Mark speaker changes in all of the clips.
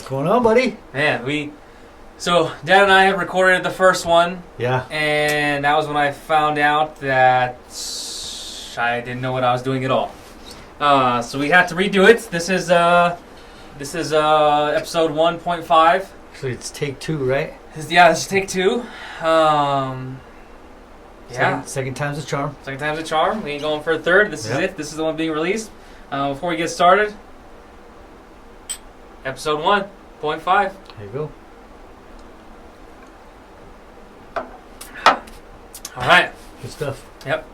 Speaker 1: going on, buddy?
Speaker 2: Man, so Dad and I had recorded the first one.
Speaker 1: Yeah.
Speaker 2: And that was when I found out that I didn't know what I was doing at all. So we had to redo it. This is episode 1.5.
Speaker 1: So it's take 2, right?
Speaker 2: This is take 2. Yeah.
Speaker 1: Second time's a charm.
Speaker 2: Second time's a charm. We ain't going for a third. This is it. This is the one being released. Before we get started, episode 1.5.
Speaker 1: There you go.
Speaker 2: All right.
Speaker 1: Good stuff.
Speaker 2: Yep.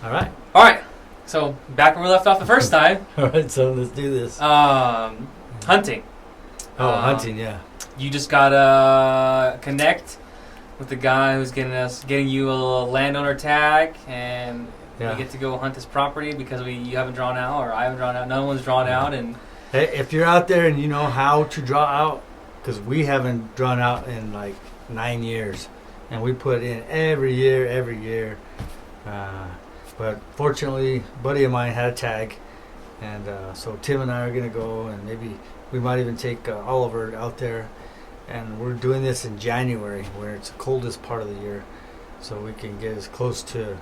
Speaker 1: All right.
Speaker 2: All right. So back where we left off the first time.
Speaker 1: All right. So let's do this.
Speaker 2: Hunting.
Speaker 1: Hunting. Yeah.
Speaker 2: You just gotta connect with the guy who's getting you a little landowner tag, and you get to go hunt this property because you haven't drawn out, or I haven't drawn out. No one's drawn out, and
Speaker 1: hey, if you're out there and you know how to draw out, because we haven't drawn out in like 9 years, and we put in every year. But fortunately, a buddy of mine had a tag, and so Tim and I are gonna go, and maybe we might even take Oliver out there. And we're doing this in January, where it's the coldest part of the year, so we can get as close to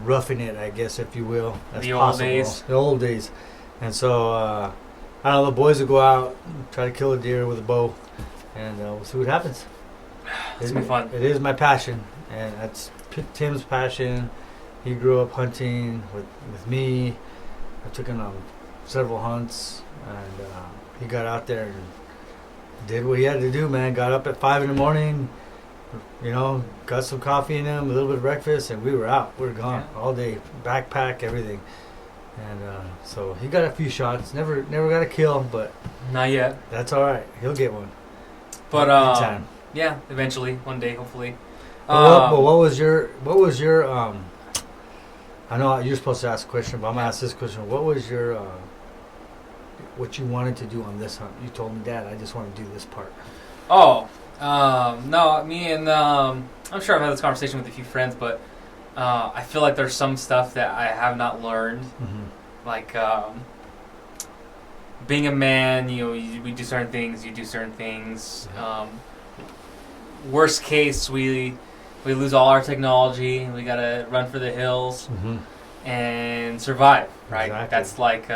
Speaker 1: roughing it, I guess, if you will, as
Speaker 2: the
Speaker 1: possible. The old days. And so, I don't know, the boys will go out, try to kill a deer with a bow, and we'll see what happens.
Speaker 2: It's going to be fun.
Speaker 1: It is my passion, and that's Tim's passion. He grew up hunting with me. I took him on several hunts, and he got out there and did what he had to do, man. Got up at 5 in the morning, got some coffee in him, a little bit of breakfast, and we were out. We were gone all day, backpack, everything. And so he got a few shots. Never got a kill, but
Speaker 2: not yet.
Speaker 1: That's all right. He'll get one.
Speaker 2: But
Speaker 1: anytime.
Speaker 2: Yeah, eventually, one day, hopefully.
Speaker 1: But what was your? I know you're supposed to ask a question, but I'm gonna ask this question. What was your? What you wanted to do on this hunt? You told me, Dad, I just want to do this part.
Speaker 2: No, me and I'm sure I've had this conversation with a few friends, but I feel like there's some stuff that I have not learned, like being a man. We do certain things. You do certain things. Worst case, we lose all our technology. We gotta run for the hills. And survive, right?
Speaker 1: Exactly.
Speaker 2: That's like,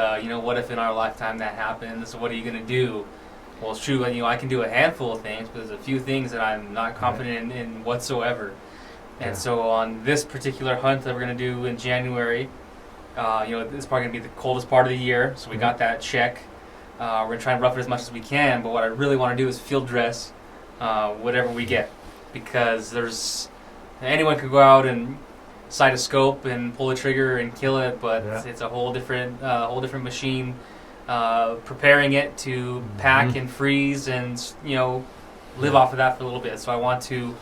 Speaker 2: what if in our lifetime that happens? What are you going to do? Well, it's true, I can do a handful of things, but there's a few things that I'm not confident in whatsoever. And so on this particular hunt that we're going to do in January, it's probably going to be the coldest part of the year, so we got that check. We're going to try and rough it as much as we can, but what I really want to do is field dress whatever we get, because anyone could go out and sight a scope and pull the trigger and kill it, but it's a whole different machine. Preparing it to pack and freeze and live off of that for a little bit. So I want to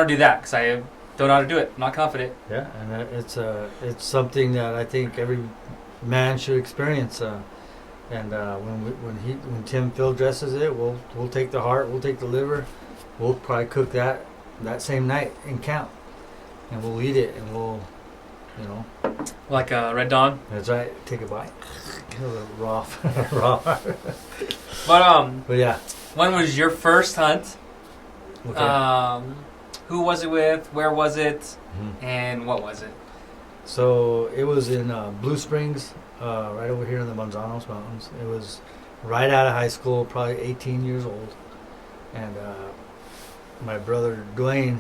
Speaker 2: do that because I don't know how to do it. I'm not confident.
Speaker 1: Yeah, and it's something that I think every man should experience. And when Tim field dresses it, we'll take the heart, we'll take the liver, we'll probably cook that same night in camp. And we'll eat it, and we'll,
Speaker 2: like Red Dawn.
Speaker 1: That's right. Take a bite. Raw, raw.
Speaker 2: But
Speaker 1: yeah.
Speaker 2: When was your first hunt?
Speaker 1: Okay.
Speaker 2: Who was it with? Where was it? And what was it?
Speaker 1: So it was in Blue Springs, right over here in the Manzanos Mountains. It was right out of high school, probably 18 years old, and my brother Dwayne.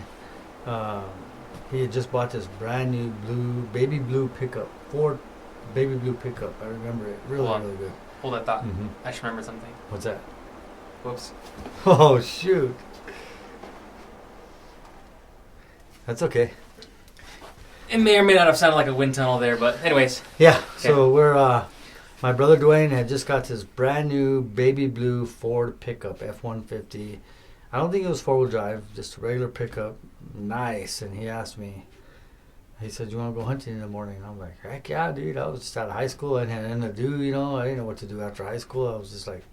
Speaker 1: He had just bought this brand new baby blue pickup, Ford baby blue pickup. I remember it really good.
Speaker 2: Hold that thought. I should remember something.
Speaker 1: What's that?
Speaker 2: Whoops.
Speaker 1: Oh shoot. That's okay.
Speaker 2: It may or may not have sounded like a wind tunnel there, but anyways.
Speaker 1: Yeah. Okay. So we're my brother Dwayne had just got this brand new baby blue Ford pickup F-150. I don't think it was 4-wheel drive, just a regular pickup. Nice. And he asked me, he said, "You want to go hunting in the morning?" And I'm like, heck yeah, dude. I was just out of high school. I had nothing to do, I didn't know what to do after high school. I was just like,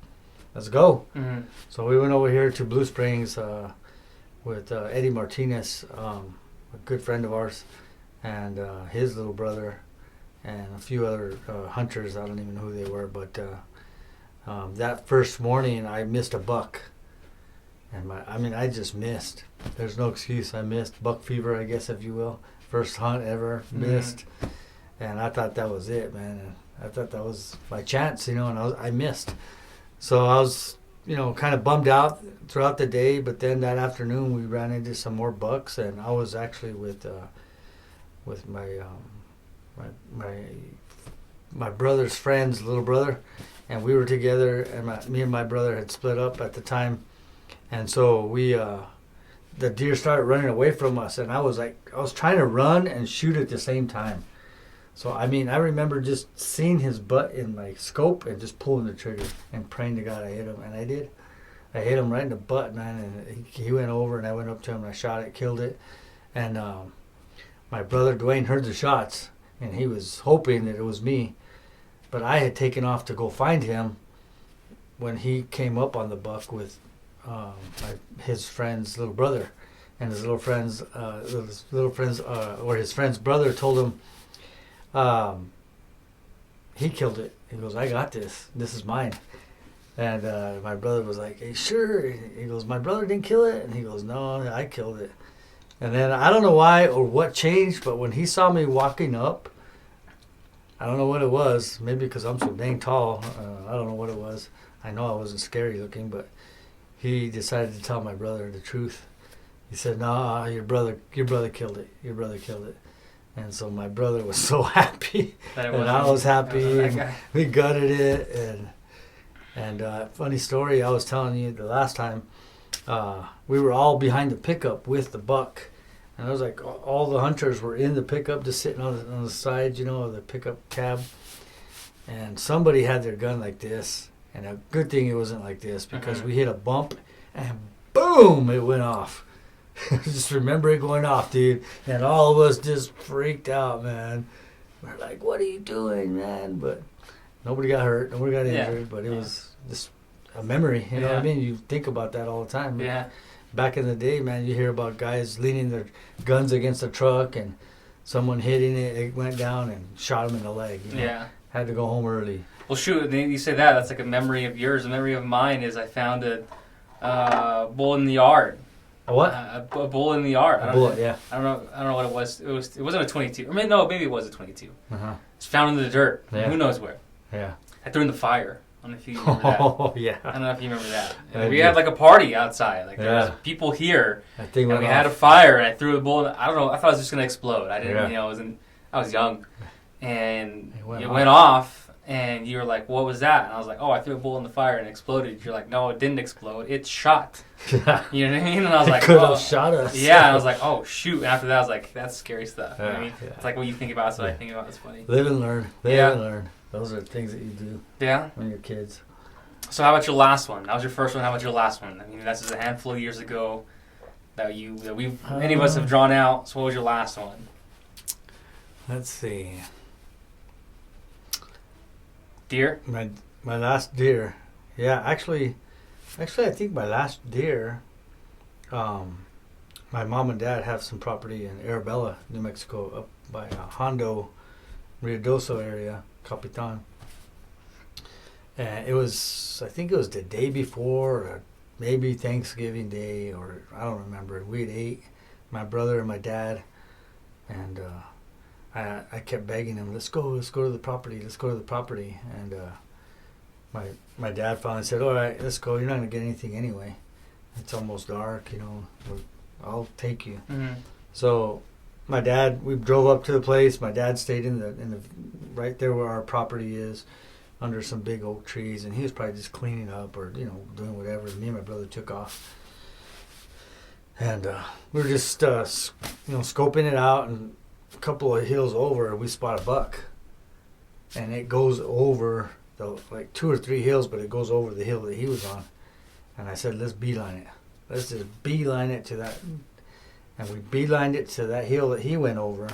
Speaker 1: let's go. So we went over here to Blue Springs with Eddie Martinez, a good friend of ours, and his little brother, and a few other hunters. I don't even know who they were, but That first morning, I missed a buck. And I just missed. There's no excuse. I missed buck fever, I guess, if you will. First hunt ever, missed. And I thought that was it, man. And I thought that was my chance, and I missed. So I was, kind of bummed out throughout the day. But then that afternoon, we ran into some more bucks, and I was actually with my brother's friend's little brother, and we were together. And me and my brother had split up at the time. And so the deer started running away from us, and I was trying to run and shoot at the same time. So, I remember just seeing his butt in my scope and just pulling the trigger and praying to God I hit him. And I did. I hit him right in the butt, man, and he went over, and I went up to him, and I shot it, killed it. And my brother Dwayne heard the shots, and he was hoping that it was me. But I had taken off to go find him when he came up on the buck with his friend's little brother, and his friend's brother told him he killed it. He goes, I got this. This is mine. And my brother was like, hey, sure. He goes, my brother didn't kill it? And he goes, no, I killed it. And then I don't know why or what changed, but when he saw me walking up, I don't know what it was. Maybe because I'm so dang tall. I don't know what it was. I know I wasn't scary looking, but he decided to tell my brother the truth. He said, "No, your brother killed it. Your brother killed it." And so my brother was so happy, and I was happy. And we gutted it, and funny story. I was telling you the last time, we were all behind the pickup with the buck, and I was like, all the hunters were in the pickup, just sitting on the side, of the pickup cab, and somebody had their gun like this. And a good thing it wasn't like this, because we hit a bump and boom, it went off. Just remember it going off, dude. And all of us just freaked out, man. We're like, what are you doing, man? But nobody got hurt. Nobody got injured. But it was just a memory. You know what I mean? You think about that all the time.
Speaker 2: Yeah.
Speaker 1: Back in the day, man, you hear about guys leaning their guns against a truck and someone hitting it. It went down and shot him in the leg.
Speaker 2: Yeah.
Speaker 1: Had to go home early.
Speaker 2: Well, shoot, you say that. That's like a memory of yours. A memory of mine is I found a bull in the yard.
Speaker 1: A what?
Speaker 2: A bull in the yard.
Speaker 1: A bullet, yeah.
Speaker 2: I don't know what it was. It wasn't a 22. Maybe it was a 22.
Speaker 1: Uh-huh.
Speaker 2: It's found in the dirt.
Speaker 1: Yeah.
Speaker 2: Who knows where?
Speaker 1: Yeah.
Speaker 2: I threw in the fire. I don't know if you remember that.
Speaker 1: Oh, yeah.
Speaker 2: I don't know if you remember that. We had like a party outside. Like there was people here.
Speaker 1: That thing
Speaker 2: and
Speaker 1: went
Speaker 2: we
Speaker 1: off.
Speaker 2: had a fire, and I threw a bull. I don't know. I thought it was just gonna explode. I didn't. I was young, and it went off. And you were like, what was that? And I was like, oh, I threw a bull in the fire and it exploded. You're like, no, it didn't explode. It shot. You know what I mean? And I was like,
Speaker 1: could have shot us.
Speaker 2: Yeah, and I was like, oh, shoot. And after that, I was like, that's scary stuff. You know what I mean?
Speaker 1: Yeah.
Speaker 2: It's like what you think about, so I think about. It's funny.
Speaker 1: Live and learn. Live and learn. Those are things that you do when you're kids.
Speaker 2: So how about your last one? That was your first one. How about your last one? I mean, that's just a handful of years ago that many of us have drawn out. So what was your last one?
Speaker 1: Let's see.
Speaker 2: Deer?
Speaker 1: My last deer. Yeah, actually I think my last deer, my mom and dad have some property in Arabella, New Mexico, up by Hondo, Ruidoso area, Capitan. And I think it was the day before, or maybe Thanksgiving Day, or I don't remember. We had ate, my brother and my dad, and I kept begging him, let's go to the property. And my dad finally said, all right, let's go. You're not going to get anything anyway. It's almost dark, I'll take you.
Speaker 2: Mm-hmm.
Speaker 1: So we drove up to the place. My dad stayed in the right there where our property is, under some big oak trees, and he was probably just cleaning up or, doing whatever. Me and my brother took off. And we were just, scoping it out, and a couple of hills over, we spot a buck, and it goes over like 2 or 3 hills, but it goes over the hill that he was on. And I said, let's beeline it. Let's just beeline it to that. And we beelined it to that hill that he went over.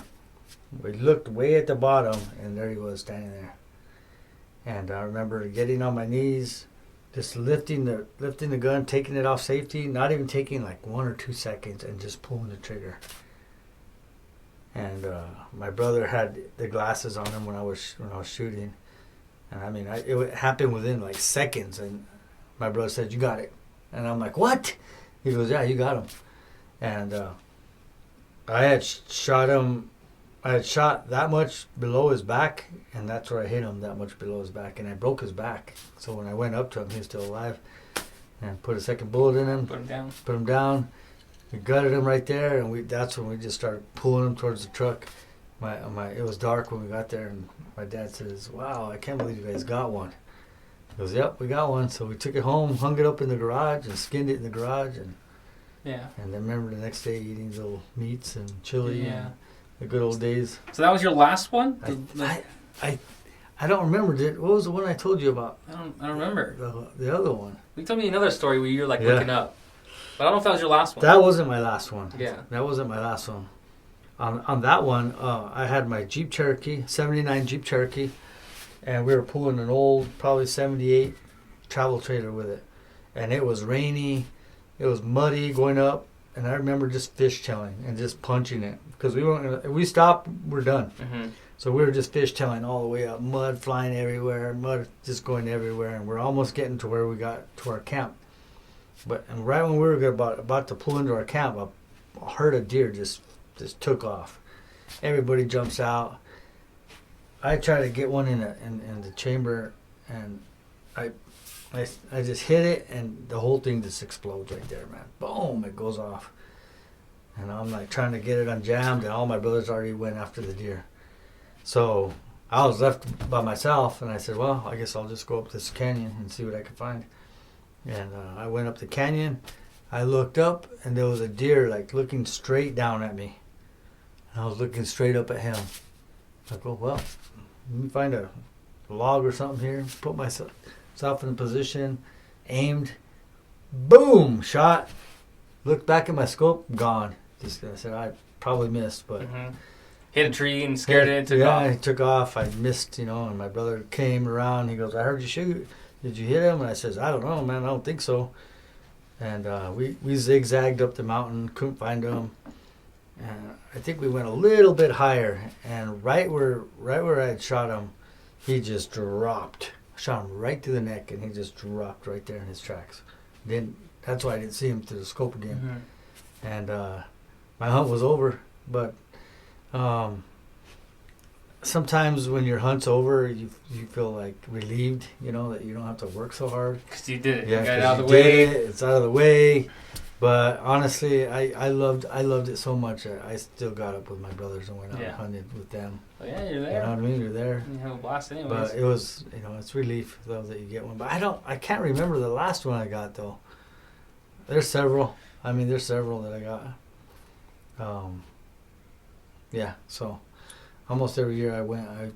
Speaker 1: We looked way at the bottom, and there he was standing there. And I remember getting on my knees, just lifting the gun, taking it off safety, not even taking like 1 or 2 seconds, and just pulling the trigger. And my brother had the glasses on him when I was shooting, And I mean, it happened within like seconds. And my brother said, "You got it." And I'm like, "What?" He goes, "Yeah, you got him." And I had shot him. I had shot that much below his back, and that's where I hit him, that much below his back, and I broke his back. So when I went up to him, he was still alive, and put a second bullet in him.
Speaker 2: Put him down.
Speaker 1: Put him down. We gutted him right there, and that's when we just started pulling him towards the truck. It was dark when we got there, and my dad says, "Wow, I can't believe you guys got one." He goes, "Yep, we got one." So we took it home, hung it up in the garage, and skinned it in the garage, and
Speaker 2: Yeah.
Speaker 1: then remember the next day eating little meats and chili.
Speaker 2: Yeah.
Speaker 1: And the good old days.
Speaker 2: So that was your last one?
Speaker 1: I don't remember. What was the one I told you about?
Speaker 2: I don't remember.
Speaker 1: The other one.
Speaker 2: You told me another story where you were like looking up. But I don't know if that was your last one.
Speaker 1: That wasn't my last one.
Speaker 2: Yeah.
Speaker 1: That wasn't my last one. On that one, I had my Jeep Cherokee, 79 Jeep Cherokee, and we were pulling an old, probably 78 travel trailer with it. And it was rainy. It was muddy going up. And I remember just fishtailing and just punching it. Because if we stopped, we're done.
Speaker 2: Mm-hmm.
Speaker 1: So we were just fishtailing all the way up. Mud flying everywhere. Mud just going everywhere. And we're almost getting to where we got to our camp. And right when we were about to pull into our camp, a herd of deer just took off. Everybody jumps out. I try to get one in the chamber, and I just hit it, and the whole thing just explodes right there, man. Boom! It goes off. And I'm like trying to get it unjammed, and all my brothers already went after the deer. So I was left by myself, and I said, well, I guess I'll just go up this canyon and see what I can find. And I went up the canyon. I looked up, and there was a deer like looking straight down at me. And I was looking straight up at him. I go, well, let me find a log or something here. Put myself in a position, aimed, boom, shot. Looked back at my scope, gone. I said I probably missed, but
Speaker 2: hit a tree and scared it and took off.
Speaker 1: Yeah, he took off. I missed, and my brother came around. He goes, I heard you shoot. Did you hit him? And I says, I don't know, man. I don't think so. And we zigzagged up the mountain, couldn't find him. And I think we went a little bit higher, and right where I had shot him, he just dropped. I shot him right to the neck, and he just dropped right there in his tracks. That's why I didn't see him through the scope again. Mm-hmm. And my hunt was over. But sometimes when your hunt's over, you feel like relieved, that you don't have to work so hard.
Speaker 2: Because you did it.
Speaker 1: Yeah,
Speaker 2: you got it out of the way.
Speaker 1: It's out of the way. But honestly, I loved it so much. I still got up with my brothers and went out and hunted with them.
Speaker 2: Well, yeah, you're there.
Speaker 1: You know what I mean? You're there.
Speaker 2: You have a blast anyways.
Speaker 1: But it was, it's relief though that you get one. But I can't remember the last one I got though. There's several. There's several that I got. Yeah. So almost every year I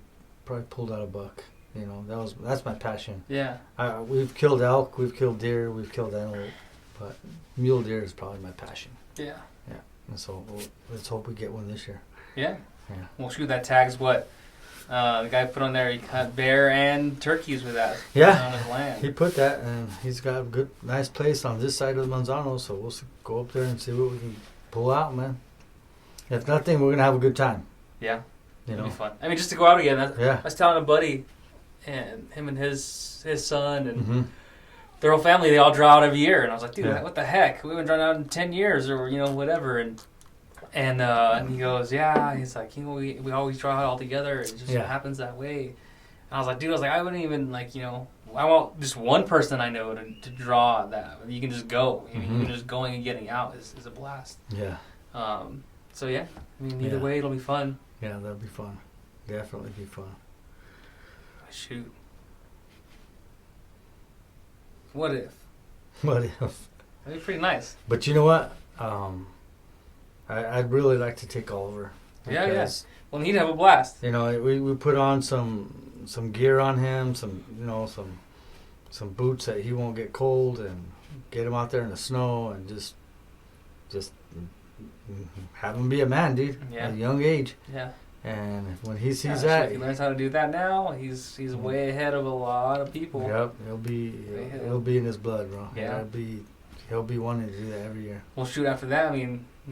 Speaker 1: probably pulled out a buck. That's my passion.
Speaker 2: Yeah.
Speaker 1: We've killed elk, we've killed deer, we've killed antelope. But mule deer is probably my passion.
Speaker 2: Yeah.
Speaker 1: Yeah. And so let's hope we get one this year.
Speaker 2: Yeah.
Speaker 1: Yeah.
Speaker 2: Well, shoot, that tag's what? The guy put on there, he cut bear and turkeys with that.
Speaker 1: Yeah.
Speaker 2: On his land.
Speaker 1: He put that, and he's got a nice place on this side of the Manzano, so we'll go up there and see what we can pull out, man. If nothing, we're going to have a good time.
Speaker 2: Yeah. It'll be fun. Just to go out again.
Speaker 1: I
Speaker 2: was telling a buddy, and him and his son, and
Speaker 1: mm-hmm.
Speaker 2: their whole family, they all draw out every year. And I was like, dude, what the heck? We haven't drawn out in 10 years or, whatever. And he goes, yeah. He's like, we always draw out all together. It just happens that way. And I was like, dude, I wouldn't even, I want just one person I know to draw that. You can just go.
Speaker 1: Mm-hmm.
Speaker 2: Even just going and getting out is a blast.
Speaker 1: Yeah.
Speaker 2: So, yeah. Either way, it'll be fun.
Speaker 1: Yeah, that'll be fun. Definitely be fun.
Speaker 2: Shoot. What if?
Speaker 1: What if?
Speaker 2: That'd be pretty nice.
Speaker 1: But you know what? I'd really like to take Oliver.
Speaker 2: Yeah. Well, he'd have a blast.
Speaker 1: We put on some gear on him, some boots that he won't get cold, and get him out there in the snow, and just have him be a man, dude.
Speaker 2: Yeah.
Speaker 1: At a young age.
Speaker 2: Yeah.
Speaker 1: And when he sees
Speaker 2: so
Speaker 1: that,
Speaker 2: if he learns how to do that now, he's way ahead of a lot of people.
Speaker 1: Yep, it'll be in his blood, bro.
Speaker 2: Yeah.
Speaker 1: He'll be wanting to do that every year.
Speaker 2: Well, shoot, after that,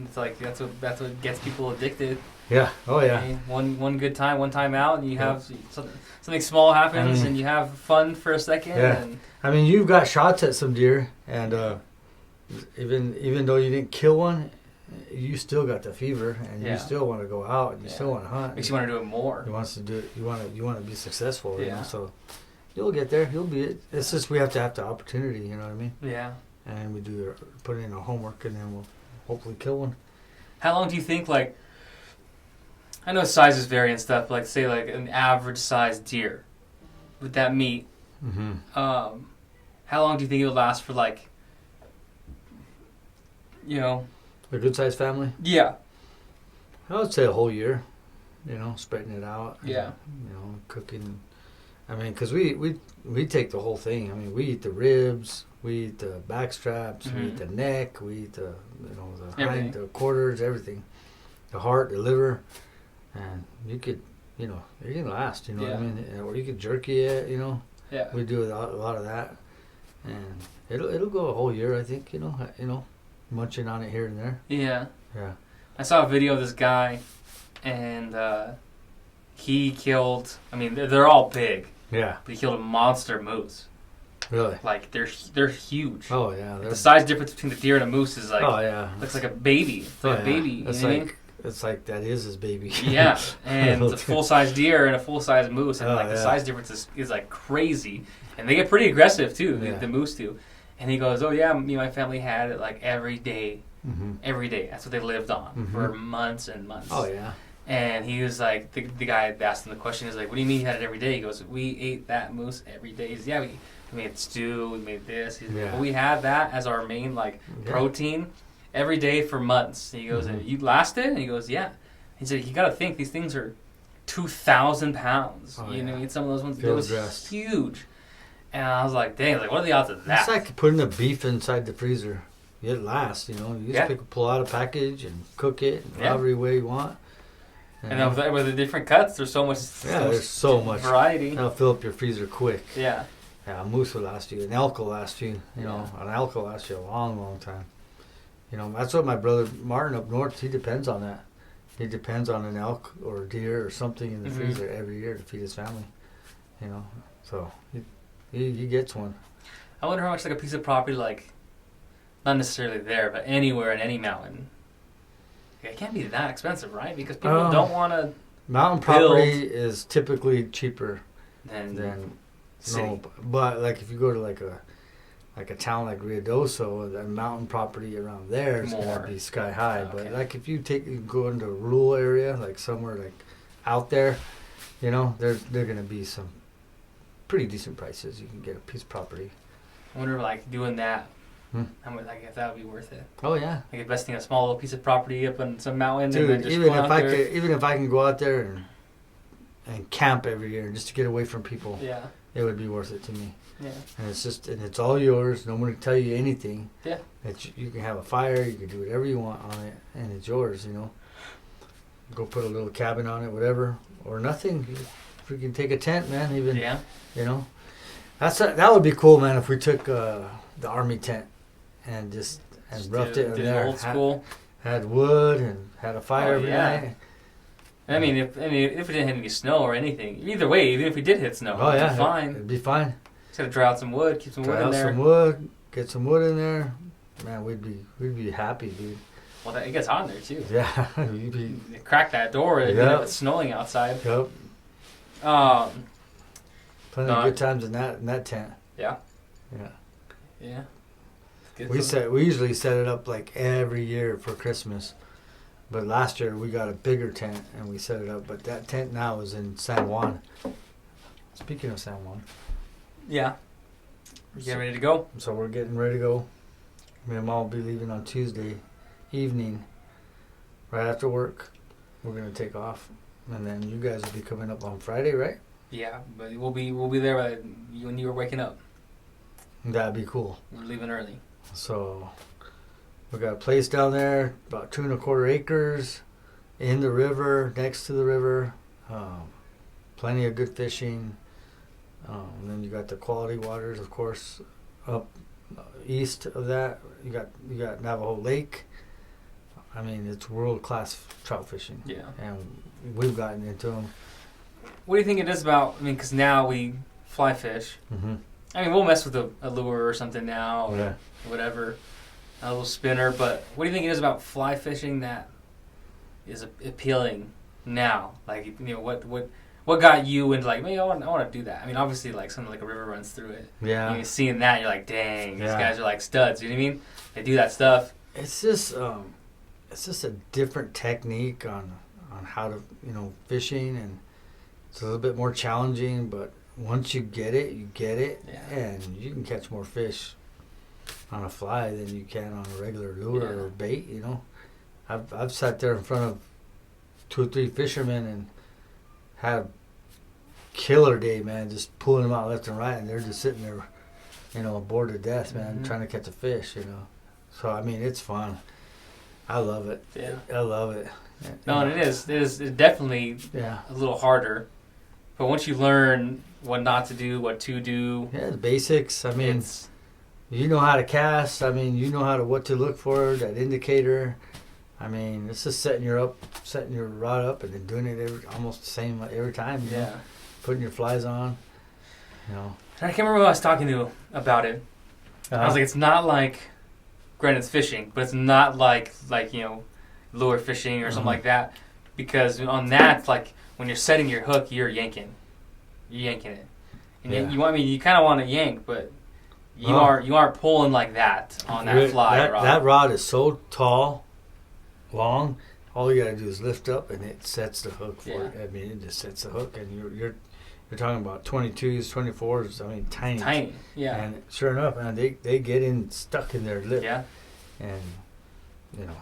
Speaker 2: It's like that's what gets people addicted.
Speaker 1: Yeah. Oh yeah.
Speaker 2: Okay? One good time, one time out, and you
Speaker 1: Yeah.
Speaker 2: have something small happens,
Speaker 1: I mean-
Speaker 2: and you have fun for a second.
Speaker 1: Yeah.
Speaker 2: And
Speaker 1: I mean, you've got shots at some deer, and even though you didn't kill one, you still got the fever, and
Speaker 2: Yeah.
Speaker 1: you still want to go out, and you
Speaker 2: Yeah.
Speaker 1: still want to hunt.
Speaker 2: makes you want to do it more.
Speaker 1: You wants to do it. You want to be successful. You
Speaker 2: Yeah.
Speaker 1: know? So you'll get there. You'll be it. It's just we have to have the opportunity. You know what I mean?
Speaker 2: Yeah.
Speaker 1: And we put in our homework, and then we'll hopefully kill one.
Speaker 2: How long do you think, like, I know sizes vary and stuff, but like, say, like, an average sized deer with that meat,
Speaker 1: Mm-hmm.
Speaker 2: how long do you think it'll last for, like, you know?
Speaker 1: A good sized family.
Speaker 2: Yeah.
Speaker 1: I would say a whole year. You know, spreading it out. and,
Speaker 2: Yeah.
Speaker 1: You know, cooking. I mean, because we take the whole thing. I mean, we eat the ribs, we eat the back straps, we eat
Speaker 2: Mhm.
Speaker 1: the neck, we eat the
Speaker 2: Everything.
Speaker 1: the quarters, everything, the heart, the liver, and you could, you know, it can last. You know what I
Speaker 2: Yeah.
Speaker 1: mean? Or you could jerky it. You know,
Speaker 2: Yeah.
Speaker 1: we do a lot of that, and it'll go a whole year. I think. You know, munching on it here and there.
Speaker 2: Yeah.
Speaker 1: Yeah.
Speaker 2: I saw a video of this guy, and he killed, I mean, they're all big,
Speaker 1: Yeah.
Speaker 2: but he killed a monster moose.
Speaker 1: Really.
Speaker 2: Like, they're huge.
Speaker 1: Oh yeah.
Speaker 2: The size difference between the deer and a moose is like,
Speaker 1: oh yeah.
Speaker 2: looks like a baby. It's like
Speaker 1: Oh,
Speaker 2: a
Speaker 1: yeah.
Speaker 2: baby.
Speaker 1: It's
Speaker 2: you know what I mean?
Speaker 1: like it's like that is his baby.
Speaker 2: Yeah, and a full-size deer and a full-size moose, and
Speaker 1: Oh,
Speaker 2: like the
Speaker 1: yeah.
Speaker 2: size difference is like crazy, and they get pretty aggressive too.
Speaker 1: Yeah.
Speaker 2: The moose do, and he goes, "Oh yeah, me and my family had it like every day,
Speaker 1: Mm-hmm.
Speaker 2: every day. That's what they lived on
Speaker 1: Mhm.
Speaker 2: for months and months."
Speaker 1: Oh yeah.
Speaker 2: And he was like, the guy had asked him the question, he was like, "What do you mean you had it every day?" He goes, "We ate that moose every day." He goes, "Yeah, we made stew, we made this." He's like,
Speaker 1: Yeah.
Speaker 2: "Well, we had that as our main like
Speaker 1: Yeah.
Speaker 2: protein every day for months." And he goes,
Speaker 1: Mhm.
Speaker 2: "And you lasted?" And he goes, "Yeah." He said, "You got to think these things are 2,000 pounds.
Speaker 1: Oh,
Speaker 2: you know,
Speaker 1: yeah.
Speaker 2: some of those ones it
Speaker 1: Field
Speaker 2: was
Speaker 1: dressed.
Speaker 2: huge." And I was like, "Dang, like what are the odds of that?"
Speaker 1: It's like putting the beef inside the freezer. It lasts, you know. You just
Speaker 2: Yeah.
Speaker 1: pull out a package and cook it
Speaker 2: Yeah.
Speaker 1: however way you want.
Speaker 2: and then with the different cuts, there's so much.
Speaker 1: Yeah, there's so much.
Speaker 2: variety.
Speaker 1: That'll fill up your freezer quick.
Speaker 2: Yeah.
Speaker 1: Yeah, a moose will last you. An elk will last you. You know,
Speaker 2: Yeah.
Speaker 1: an elk will last you a long, long time. You know, that's what my brother Martin up north. He depends on that. He depends on an elk or a deer or something in the
Speaker 2: Mhm.
Speaker 1: freezer every year to feed his family. You know, so he gets one.
Speaker 2: I wonder how much like a piece of property, like, not necessarily there, but anywhere in any mountain. It can't be that expensive, right? Because people don't want to.
Speaker 1: Mountain property is typically cheaper than
Speaker 2: city.
Speaker 1: no, but like if you go to like a town like Ruidoso, the mountain property around there is
Speaker 2: More.
Speaker 1: gonna be sky high.
Speaker 2: Okay.
Speaker 1: But like if you go into a rural area, like somewhere like out there, you know, they're gonna be some pretty decent prices. You can get a piece of property.
Speaker 2: I wonder, like, doing that.
Speaker 1: Hmm.
Speaker 2: How much, like, if that would be worth it.
Speaker 1: Oh yeah,
Speaker 2: Like investing a small little piece of property up on some mountain
Speaker 1: dude.
Speaker 2: and then just
Speaker 1: Even
Speaker 2: going
Speaker 1: if
Speaker 2: out
Speaker 1: I
Speaker 2: there.
Speaker 1: could, even if I can go out there and camp every year just to get away from people,
Speaker 2: Yeah.
Speaker 1: it would be worth it to me.
Speaker 2: Yeah.
Speaker 1: And it's all yours. No one can tell you anything.
Speaker 2: Yeah.
Speaker 1: You can have a fire. You can do whatever you want on it, and it's yours. You know. Go put a little cabin on it, whatever, or nothing. If we can take a tent, man, even
Speaker 2: Yeah.
Speaker 1: you know, that would be cool, man. If we took the army tent and just roughed it in
Speaker 2: did
Speaker 1: there,
Speaker 2: old school.
Speaker 1: had wood and had a fire
Speaker 2: Oh,
Speaker 1: every
Speaker 2: yeah.
Speaker 1: night.
Speaker 2: I mean, if we didn't hit any snow or anything, either way, even if we did hit snow,
Speaker 1: Oh yeah,
Speaker 2: it'd be fine.
Speaker 1: It'd be fine.
Speaker 2: Just gotta dry out some wood, keep some wood
Speaker 1: Try
Speaker 2: in
Speaker 1: out
Speaker 2: there.
Speaker 1: some wood, get some wood in there. Man, we'd be happy, dude.
Speaker 2: Well, it gets hot in there too.
Speaker 1: Yeah, you'd be.
Speaker 2: You crack that door, even
Speaker 1: Yeah.
Speaker 2: if it's snowing outside.
Speaker 1: Yep. Plenty
Speaker 2: No,
Speaker 1: of good times in that tent.
Speaker 2: Yeah.
Speaker 1: Yeah.
Speaker 2: Yeah. Get
Speaker 1: We
Speaker 2: some-
Speaker 1: we usually set it up like every year for Christmas, but last year we got a bigger tent and we set it up. But that tent now is in San Juan. Speaking of San Juan,
Speaker 2: Yeah. You getting ready to go?
Speaker 1: so we're getting ready to go. Me and Mom will be leaving on Tuesday evening, right after work. We're gonna take off, and then you guys will be coming up on Friday, right?
Speaker 2: Yeah, but we'll be there when you were waking up.
Speaker 1: That'd be cool.
Speaker 2: We're leaving early.
Speaker 1: So we got a place down there, about 2.25 acres, in the river, next to the river. Plenty of good fishing. And then you got the quality waters, of course, up east of that. You got Navajo Lake. I mean, it's world-class trout fishing.
Speaker 2: Yeah.
Speaker 1: And we've gotten into them.
Speaker 2: What do you think it is about? I mean, because now we fly fish.
Speaker 1: Mm-hmm.
Speaker 2: I mean, we'll mess with a lure or something now, or
Speaker 1: Yeah.
Speaker 2: whatever, a little spinner. But what do you think it is about fly fishing that is appealing now? Like, you know, what got you into like, maybe I want to do that? I mean, obviously, like something like a river runs through it.
Speaker 1: Yeah.
Speaker 2: You're seeing that, you're like, dang, these
Speaker 1: Yeah.
Speaker 2: guys are like studs. You know what I mean? They do that stuff.
Speaker 1: It's just a different technique on how to, you know, fishing, and it's a little bit more challenging, but once you get it, you get it,
Speaker 2: Yeah.
Speaker 1: and you can catch more fish on a fly than you can on a regular lure
Speaker 2: Yeah.
Speaker 1: or bait. You know, I've sat there in front of 2 or 3 fishermen and had a killer day, man, just pulling them out left and right, and they're just sitting there, you know, bored to death, man,
Speaker 2: Mhm.
Speaker 1: trying to catch a fish. You know, so I mean, it's fun. I love it.
Speaker 2: Yeah.
Speaker 1: I love it.
Speaker 2: No, and it is. It's definitely
Speaker 1: Yeah.
Speaker 2: a little harder. But once you learn what not to do, what to do,
Speaker 1: Yeah, the basics. I mean,
Speaker 2: it's
Speaker 1: you know how to cast. I mean, you know what to look for, that indicator. I mean, it's just setting your rod up and then doing it almost the same every time. You know?
Speaker 2: yeah.
Speaker 1: Putting your flies on. You know.
Speaker 2: And I can't remember who I was talking to about it. I was like, it's not like, granted, it's fishing, but it's not like you know, lure fishing or something
Speaker 1: Mhm.
Speaker 2: like that, because on that, like when you're setting your hook, you're yanking it, and
Speaker 1: Yeah.
Speaker 2: you kind of want to yank, but you
Speaker 1: Oh.
Speaker 2: aren't pulling like that on that fly rod.
Speaker 1: That rod is so tall, long. All you gotta do is lift up, and it sets the hook for it.
Speaker 2: Yeah.
Speaker 1: I mean, it just sets the hook, and you're talking about 22s, 24s. I mean, tiny.
Speaker 2: Tiny, yeah,
Speaker 1: And sure enough, man, they get stuck in their lip.
Speaker 2: yeah.
Speaker 1: And you know.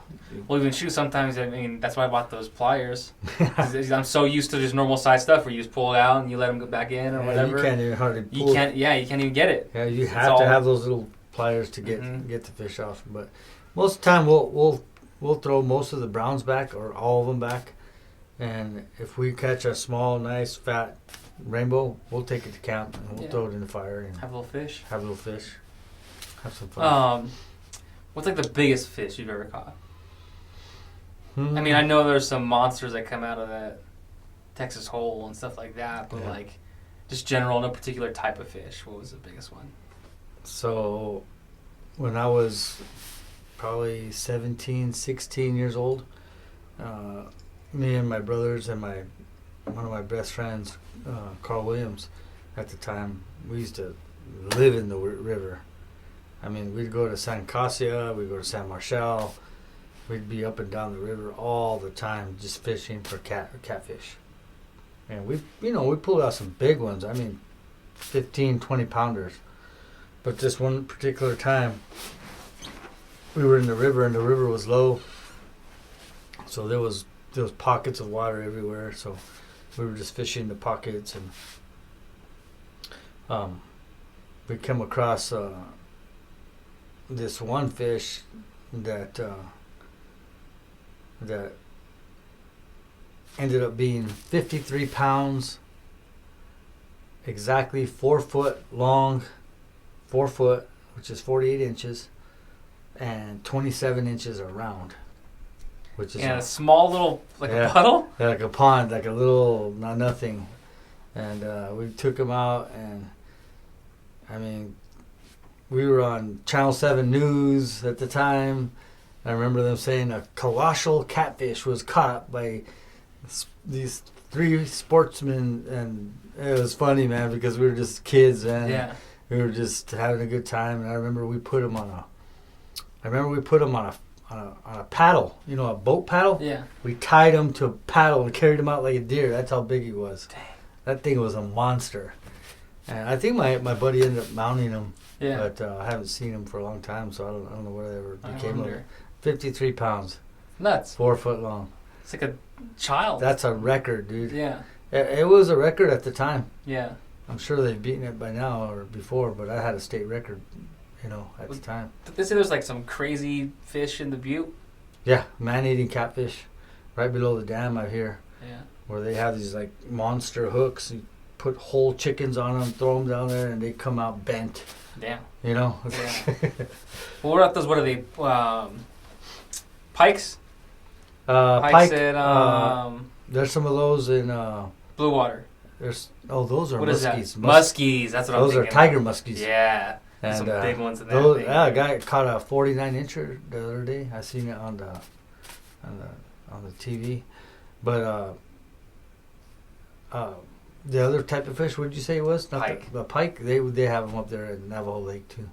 Speaker 2: Well, even shoot sometimes. I mean, that's why I bought those pliers. 'Cause I'm so used to just normal size stuff where you just pull it out and you let them go back in or
Speaker 1: Yeah,
Speaker 2: whatever.
Speaker 1: you can't even hardly pull.
Speaker 2: You can't even get it.
Speaker 1: Yeah, you
Speaker 2: It's
Speaker 1: have
Speaker 2: all-
Speaker 1: to have those little pliers to get
Speaker 2: Mhm.
Speaker 1: get the fish off. But most of the time, we'll throw most of the browns back or all of them back. And if we catch a small, nice, fat rainbow, we'll take it to camp and we'll
Speaker 2: Yeah.
Speaker 1: throw it in the fire and
Speaker 2: Have a little fish.
Speaker 1: have a little fish, have some fun.
Speaker 2: What's like the biggest fish you've ever caught?
Speaker 1: Hmm.
Speaker 2: I mean, I know there's some monsters that come out of that Texas hole and stuff like that, but
Speaker 1: Yeah.
Speaker 2: like just general, no particular type of fish. What was the biggest one?
Speaker 1: So when I was probably 17, 16 years old, me and my brothers and one of my best friends, Carl Williams, at the time, we used to live in the river. I mean, we'd go to San Casia, we'd go to San Marshal, we'd be up and down the river all the time just fishing for catfish. And we pulled out some big ones. I mean, 15, 20 pounders. But this one particular time, we were in the river and the river was low. So there was pockets of water everywhere. So we were just fishing the pockets, and we come across this one fish that ended up being 53 pounds, exactly 4 foot long, 4 foot, which is 48 inches, and 27 inches around, which is
Speaker 2: And a small little, like
Speaker 1: Yeah.
Speaker 2: a puddle?
Speaker 1: like a pond, like a little nothing. And we took him out, and I mean, we were on Channel 7 News at the time. I remember them saying a colossal catfish was caught by these 3 sportsmen, and it was funny, man, because we were just kids, man.
Speaker 2: Yeah.
Speaker 1: We were just having a good time, and I remember we put him on a paddle, you know, a boat paddle.
Speaker 2: Yeah.
Speaker 1: We tied him to a paddle and carried him out like a deer. That's how big he was.
Speaker 2: Dang.
Speaker 1: That thing was a monster. And I think my buddy ended up mounting him,
Speaker 2: Yeah.
Speaker 1: but I haven't seen him for a long time, so I don't know whatever
Speaker 2: I
Speaker 1: became of
Speaker 2: wonder.
Speaker 1: him. 53 pounds,
Speaker 2: Nuts.
Speaker 1: 4 foot long.
Speaker 2: It's like a child.
Speaker 1: That's a record, dude.
Speaker 2: Yeah.
Speaker 1: It was a record at the time.
Speaker 2: Yeah.
Speaker 1: I'm sure they've beaten it by now or before, but I had a state record, you know, at the time.
Speaker 2: Did they say there's like some crazy fish in the butte?
Speaker 1: Yeah, man-eating catfish right below the dam out here,
Speaker 2: Yeah.
Speaker 1: where they have these like monster hooks. You put whole chickens on them, throw them down there, and they come out bent.
Speaker 2: Damn.
Speaker 1: You know?
Speaker 2: Yeah. Well, what about those? What are they? Pikes? Pike's at
Speaker 1: there's some of those in.
Speaker 2: Blue Water.
Speaker 1: Those are
Speaker 2: What is that?
Speaker 1: muskies.
Speaker 2: Muskies. That's what I'm
Speaker 1: Those
Speaker 2: thinking.
Speaker 1: are tiger muskies.
Speaker 2: Yeah.
Speaker 1: And
Speaker 2: Some big ones in that
Speaker 1: those,
Speaker 2: thing.
Speaker 1: yeah, a guy caught a 49-incher the other day. I seen it on the TV. But the other type of fish, what did you say it was? Not
Speaker 2: Pike.
Speaker 1: The pike. They have them up there at Navajo Lake too.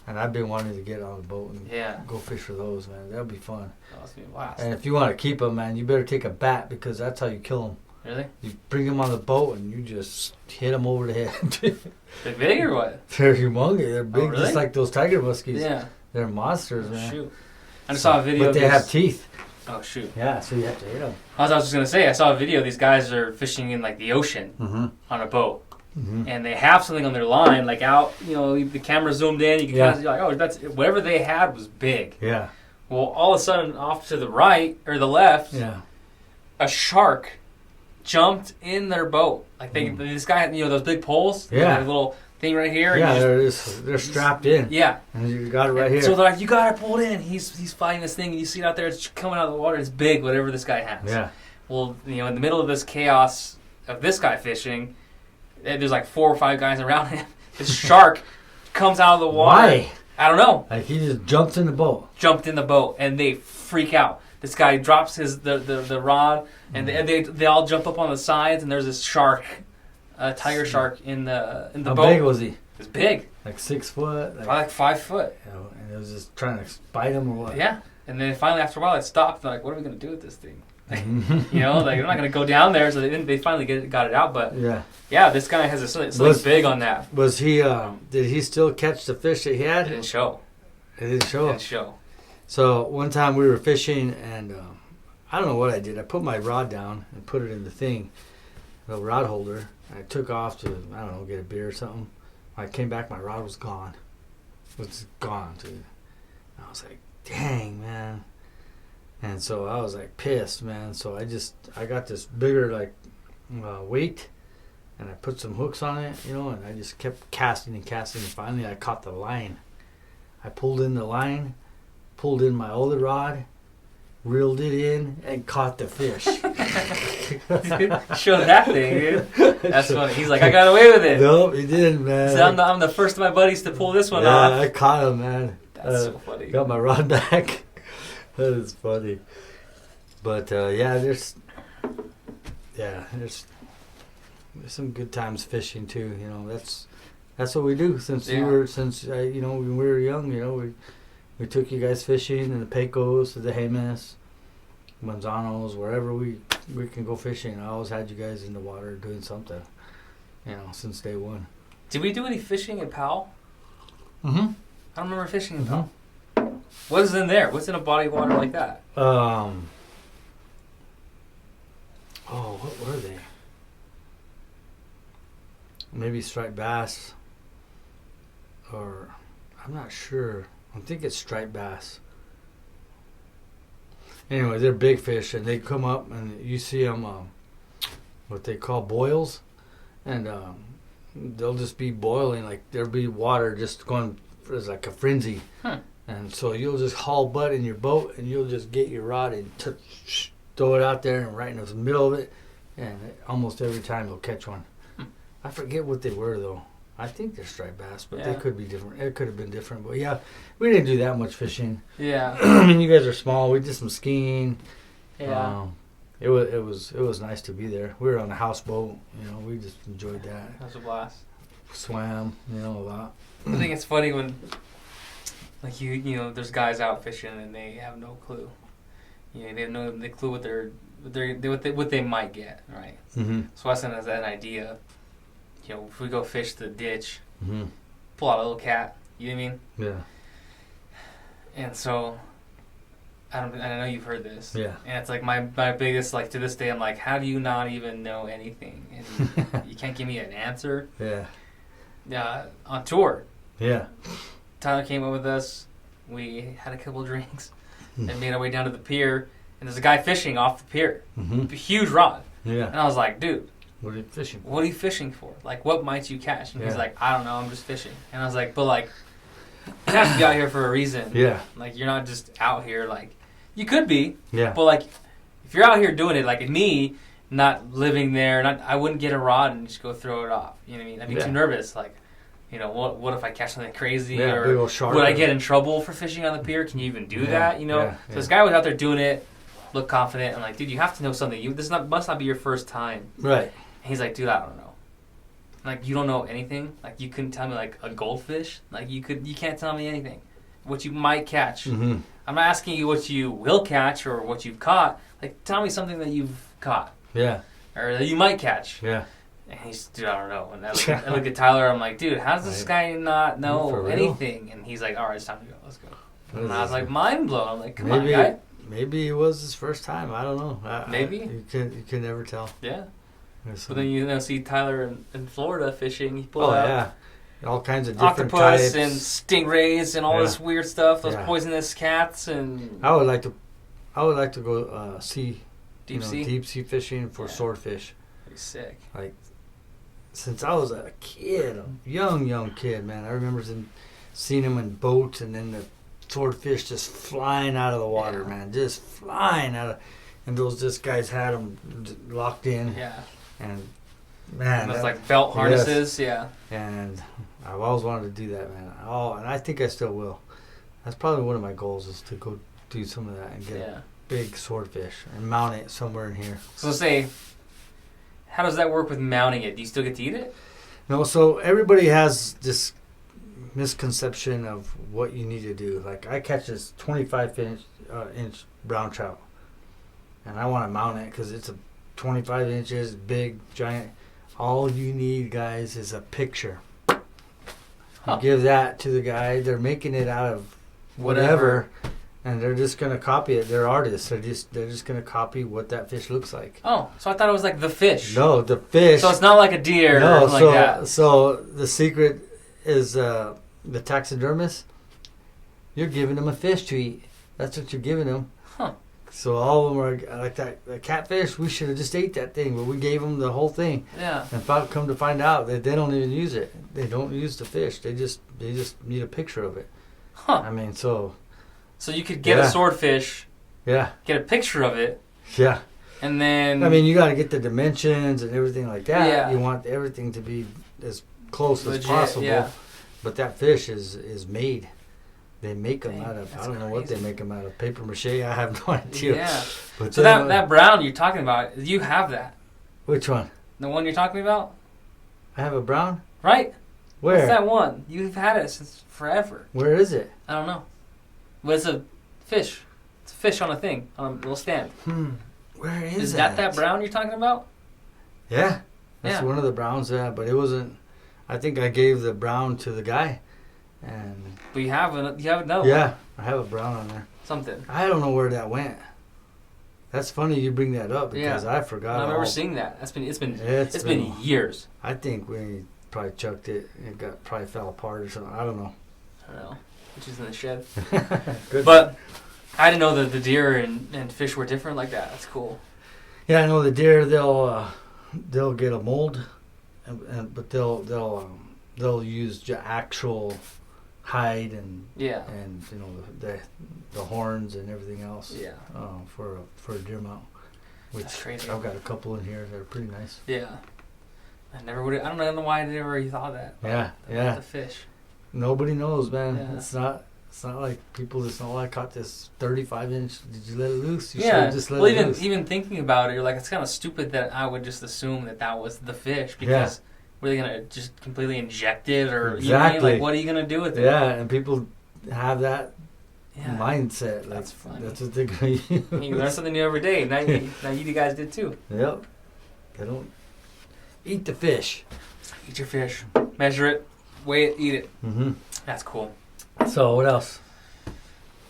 Speaker 1: And I've been wanting to get on a boat and go fish for those, man. That'll be fun.
Speaker 2: That'll be a blast.
Speaker 1: And if you want to keep them, man, you better take a bat because that's how you kill them.
Speaker 2: Really?
Speaker 1: You bring them on the boat and you just hit them over the head.
Speaker 2: They're big or what?
Speaker 1: They're humongous. They're big,
Speaker 2: really?
Speaker 1: just like those tiger muskies.
Speaker 2: Yeah.
Speaker 1: They're monsters,
Speaker 2: Oh,
Speaker 1: man.
Speaker 2: shoot. I just saw a video.
Speaker 1: But they have teeth.
Speaker 2: Oh shoot.
Speaker 1: Yeah, so you have to hit them.
Speaker 2: I was just gonna say, I saw a video. These guys are fishing in like the ocean
Speaker 1: Mm-hmm.
Speaker 2: on a boat,
Speaker 1: Mm-hmm.
Speaker 2: and they have something on their line, like out. You know, the camera zoomed in. You can kind of see like, oh, that's whatever they had was big.
Speaker 1: Yeah.
Speaker 2: Well, all of a sudden, off to the right or the left,
Speaker 1: Yeah.
Speaker 2: a shark jumped in their boat. Like this guy had, those big poles.
Speaker 1: Yeah.
Speaker 2: That little thing right here.
Speaker 1: Yeah,
Speaker 2: and
Speaker 1: they're strapped in.
Speaker 2: yeah.
Speaker 1: And you got it right here.
Speaker 2: So they're like, you got it pulled in. He's fighting this thing, and you see it out there. It's coming out of the water. It's big, whatever this guy has.
Speaker 1: Yeah.
Speaker 2: Well, in the middle of this chaos of this guy fishing, there's like 4 or 5 guys around him. This shark comes out of the water.
Speaker 1: Why?
Speaker 2: I don't know.
Speaker 1: Like he just jumped in the boat.
Speaker 2: Jumped in the boat, and they freak out. This guy drops the rod, and they all jump up on the sides, and there's this shark, a tiger shark in the
Speaker 1: How
Speaker 2: boat.
Speaker 1: big was he?
Speaker 2: It's big,
Speaker 1: Like 6 foot?
Speaker 2: probably like 5 foot.
Speaker 1: And it was just trying to bite him or what?
Speaker 2: Yeah, and then finally after a while it stopped. They're like, what are we gonna do with this thing?
Speaker 1: Mm-hmm.
Speaker 2: Like they're not gonna go down there, so they finally got it out. But
Speaker 1: Yeah.
Speaker 2: this guy has something big on that.
Speaker 1: Was he? Did he still catch the fish that he
Speaker 2: It
Speaker 1: had?
Speaker 2: didn't show.
Speaker 1: It didn't show.
Speaker 2: It didn't show.
Speaker 1: So one time we were fishing, and I don't know what I did. I put my rod down and put it in the thing, the rod holder. I took off to, I don't know, get a beer or something. When I came back, my rod was gone. It was gone, dude. I was like, dang, man. And so I was like pissed, man. So I got this bigger weight, and I put some hooks on it, and I just kept casting and casting. And finally, I caught the line. I pulled in the line, pulled in my other rod, reeled it in, and caught the fish.
Speaker 2: Show that thing, dude. That's funny. He's like, I got away with it.
Speaker 1: Nope, he didn't, man.
Speaker 2: So I'm the first of my buddies to pull this one
Speaker 1: yeah,
Speaker 2: off.
Speaker 1: I caught him, man.
Speaker 2: That's so funny.
Speaker 1: Got my rod back. That is funny. But there's some good times fishing too. That's what we do since when we were young. We took you guys fishing in the Pecos, the Jemez, Manzanos, wherever we can go fishing. I always had you guys in the water doing something. Since day one.
Speaker 2: Did we do any fishing in Powell?
Speaker 1: Mm-hmm.
Speaker 2: I don't remember fishing in Powell. What is in there? What's in a body of water like that?
Speaker 1: What were they? Maybe striped bass, or I'm not sure. I think it's striped bass. Anyway, they're big fish, and they come up, and you see them, what they call boils, and they'll just be boiling, like there'll be water just going as like a frenzy. And so you'll just haul butt in your boat, and you'll just get your rod and throw it out there and right in the middle of it, and almost every time you'll catch one. I forget what they were though. I think they're striped bass, but they could be different. It could have been different, but yeah, we didn't do that much fishing.
Speaker 2: Yeah.
Speaker 1: I mean, you guys are small. We did some skiing.
Speaker 2: Yeah.
Speaker 1: It was nice to be there. We were on a houseboat. We just enjoyed that.
Speaker 2: That was a blast.
Speaker 1: Swam, a lot.
Speaker 2: I think it's funny when, like there's guys out fishing and they have no clue. They have no clue what they might get, right?
Speaker 1: Mm-hmm.
Speaker 2: So Weston has that idea. If we go fish the ditch,
Speaker 1: Mm-hmm.
Speaker 2: pull out a little cat. You know what I mean?
Speaker 1: Yeah.
Speaker 2: And so, I know you've heard this.
Speaker 1: Yeah.
Speaker 2: And it's like my biggest, like to this day, I'm like, how do you not even know anything? And you can't give me an answer.
Speaker 1: Yeah.
Speaker 2: On tour.
Speaker 1: Yeah.
Speaker 2: Tyler came up with us. We had a couple drinks and made our way down to the pier. And there's a guy fishing off the pier.
Speaker 1: Mm-hmm.
Speaker 2: A huge rod.
Speaker 1: Yeah.
Speaker 2: And I was like, dude.
Speaker 1: What are you fishing for?
Speaker 2: What are you fishing for? Like, what might you catch? And he's
Speaker 1: Yeah.
Speaker 2: like, I don't know. I'm just fishing. And I was like, but like, you have to be out here for a reason.
Speaker 1: Yeah.
Speaker 2: Like, you're not just out here like, you could be.
Speaker 1: Yeah.
Speaker 2: But like, if you're out here doing it, like me, not living there, I wouldn't get a rod and just go throw it off. You know what I mean? I'd be too nervous. Like, you know, what if I catch something crazy?
Speaker 1: Yeah,
Speaker 2: or
Speaker 1: big old shark.
Speaker 2: would I get in trouble for fishing on the pier? Can you even do that? You know?
Speaker 1: Yeah,
Speaker 2: So this guy was out there doing it, looked confident. I'm like, dude, you have to know something. Must not be your first time.
Speaker 1: Right.
Speaker 2: And he's like, dude, I don't know. Like, you don't know anything? Like, you couldn't tell me, like, a goldfish? Like, you can't tell me anything. What you might catch.
Speaker 1: Mm-hmm.
Speaker 2: I'm not asking you what you will catch or what you've caught. Like, tell me something that you've caught.
Speaker 1: Yeah.
Speaker 2: Or that you might catch.
Speaker 1: Yeah.
Speaker 2: And he's, dude, I don't know. And I look at Tyler, I'm like, dude, how does this guy not know anything? And he's like, all right, it's time to go. Let's go. And I was like, mind blown. I'm like, come on, guy.
Speaker 1: Maybe it was his first time. I don't know.
Speaker 2: Maybe.
Speaker 1: You can never tell.
Speaker 2: Yeah. But then you see Tyler in Florida fishing. He pulled out
Speaker 1: all kinds of different
Speaker 2: octopus
Speaker 1: types.
Speaker 2: and stingrays and all this weird stuff. Those poisonous cats and.
Speaker 1: I would like to go see
Speaker 2: deep
Speaker 1: sea fishing for swordfish.
Speaker 2: Pretty sick.
Speaker 1: Like since I was a kid, a young kid, man. I remember seeing them in boats and then the swordfish just flying out of the water, man, just flying out of. And those guys had them locked in.
Speaker 2: Yeah.
Speaker 1: And man,
Speaker 2: it's like belt harnesses, yeah.
Speaker 1: And I've always wanted to do that, man. Oh, and I think I still will. That's probably one of my goals is to go do some of that and get a big swordfish and mount it somewhere in here.
Speaker 2: So say, how does that work with mounting it? Do you still get to eat it?
Speaker 1: No, so everybody has this misconception of what you need to do. Like I catch this 25-inch brown trout, and I want to mount it because it's a 25 inches, big, giant. All you need, guys, is a picture. You give that to the guy. They're making it out of whatever, and they're just gonna copy it. They're artists. They're just gonna copy what that fish looks like.
Speaker 2: Oh, so I thought it was like the fish.
Speaker 1: No, the fish.
Speaker 2: So it's not like a deer.
Speaker 1: No,
Speaker 2: or like that.
Speaker 1: So the secret is the taxidermist. You're giving them a fish to eat. That's what you're giving them.
Speaker 2: Huh.
Speaker 1: So all of them are like that. The catfish, we should have just ate that thing, but we gave them the whole thing.
Speaker 2: Yeah.
Speaker 1: And come to find out that they don't even use it. They don't use the fish. They just need a picture of it.
Speaker 2: Huh.
Speaker 1: I mean, so
Speaker 2: you could get a swordfish.
Speaker 1: Yeah.
Speaker 2: Get a picture of it.
Speaker 1: Yeah.
Speaker 2: And then.
Speaker 1: I mean, you got to get the dimensions and everything like that.
Speaker 2: Yeah.
Speaker 1: You want everything to be as close as possible.
Speaker 2: Yeah.
Speaker 1: But that fish is made. They make them out of, I don't know what they
Speaker 2: crazy.
Speaker 1: make them out of. Paper mache? I have no idea.
Speaker 2: Yeah.
Speaker 1: But
Speaker 2: so that brown you're talking about, you have that.
Speaker 1: Which one?
Speaker 2: The one you're talking about?
Speaker 1: I have a brown?
Speaker 2: Right?
Speaker 1: Where?
Speaker 2: What's that one? You've had it since forever.
Speaker 1: Where is it?
Speaker 2: I don't know. But it's a fish. It's a fish on a thing, on a little stand.
Speaker 1: Where
Speaker 2: Is that brown you're talking about?
Speaker 1: Yeah. That's one of the browns, but it wasn't. I think I gave the brown to the guy.
Speaker 2: But you have another one.
Speaker 1: Yeah, I have a brown on there.
Speaker 2: Something.
Speaker 1: I don't know where that went. That's funny you bring that up because I forgot.
Speaker 2: I remember seeing that. It's been years.
Speaker 1: I think we probably chucked it. It probably fell apart or something. I don't know.
Speaker 2: Which is in the shed.
Speaker 1: Good.
Speaker 2: But I didn't know that the deer and fish were different like that. That's cool.
Speaker 1: Yeah, I know the deer. They'll get a mold, but they'll use actual hide and the horns and everything else for a deer mount. Which
Speaker 2: that's crazy.
Speaker 1: I've got a couple in here that are pretty nice.
Speaker 2: Yeah. I don't know why I never thought that.
Speaker 1: Yeah.
Speaker 2: The fish.
Speaker 1: Nobody knows, man.
Speaker 2: Yeah.
Speaker 1: It's not like people just know I caught this 35-inch. Did you let it loose? You should
Speaker 2: yeah.
Speaker 1: have just let it loose.
Speaker 2: Even thinking about it, you're like, it's kind of stupid that I would just assume that was the fish because were they gonna just completely inject it or
Speaker 1: exactly?
Speaker 2: You know what I mean? Like, what are you gonna do with it?
Speaker 1: Yeah, and people have that mindset. Like,
Speaker 2: that's funny.
Speaker 1: That's what they're gonna use.
Speaker 2: You learn something new every day. Now you guys did too.
Speaker 1: Yep. They don't eat the fish.
Speaker 2: Eat your fish. Measure it. Weigh it. Eat it.
Speaker 1: Mm-hmm.
Speaker 2: That's cool.
Speaker 1: So what else?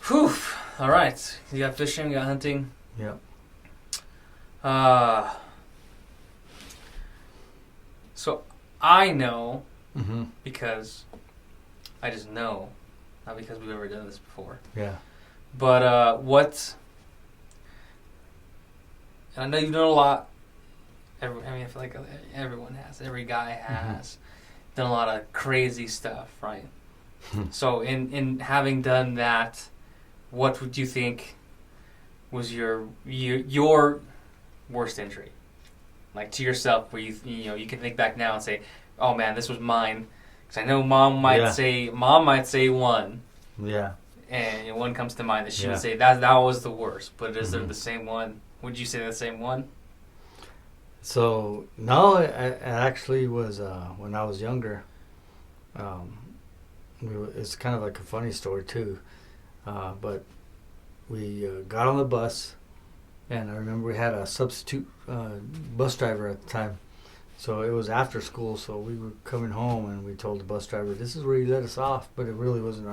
Speaker 2: Whew. All right. You got fishing. You got hunting.
Speaker 1: Yep.
Speaker 2: So I know
Speaker 1: because
Speaker 2: I just know, not because we've ever done this before.
Speaker 1: Yeah.
Speaker 2: But and I know you've done a lot. I feel like everyone has. Every guy has done a lot of crazy stuff, right? So in having done that, what would you think was your worst injury? Like to yourself, where you can think back now and say, "Oh man, this was mine." Because I know mom might say one.
Speaker 1: Yeah.
Speaker 2: And one comes to mind that she
Speaker 1: Yeah.
Speaker 2: would say that was the worst. But is there the same one? Would you say the same one?
Speaker 1: So no, it actually was when I was younger. It's kind of like a funny story too, but we got on the bus, and I remember we had a substitute bus driver at the time. So it was after school, so we were coming home, and we told the bus driver, "This is where you let us off," but it really wasn't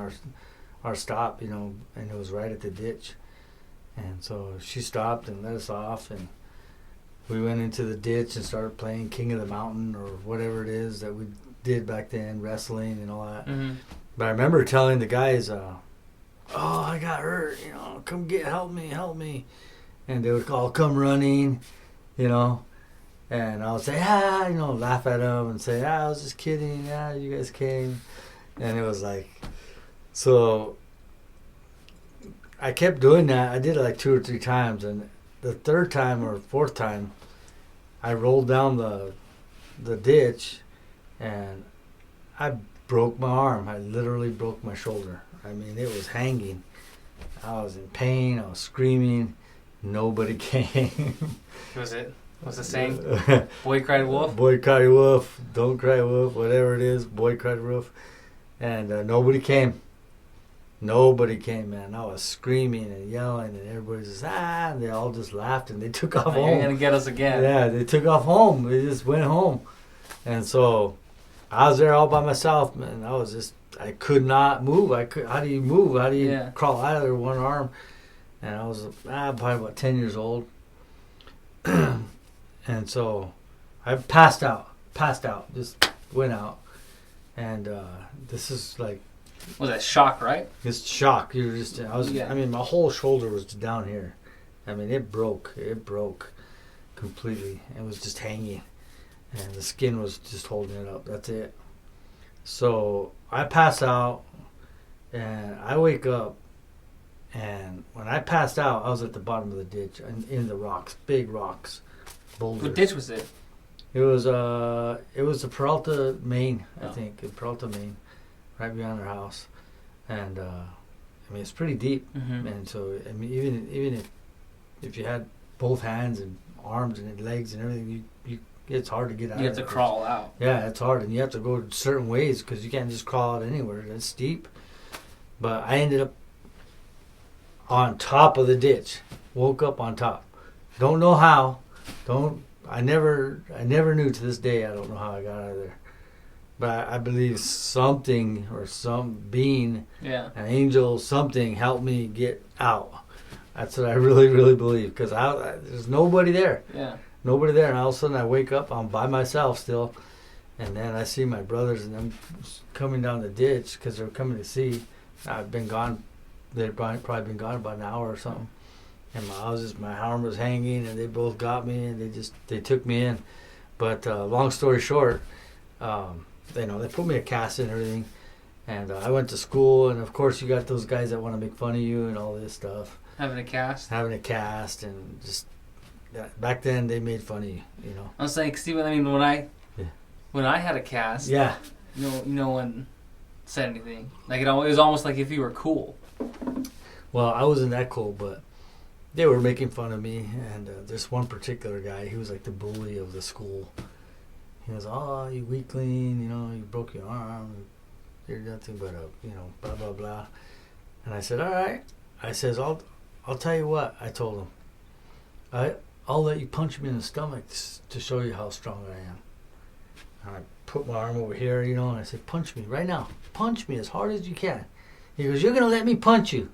Speaker 1: our stop, and it was right at the ditch. And so she stopped and let us off, and we went into the ditch and started playing King of the Mountain or whatever it is that we did back then, wrestling and all that.
Speaker 2: Mm-hmm.
Speaker 1: But I remember telling the guys, "Oh, I got hurt, come help me," and they would all come running, and I would say, laugh at them and say, I was just kidding, you guys came, and it was like, so I kept doing that. I did it like 2 or 3 times, and the third time or fourth time, I rolled down the ditch, and I broke my arm. I literally broke my shoulder. I mean, it was hanging. I was in pain. I was screaming. Nobody came.
Speaker 2: Was it? What's the saying? Boy cried wolf?
Speaker 1: Boy cried wolf. Don't cry wolf. Whatever it is. Boy cried wolf. And nobody came. Nobody came, man. I was screaming and yelling, and everybody just, and they all just laughed, and they took off home.
Speaker 2: You're going to get us again.
Speaker 1: Yeah, they took off home. They just went home. And so I was there all by myself, man. I could not move. How do you move? How do you crawl out of there with one arm? And I was probably about 10 years old. And so I passed out, just went out. And this is like,
Speaker 2: was that shock, right?
Speaker 1: it's shock. I mean, my whole shoulder was down here. I mean, it broke completely. It was just hanging, and the skin was just holding it up. That's it. So I pass out, and I wake up, and when I passed out, I was at the bottom of the ditch, and in the rocks, big rocks, boulders.
Speaker 2: What ditch was it?
Speaker 1: It was the Peralta, Maine, I think, in Peralta, Maine, right behind our house, and I mean, it's pretty deep, and so I mean, even if you had both hands and arms and legs and everything, it's hard to get out.
Speaker 2: You have to crawl out.
Speaker 1: Yeah, it's hard, and you have to go certain ways because you can't just crawl out anywhere. It's steep. But I ended up on top of the ditch. Woke up on top. Don't know how. I never knew to this day. I don't know how I got out of there. But I believe something or some being, an angel, something helped me get out. That's what I really, really believe, because there's nobody there.
Speaker 2: Yeah.
Speaker 1: Nobody there, and all of a sudden I wake up, I'm by myself still, and then I see my brothers and them coming down the ditch because they're coming to see. I've been gone, they'd probably been gone about an hour or something, and my arm was hanging, and they both got me, and they took me in. But long story short, they put me a cast and everything, and I went to school, and of course you got those guys that want to make fun of you and all this stuff.
Speaker 2: Having a cast,
Speaker 1: and just back then they made fun of you,
Speaker 2: I was like, Steven, I mean, when I had a cast, no one said anything. Like it was almost like if you were cool.
Speaker 1: Well, I wasn't that cool, but they were making fun of me, and this one particular guy, he was like the bully of the school. He was, "Oh, you weakling, you broke your arm, you're nothing but blah blah blah." And I said, "All right." I says, I'll tell you what," I told him. I'll let you punch me in the stomach to show you how strong I am. And I put my arm over here, and I said, "Punch me right now. Punch me as hard as you can." He goes, "You're going to let me punch you?"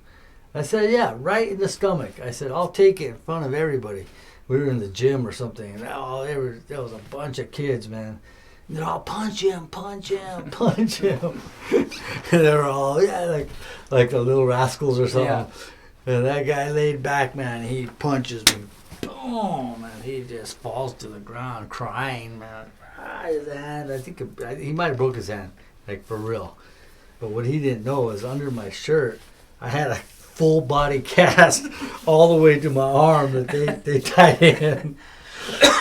Speaker 1: I said, "Yeah, right in the stomach." I said, "I'll take it in front of everybody." We were in the gym or something, and there was a bunch of kids, man. And they're all, "Punch him, punch him, punch him." And they were all, like the little rascals or something.
Speaker 2: Yeah.
Speaker 1: And that guy laid back, man. He punches me. Boom, man. He just falls to the ground crying, man. His hand, I think he might have broke his hand, like for real. But what he didn't know is under my shirt, I had a full body cast all the way to my arm that they tied in.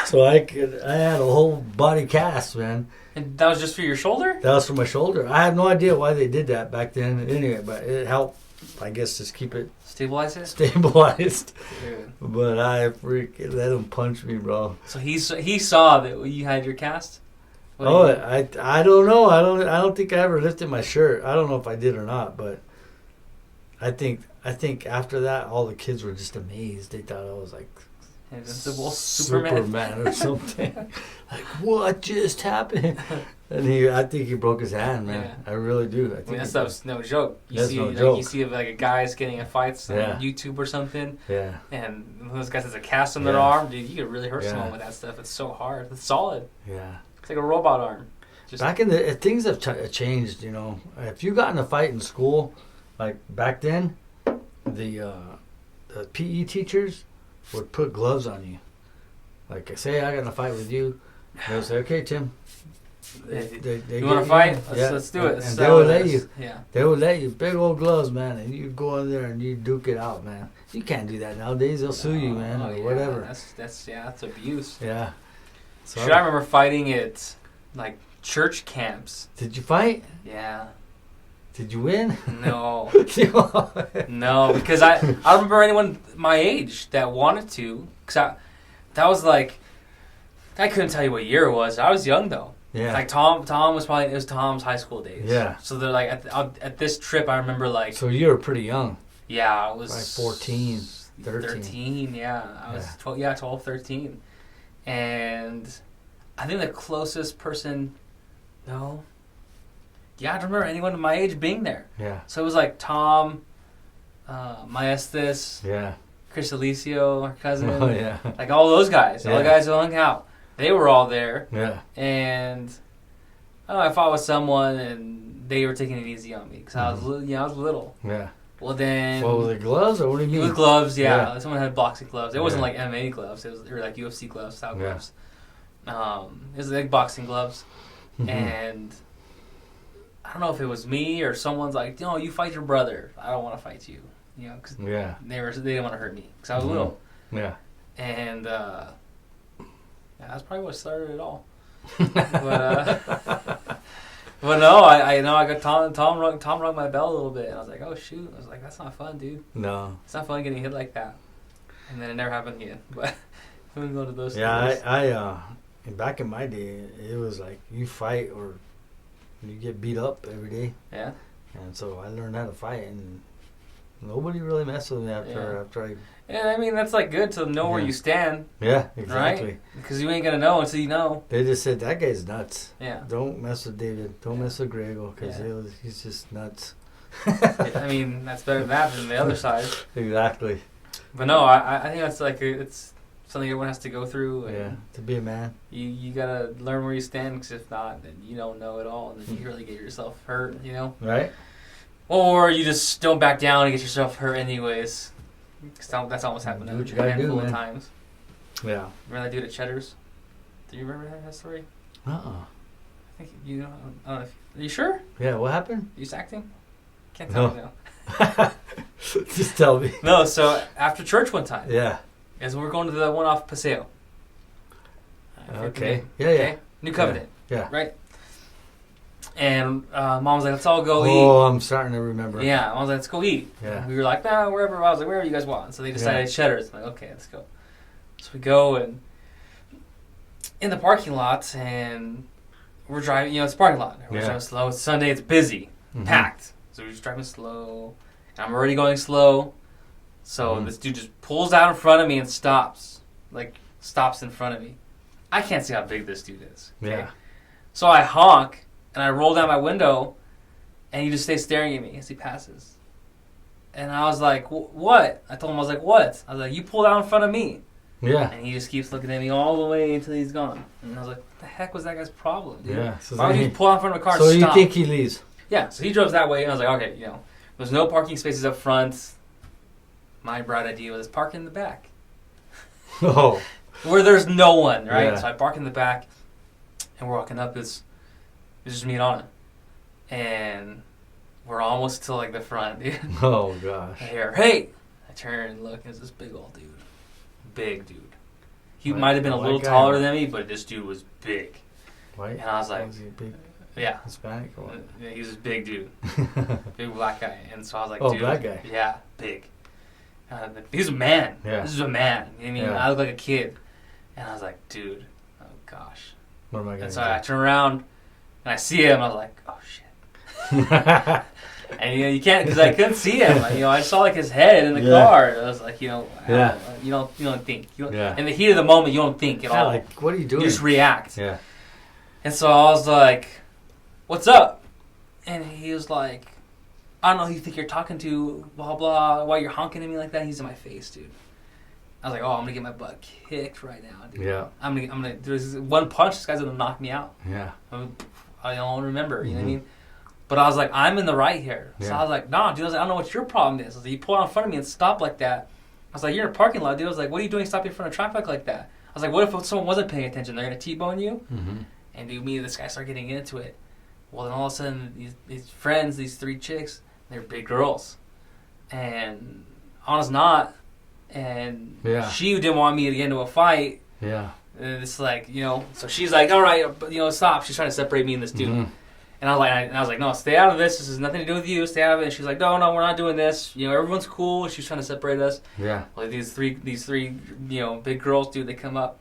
Speaker 1: So I had a whole body cast, man.
Speaker 2: And that was just for your shoulder?
Speaker 1: That was for my shoulder. I have no idea why they did that back then anyway, but it helped, I guess, just keep it
Speaker 2: Stabilize it?
Speaker 1: stabilized.
Speaker 2: Dude.
Speaker 1: But I freaking let him punch me, bro.
Speaker 2: So he saw that you had your cast? What
Speaker 1: Oh,
Speaker 2: did he-
Speaker 1: I don't know. I don't think I ever lifted my shirt. I don't know if I did or not, but I think after that, all the kids were just amazed. They thought I was like
Speaker 2: Invincible Superman.
Speaker 1: or something. Like, what just happened? And I think he broke his hand, man.
Speaker 2: Yeah.
Speaker 1: I really do. I
Speaker 2: I
Speaker 1: think
Speaker 2: mean, that
Speaker 1: he
Speaker 2: stuff's no joke. You
Speaker 1: That's
Speaker 2: see,
Speaker 1: no
Speaker 2: like,
Speaker 1: joke.
Speaker 2: you see like a guy's getting in fights on
Speaker 1: Yeah.
Speaker 2: YouTube or something,
Speaker 1: yeah.
Speaker 2: and one of those guys has a cast on their
Speaker 1: Yeah.
Speaker 2: arm. Dude, you could really hurt
Speaker 1: Yeah.
Speaker 2: someone with that stuff. It's so hard. It's solid.
Speaker 1: Yeah.
Speaker 2: It's like a robot arm. Just
Speaker 1: Back in the things have changed, you know. If you got in a fight in school, like back then, the PE teachers would put gloves on you. Like, say I got in a fight with you, they'll say, "Okay, Tim, they
Speaker 2: you want to fight? Let's do it.
Speaker 1: And
Speaker 2: Let's
Speaker 1: they
Speaker 2: see how
Speaker 1: would
Speaker 2: it
Speaker 1: let
Speaker 2: is.
Speaker 1: you.
Speaker 2: Yeah.
Speaker 1: They would let you big old gloves, man, and you go in there and you duke it out, man. You can't do that nowadays. They'll sue you, man,
Speaker 2: Oh,
Speaker 1: or
Speaker 2: yeah.
Speaker 1: whatever.
Speaker 2: That's abuse.
Speaker 1: Yeah. So
Speaker 2: Should I remember fighting at like church camps?
Speaker 1: did you fight?
Speaker 2: Yeah.
Speaker 1: Did you win?
Speaker 2: No. No, because I don't remember anyone my age that wanted to. That was like, I couldn't tell you what year it was. I was young though.
Speaker 1: Yeah.
Speaker 2: Like Tom was probably, it was Tom's high school days.
Speaker 1: Yeah.
Speaker 2: So they're like, at this trip, I remember like,
Speaker 1: So you were pretty young.
Speaker 2: yeah, I was
Speaker 1: Like 14, 13.
Speaker 2: 13, yeah. I was
Speaker 1: Yeah.
Speaker 2: 12, 13. And I think the closest person, no. Yeah, I don't remember anyone of my age being there.
Speaker 1: Yeah.
Speaker 2: So it was like Tom, Maestas,
Speaker 1: Yeah.
Speaker 2: Chris Alicio, our cousin,
Speaker 1: Oh yeah.
Speaker 2: like all those guys, all the
Speaker 1: Yeah.
Speaker 2: guys who hung out. They were all there,
Speaker 1: Yeah.
Speaker 2: and I fought with someone, and they were taking it easy on me because I was little.
Speaker 1: Yeah.
Speaker 2: Well, then
Speaker 1: What were the gloves or what do you mean?
Speaker 2: with gloves, yeah.
Speaker 1: Yeah.
Speaker 2: Someone had boxing gloves. It wasn't
Speaker 1: Yeah.
Speaker 2: like MMA gloves. It was or like UFC gloves, style
Speaker 1: Yeah.
Speaker 2: gloves. It was like boxing gloves,
Speaker 1: Mhm.
Speaker 2: and I don't know if it was me or someone's like, no, you fight your brother. I don't want to fight you, because
Speaker 1: Yeah.
Speaker 2: they didn't want to hurt me because I was
Speaker 1: Mhm.
Speaker 2: little,
Speaker 1: Yeah.
Speaker 2: and yeah, that's probably what started it all. But no, I know I got Tom rung my bell a little bit, and I was like, oh shoot, I was like, that's not fun, dude.
Speaker 1: No.
Speaker 2: It's not fun getting hit like that. And then it never happened again. But we go to those.
Speaker 1: Yeah,
Speaker 2: stories.
Speaker 1: I back in my day, it was like you fight or you get beat up every day,
Speaker 2: Yeah.
Speaker 1: and so I learned how to fight, and nobody really messed with me after I.
Speaker 2: And I mean that's like good to know where
Speaker 1: Yeah.
Speaker 2: you stand,
Speaker 1: Yeah, exactly.
Speaker 2: right? Because you ain't gonna know until you know.
Speaker 1: They just said that guy's nuts.
Speaker 2: Yeah.
Speaker 1: Don't mess with David. Don't
Speaker 2: Yeah.
Speaker 1: mess with Grego because
Speaker 2: Yeah.
Speaker 1: he's just nuts.
Speaker 2: I mean that's better than that than the other side.
Speaker 1: Exactly.
Speaker 2: But no, I think that's like it's something everyone has to go through. And
Speaker 1: Yeah. To be a man.
Speaker 2: You gotta learn where you stand, because if not, then you don't know it all, and then you really get yourself hurt,
Speaker 1: Right.
Speaker 2: Or you just don't back down and get yourself hurt anyways. 'Cause that's almost happened
Speaker 1: Do what
Speaker 2: a
Speaker 1: you gotta do,
Speaker 2: handful of
Speaker 1: man.
Speaker 2: times.
Speaker 1: Yeah.
Speaker 2: Remember that dude at Cheddar's? Do you remember that story? I think you know. I don't know. Are you sure?
Speaker 1: Yeah. What happened?
Speaker 2: You just acting? Can't tell
Speaker 1: No.
Speaker 2: me now.
Speaker 1: Just tell me.
Speaker 2: No. So after church one time,
Speaker 1: Yeah.
Speaker 2: as we were going to the one off Paseo. I forget the
Speaker 1: Okay.
Speaker 2: name.
Speaker 1: Yeah. Yeah.
Speaker 2: Okay? New Covenant.
Speaker 1: Yeah.
Speaker 2: Right. And mom was like, "Let's all go
Speaker 1: Oh, I'm starting to remember.
Speaker 2: eat." Yeah, I was like, "Let's go eat."
Speaker 1: Yeah.
Speaker 2: We were like, "Nah, wherever." I was like, "Wherever you guys want." So they decided Cheddar's. I'm like, "Okay, let's go." So we go and in the parking lot, and we're driving. It's a parking lot. We're
Speaker 1: Yeah.
Speaker 2: driving slow. It's Sunday. It's busy,
Speaker 1: Mhm.
Speaker 2: packed. So we're just driving slow. I'm already going slow. So
Speaker 1: Mhm.
Speaker 2: this dude just pulls out in front of me and stops. Like, stops in front of me. I can't see how big this dude is. Okay?
Speaker 1: Yeah.
Speaker 2: So I honk, and I roll down my window, and he just stays staring at me as he passes. And I was like, what? I told him, I was like, what? I was like, you pulled out in front of me.
Speaker 1: Yeah.
Speaker 2: And he just keeps looking at me all the way until he's gone. And I was like, what the heck was that guy's problem, dude?
Speaker 1: Yeah. So,
Speaker 2: Why would you pull out in front of a car
Speaker 1: so
Speaker 2: and
Speaker 1: you
Speaker 2: stop?
Speaker 1: think he leaves?
Speaker 2: Yeah, so he drove that way, and I was like, okay, there's no parking spaces up front. My bright idea was park in the back.
Speaker 1: Oh.
Speaker 2: Where there's no one, right?
Speaker 1: Yeah.
Speaker 2: So I park in the back, and we're walking up. It's just me and Anna. And We're almost to like the front, dude.
Speaker 1: Oh gosh.
Speaker 2: I hear, hey! I turn and look, it's this big old dude. Big dude. He
Speaker 1: White-
Speaker 2: might have been a
Speaker 1: white
Speaker 2: little
Speaker 1: guy?
Speaker 2: taller than me, but this dude was big.
Speaker 1: White?
Speaker 2: And I was like,
Speaker 1: Was he a big
Speaker 2: yeah.
Speaker 1: Hispanic or what?
Speaker 2: Yeah, he was a big dude. Big black guy. And so I was like,
Speaker 1: Oh,
Speaker 2: dude.
Speaker 1: black guy.
Speaker 2: Yeah, big. He's a man.
Speaker 1: Yeah.
Speaker 2: This is a man. I mean,
Speaker 1: Yeah.
Speaker 2: I look like a kid. And I was like, dude, oh gosh.
Speaker 1: What am I gonna
Speaker 2: And so I turn around and I see him. I was like, oh shit.
Speaker 1: do?
Speaker 2: And you can't, because I couldn't see him. I saw like his head in the
Speaker 1: Yeah.
Speaker 2: car. I was like,
Speaker 1: Yeah.
Speaker 2: you don't think.
Speaker 1: Yeah.
Speaker 2: In the heat of the moment, you don't think at
Speaker 1: Yeah,
Speaker 2: all.
Speaker 1: like, what are you doing?
Speaker 2: You just react.
Speaker 1: Yeah.
Speaker 2: And so I was like, what's up? And he was like, I don't know who you think you're talking to, blah, blah. Why you're honking at me like that? He's in my face, dude. I was like, oh, I'm going to get my butt kicked right now, dude.
Speaker 1: Yeah.
Speaker 2: I'm gonna there's one punch, this guy's going to knock me out.
Speaker 1: Yeah.
Speaker 2: I don't remember, you know what I
Speaker 1: Mhm.
Speaker 2: mean? But I was like, I'm in the right here. So
Speaker 1: Yeah.
Speaker 2: I was like, nah, dude, I don't know what your problem is. I was like, you pull out in front of me and stop like that. I was like, you're in a parking lot, dude. I was like, what are you doing stopping in front of traffic like that? I was like, what if someone wasn't paying attention? They're going to T-bone you?
Speaker 1: Mm-hmm.
Speaker 2: And dude, me and this guy start getting into it. Well, then all of a sudden, these friends, these three chicks, they're big girls. And honest not. And
Speaker 1: Yeah.
Speaker 2: she didn't want me to get into a fight.
Speaker 1: Yeah.
Speaker 2: And it's like, so she's like, all right, stop. She's trying to separate me and this dude.
Speaker 1: Mhm.
Speaker 2: And I was like, no, stay out of this. This has nothing to do with you. Stay out of it. And she's like, no, we're not doing this. Everyone's cool. She's trying to separate us.
Speaker 1: Yeah.
Speaker 2: Like these three, big girls, dude, they come up.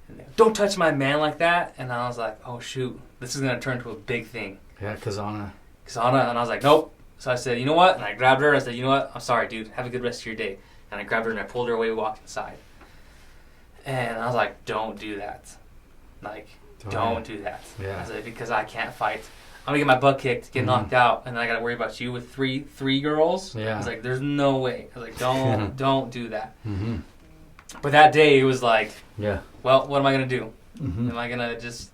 Speaker 2: And they, don't touch my man like that. And I was like, oh shoot, this is gonna turn to a big thing.
Speaker 1: Yeah, Kazana.
Speaker 2: Kasana, and I was like, nope. So I said, you know what? And I grabbed her. I said, you know what? I'm sorry, dude. Have a good rest of your day. And I grabbed her and I pulled her away. We walked inside. And I was like, don't do that. Like, don't do that.
Speaker 1: Yeah.
Speaker 2: I said, because I can't fight. I'm gonna get my butt kicked, get knocked out, and then I gotta worry about you with three girls.
Speaker 1: Yeah.
Speaker 2: I was like, there's no way. I was like, don't do that.
Speaker 1: Mm-hmm.
Speaker 2: But that day it was like,
Speaker 1: Yeah.
Speaker 2: well, what am I gonna do?
Speaker 1: Mm-hmm.
Speaker 2: Am I gonna just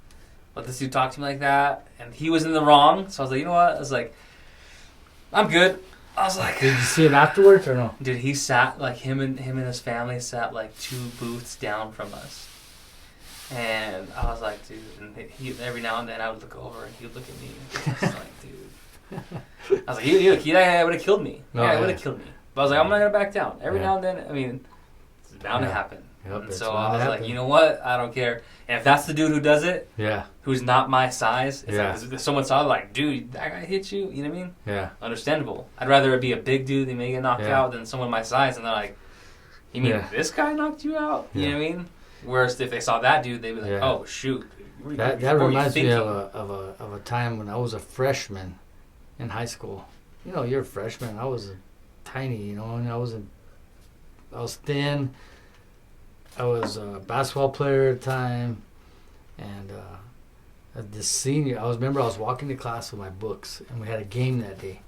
Speaker 2: let this dude talk to me like that? And he was in the wrong, so I was like, you know what? I was like, I'm good. I was like,
Speaker 1: Did you see him afterwards or no?
Speaker 2: dude, he sat like him and his family sat like 2 booths down from us. And I was like, dude, and he every now and then I would look over and he would look at me. And I was like, dude. I was like, he would have killed me.
Speaker 1: No,
Speaker 2: Yeah,
Speaker 1: yeah.
Speaker 2: it would have killed me. But I was like, I'm not going to back down. Every
Speaker 1: Yeah.
Speaker 2: now and then, I mean, it's bound to
Speaker 1: Yeah.
Speaker 2: happen.
Speaker 1: Yep,
Speaker 2: And
Speaker 1: it's
Speaker 2: so
Speaker 1: bound
Speaker 2: I
Speaker 1: to
Speaker 2: was like,
Speaker 1: happen.
Speaker 2: you know what? I don't care. And if that's the dude who does it,
Speaker 1: Yeah.
Speaker 2: who's not my size, it's
Speaker 1: Yeah.
Speaker 2: like, if someone saw it, like, dude, that guy hit you, you know what I mean?
Speaker 1: Yeah.
Speaker 2: Understandable. I'd rather it be a big dude that may get knocked
Speaker 1: Yeah.
Speaker 2: out than someone my size, and they're like, you mean
Speaker 1: Yeah.
Speaker 2: this guy knocked you out? You
Speaker 1: Yeah.
Speaker 2: know what I mean? Whereas if they saw that dude, they'd be like,
Speaker 1: Yeah.
Speaker 2: oh shoot.
Speaker 1: That
Speaker 2: What were you
Speaker 1: reminds me
Speaker 2: thinking?
Speaker 1: of a time when I was a freshman in high school. You're a freshman. I was tiny, and I was thin. I was a basketball player at the time, and this senior. I was walking to class with my books, and we had a game that day.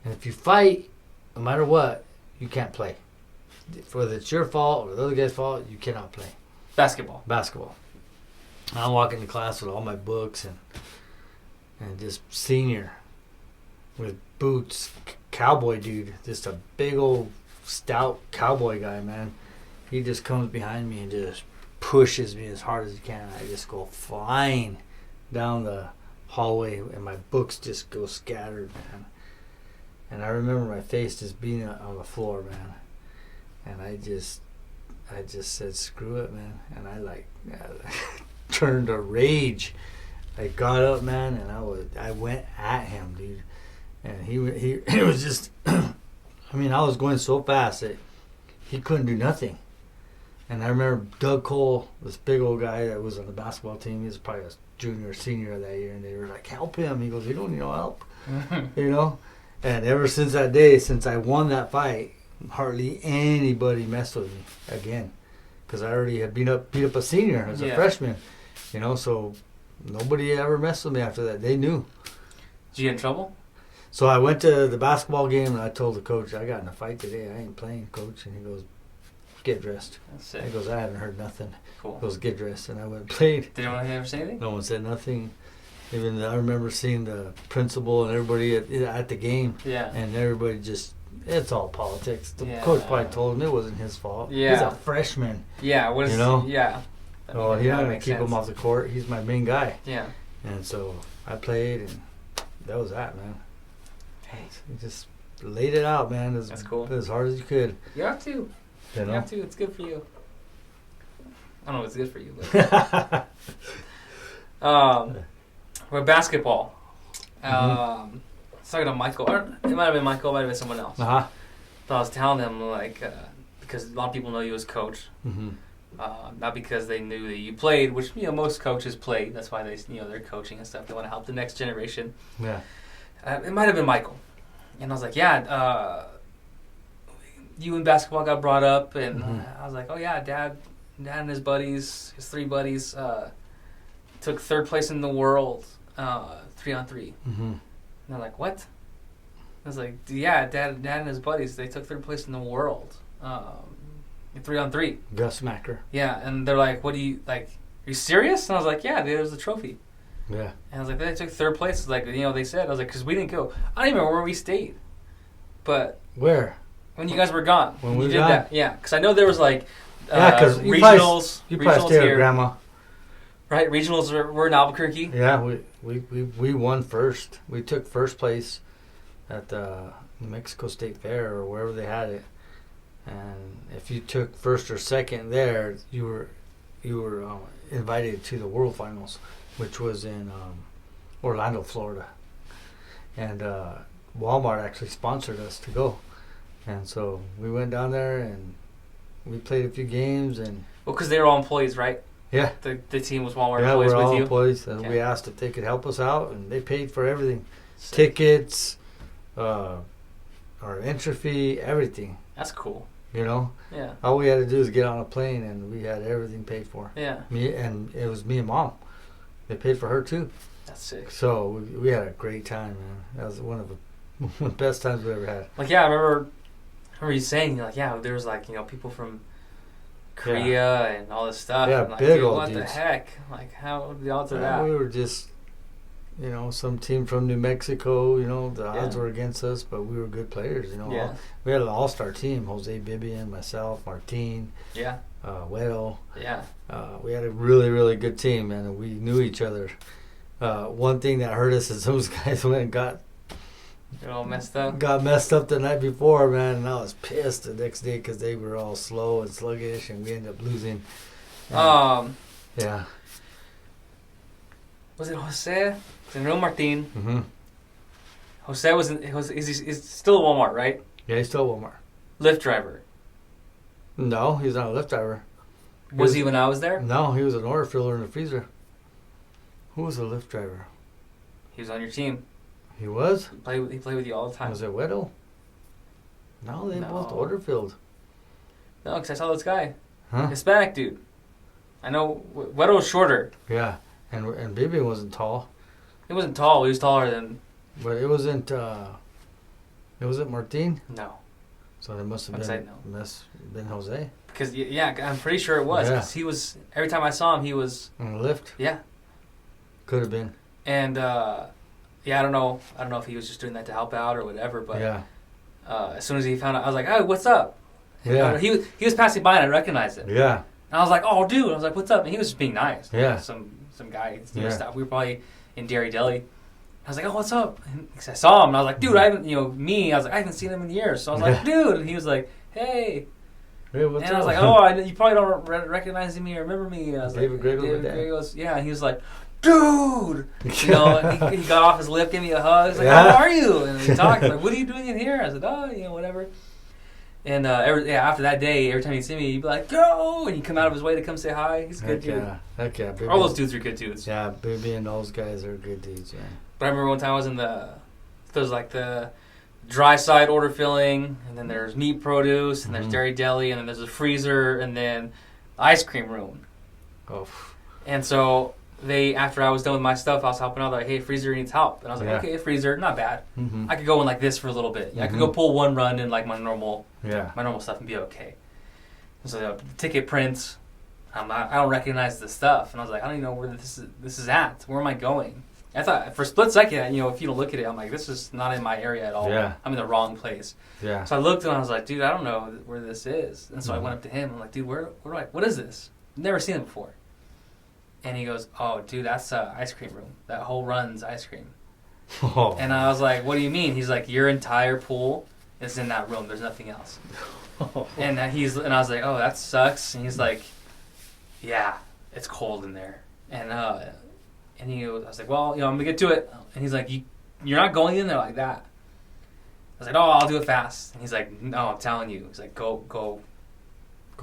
Speaker 1: And if you fight, no matter what, you can't play. Whether it's your fault or the other guy's fault, you cannot play
Speaker 2: Basketball.
Speaker 1: basketball. I'm walking to class with all my books and this senior with boots, cowboy dude, just a big old stout cowboy guy, man. He just comes behind me and just pushes me as hard as he can. I just go flying down the hallway and my books just go scattered, man. And I remember my face just being on the floor, man. And I just said, screw it, man. And I turned to rage. I got up, man, and I went at him, dude. And he it was just, I was going so fast that he couldn't do nothing. And I remember Doug Cole, this big old guy that was on the basketball team. He was probably a junior or senior that year, and they were like, help him. He goes, you don't need no help, And ever since that day, since I won that fight, hardly anybody messed with me again, because I already had beat up a senior as a freshman, so nobody ever messed with me after that. They knew.
Speaker 2: Did you get in trouble?
Speaker 1: So I went to the basketball game and I told the coach, I got in a fight today. I ain't playing, coach. And he goes, get dressed.
Speaker 2: That's sick.
Speaker 1: He goes, I haven't heard nothing.
Speaker 2: Cool.
Speaker 1: He goes, get dressed. And I went and played.
Speaker 2: Did anyone ever say anything?
Speaker 1: No one said nothing. Even I remember seeing the principal and everybody at the game.
Speaker 2: Yeah.
Speaker 1: And everybody just, it's all politics. The
Speaker 2: Yeah.
Speaker 1: coach probably told him it wasn't his fault.
Speaker 2: Yeah.
Speaker 1: He's a freshman.
Speaker 2: Yeah. What is? Yeah.
Speaker 1: Oh, he's not going to
Speaker 2: makes
Speaker 1: keep him
Speaker 2: sense.
Speaker 1: off the court. He's my main guy.
Speaker 2: Yeah.
Speaker 1: And so I played, and that was that, man.
Speaker 2: Hey,
Speaker 1: You just laid it out, man.
Speaker 2: That's cool.
Speaker 1: As hard as you could.
Speaker 2: you have to.
Speaker 1: You
Speaker 2: You
Speaker 1: know?
Speaker 2: have to. It's good for you. I don't know if it's good for you, but with basketball. I was talking to Michael. Or it might have been Michael. It might have been someone else.
Speaker 1: Uh-huh.
Speaker 2: But I was telling him like because a lot of people know you as coach.
Speaker 1: Mm-hmm.
Speaker 2: Not because they knew that you played, which most coaches play. That's why they're coaching and stuff. They want to help the next generation.
Speaker 1: Yeah.
Speaker 2: It might have been Michael, and I was like, yeah, you and basketball got brought up, and I was like, oh yeah, Dad and his buddies, his 3 buddies, took 3rd place in the world, 3-on-3.
Speaker 1: Mm-hmm.
Speaker 2: And they're like, what? I was like, yeah, Dad and his buddies, they took 3rd place in the world, 3-on-3.
Speaker 1: Gus Macker.
Speaker 2: Yeah, and they're like, what do you, like, are you serious? And I was like, yeah, there's the trophy.
Speaker 1: Yeah.
Speaker 2: And I was like, they took 3rd place. Like, they said. I was like, because we didn't go. I don't even remember where we stayed. But
Speaker 1: Where?
Speaker 2: when you guys were gone.
Speaker 1: When we
Speaker 2: you
Speaker 1: were
Speaker 2: did
Speaker 1: gone?
Speaker 2: that. Yeah, because I know there was like
Speaker 1: Yeah, because
Speaker 2: regionals.
Speaker 1: you probably
Speaker 2: regionals
Speaker 1: stayed
Speaker 2: here.
Speaker 1: with Grandma.
Speaker 2: Right, regionals were in Albuquerque.
Speaker 1: Yeah, we won first. We took first place at the New Mexico State Fair or wherever they had it. And if you took first or second there, you were invited to the World Finals, which was in Orlando, Florida. And Walmart actually sponsored us to go. And so we went down there and we played a few games. And
Speaker 2: Well, because they were all employees, right?
Speaker 1: yeah.
Speaker 2: The team was Walmart
Speaker 1: Yeah,
Speaker 2: employees
Speaker 1: we're
Speaker 2: with
Speaker 1: all
Speaker 2: you.
Speaker 1: employees. And
Speaker 2: Okay.
Speaker 1: we asked if they could help us out, and they paid for everything.
Speaker 2: Sick.
Speaker 1: Tickets, our entry fee, everything.
Speaker 2: That's cool.
Speaker 1: You know,
Speaker 2: Yeah.
Speaker 1: all we had to do is get on a plane, and we had everything paid for.
Speaker 2: Yeah.
Speaker 1: And it was me and Mom. They paid for her too.
Speaker 2: That's sick.
Speaker 1: So we had a great time, man. That was one of the best times we ever had.
Speaker 2: Like, yeah, I remember you saying, like, yeah, there was, like, people from Korea and all this stuff.
Speaker 1: Yeah,
Speaker 2: and like,
Speaker 1: big
Speaker 2: dude,
Speaker 1: old
Speaker 2: what the
Speaker 1: dudes.
Speaker 2: heck? Like, how the odds of that?
Speaker 1: We were just, some team from New Mexico. The odds
Speaker 2: Yeah.
Speaker 1: were against us, but we were good players.
Speaker 2: Yeah.
Speaker 1: We had an all-star team: Jose Bibian, myself, Martin,
Speaker 2: Yeah.
Speaker 1: Weddle.
Speaker 2: Yeah.
Speaker 1: We had a really, really good team, and we knew each other. One thing that hurt us is those guys went and
Speaker 2: They're all messed up.
Speaker 1: got messed up the night before, man, and I was pissed the next day because they were all slow and sluggish, and we ended up losing. Yeah.
Speaker 2: Was it Jose? Was it Real Martin?
Speaker 1: Mm-hmm.
Speaker 2: Jose he's still at Walmart, right?
Speaker 1: Yeah, he's still at Walmart.
Speaker 2: Lyft driver.
Speaker 1: No, he's not a Lyft driver.
Speaker 2: Was he when I was there?
Speaker 1: No, he was an order filler in the freezer. Who was a Lyft driver?
Speaker 2: He was on your team.
Speaker 1: He was?
Speaker 2: He played with you all the time.
Speaker 1: Was it Weddle? No, they
Speaker 2: No.
Speaker 1: both order filled.
Speaker 2: No, because I saw this guy.
Speaker 1: Huh?
Speaker 2: Hispanic dude. I know. Weddle was shorter.
Speaker 1: Yeah, and Bibian wasn't tall.
Speaker 2: He wasn't tall. He was taller than...
Speaker 1: But it wasn't Martin,
Speaker 2: No.
Speaker 1: so it must have
Speaker 2: I'd say
Speaker 1: been Jose.
Speaker 2: Because, yeah, I'm pretty sure it was.
Speaker 1: Yeah.
Speaker 2: Because he was... Every time I saw him, he was...
Speaker 1: On the lift,
Speaker 2: Yeah.
Speaker 1: could have been.
Speaker 2: And, yeah, I don't know if he was just doing that to help out or whatever, but
Speaker 1: Yeah,
Speaker 2: as soon as he found out, I was like, oh, what's up?
Speaker 1: yeah,
Speaker 2: He was passing by and I recognized him.
Speaker 1: yeah,
Speaker 2: And I was like, oh, dude. I was like, what's up? And he was just being nice.
Speaker 1: Yeah.
Speaker 2: Some guy.
Speaker 1: Yeah.
Speaker 2: Stuff. We were probably in Dairy Deli. I was like, oh, what's up? And 'cause I saw him. And I was like, dude, I haven't, I was like, I haven't seen him in years. So I was like, dude. And he was like, hey.
Speaker 1: Hey, what's
Speaker 2: And I
Speaker 1: up?
Speaker 2: was like, oh, you probably don't recognize me or remember me. I was
Speaker 1: David
Speaker 2: like,
Speaker 1: Griggle,
Speaker 2: David
Speaker 1: my dad.
Speaker 2: Griggles. Yeah. And he was like, dude. And he got off his lift, gave me a hug. He's like,
Speaker 1: Yeah.
Speaker 2: how are you? And he talked. Like, what are you doing in here? I said, oh, whatever. And after that day, every time he'd see me, he'd be like, "Go!" And he'd come out of his way to come say hi. He's a good dude.
Speaker 1: Heck yeah, Bibian.
Speaker 2: All those dudes are good dudes.
Speaker 1: Yeah, Bibian and those guys are good dudes. Yeah.
Speaker 2: But I remember one time I was in there's like the dry side order filling, and then there's meat produce, and there's
Speaker 1: Mhm.
Speaker 2: dairy deli, and then there's a freezer, and then the ice cream room.
Speaker 1: Oh.
Speaker 2: And so after I was done with my stuff, I was helping out. Like, hey, freezer needs help, and I was like,
Speaker 1: Yeah.
Speaker 2: okay, freezer, not bad.
Speaker 1: Mm-hmm.
Speaker 2: I could go in like this for a little bit. I could
Speaker 1: Mhm.
Speaker 2: go pull one run in like my normal
Speaker 1: Yeah.
Speaker 2: stuff and be okay. So the ticket prints, I don't recognize the stuff, and I was like, I don't even know where this is at. Where am I going? I thought for a split second, if you don't look at it, I'm like, this is not in my area at all.
Speaker 1: Yeah.
Speaker 2: I'm in the wrong place.
Speaker 1: Yeah.
Speaker 2: So I looked and I was like, dude, I don't know where this is. And so I
Speaker 1: Mhm.
Speaker 2: went up to him. I'm like, dude, what is this? Never seen it before. And he goes, oh, dude, that's ice cream room. That whole run's ice cream.
Speaker 1: Oh.
Speaker 2: And I was like, what do you mean? He's like, your entire pool is in that room. There's nothing else. And I was like, oh, that sucks. And he's like, yeah, it's cold in there. And I was like, well, I'm gonna get to it. And he's like, you're not going in there like that. I was like, oh, I'll do it fast. And he's like, no, I'm telling you. He's like, go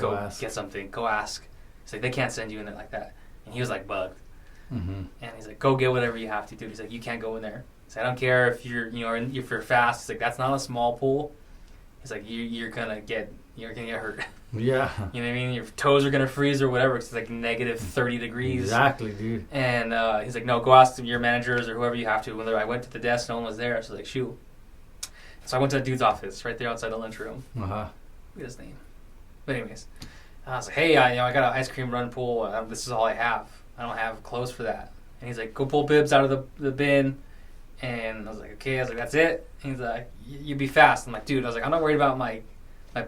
Speaker 1: ask.
Speaker 2: get something. Go ask. He's like, they can't send you in there like that. And he was like bugged.
Speaker 1: Mm-hmm.
Speaker 2: And he's like, go get whatever you have to do. He's like, you can't go in there. He's like, I don't care if you're, if you're fast. He's like, that's not a small pool. He's like, you're gonna get hurt.
Speaker 1: Yeah.
Speaker 2: You know what I mean? Your toes are gonna freeze or whatever. It's like negative 30 degrees.
Speaker 1: Exactly, dude.
Speaker 2: And he's like, no, go ask your managers or whoever you have to. When I went to the desk, no one was there. So I was like, shoot. So I went to the dude's office right there outside the lunchroom.
Speaker 1: Uh-huh.
Speaker 2: Look at his name. But anyways, I was like, hey, I got an ice cream run pool. This is all I have. I don't have clothes for that. And he's like, go pull bibs out of the bin. And I was like, okay. I was like, that's it. And he's like, you be fast. I'm like, dude. I was like, I'm not worried about my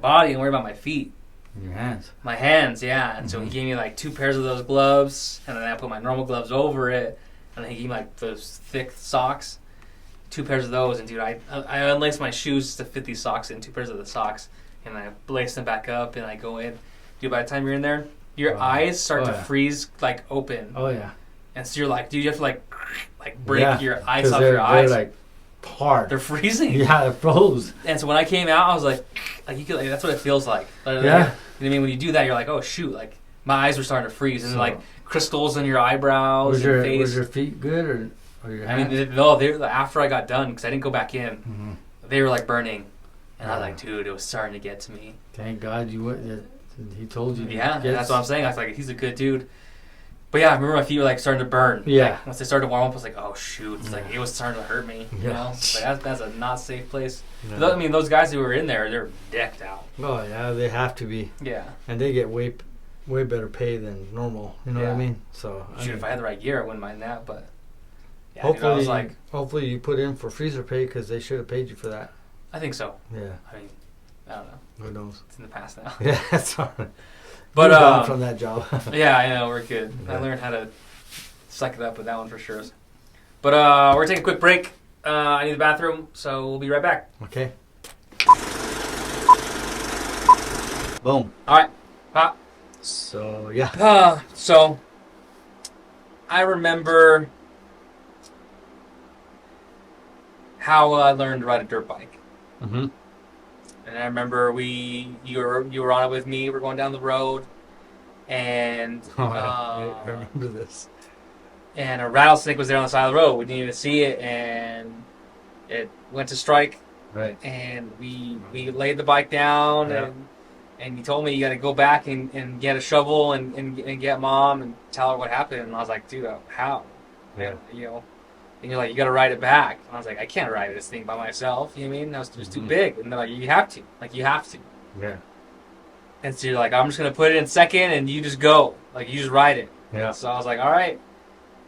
Speaker 2: body. I'm worried about my feet.
Speaker 1: Your hands.
Speaker 2: My hands, yeah. And so he gave me like 2 pairs of those gloves, and then I put my normal gloves over it, and then he gave me like those thick socks, 2 pairs of those. And dude, I unlaced my shoes to fit these socks in, 2 pairs of the socks, and I laced them back up, and I go in. Dude, by the time you're in there, your eyes start to freeze like open.
Speaker 1: Oh yeah.
Speaker 2: And so you're like, dude, you have to like break your eyes off
Speaker 1: your
Speaker 2: your eyes.
Speaker 1: They're like hard.
Speaker 2: They're freezing.
Speaker 1: Yeah, it froze.
Speaker 2: And so when I came out, I was like you could, that's what it feels like.
Speaker 1: Yeah.
Speaker 2: You know what I mean? When you do that, you're like, oh shoot, like my eyes were starting to freeze, and like crystals in your eyebrows
Speaker 1: was
Speaker 2: and face.
Speaker 1: Was your feet good or your hands?
Speaker 2: I mean, no, after I got done, because I didn't go back in,
Speaker 1: Mm-hmm.
Speaker 2: they were like burning, and I was like, dude, it was starting to get to me.
Speaker 1: Thank God you went. He told you.
Speaker 2: Yeah, that's what I'm saying. I was like, he's a good dude. But yeah, I remember my feet were like starting to burn.
Speaker 1: Yeah.
Speaker 2: Like, once they started to warm up, I was like, oh shoot, it's like it was starting to hurt me. You know, like that's a not safe place.
Speaker 1: No.
Speaker 2: I mean, those guys who were in there, they're decked out.
Speaker 1: Oh yeah, they have to be.
Speaker 2: Yeah.
Speaker 1: And they get way better pay than normal. You know what I mean? So
Speaker 2: shoot, if I had the right gear, I wouldn't mind that. But yeah,
Speaker 1: hopefully,
Speaker 2: dude, I was like,
Speaker 1: hopefully you put in for freezer pay because they should have paid you for that.
Speaker 2: I think so.
Speaker 1: Yeah.
Speaker 2: I mean, I don't know.
Speaker 1: Who knows?
Speaker 2: It's in the past now.
Speaker 1: Yeah, that's all right.
Speaker 2: But
Speaker 1: from that job.
Speaker 2: Yeah, I know, we're good.
Speaker 1: Yeah.
Speaker 2: I learned how to suck it up with that one for sure. But we're taking a quick break. I need the bathroom, so we'll be right back.
Speaker 1: Okay. Boom.
Speaker 2: All right. Pop.
Speaker 1: So yeah.
Speaker 2: So I remember how I learned to ride a dirt bike.
Speaker 1: Mm-hmm.
Speaker 2: And I remember you were on it with me. We're going down the road, and
Speaker 1: I remember this.
Speaker 2: And a rattlesnake was there on the side of the road. We didn't even see it, and it went to strike.
Speaker 1: Right.
Speaker 2: And we laid the bike down, and he told me you got to go back and get a shovel and get mom and tell her what happened. And I was like, dude, how?
Speaker 1: Yeah.
Speaker 2: You know. And you're like, you got to ride it back. And I was like, I can't ride this thing by myself. You know what I mean? It was too big. And they're like, you have to. Like, you have to.
Speaker 1: Yeah.
Speaker 2: And so you're like, I'm just going to put it in second, and you just go. Like, you just ride it.
Speaker 1: Yeah.
Speaker 2: So I was like, all right.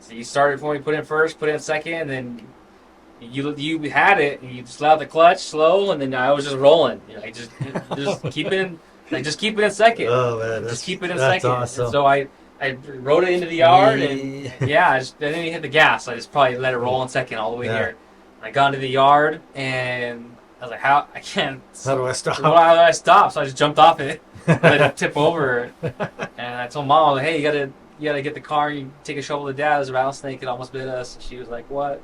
Speaker 2: So you started for me, put it in first, put it in second, and then you had it, and you just let out the clutch slow, and then I was just rolling. You know, just keep it in, just keep it in second.
Speaker 1: Oh man,
Speaker 2: just keep it in
Speaker 1: that's
Speaker 2: second.
Speaker 1: Awesome.
Speaker 2: And so I rode it into the yard, and I didn't even hit the gas. I just probably let it roll in second all the way here. And I got into the yard, and I was like, how I can't.
Speaker 1: How do I stop?
Speaker 2: How do I stop? So I just jumped off it, let it tip over, and I told mom, I was like, hey, you gotta get the car, you take a shovel to dad, there's a rattlesnake, it almost bit us. And she was like, what?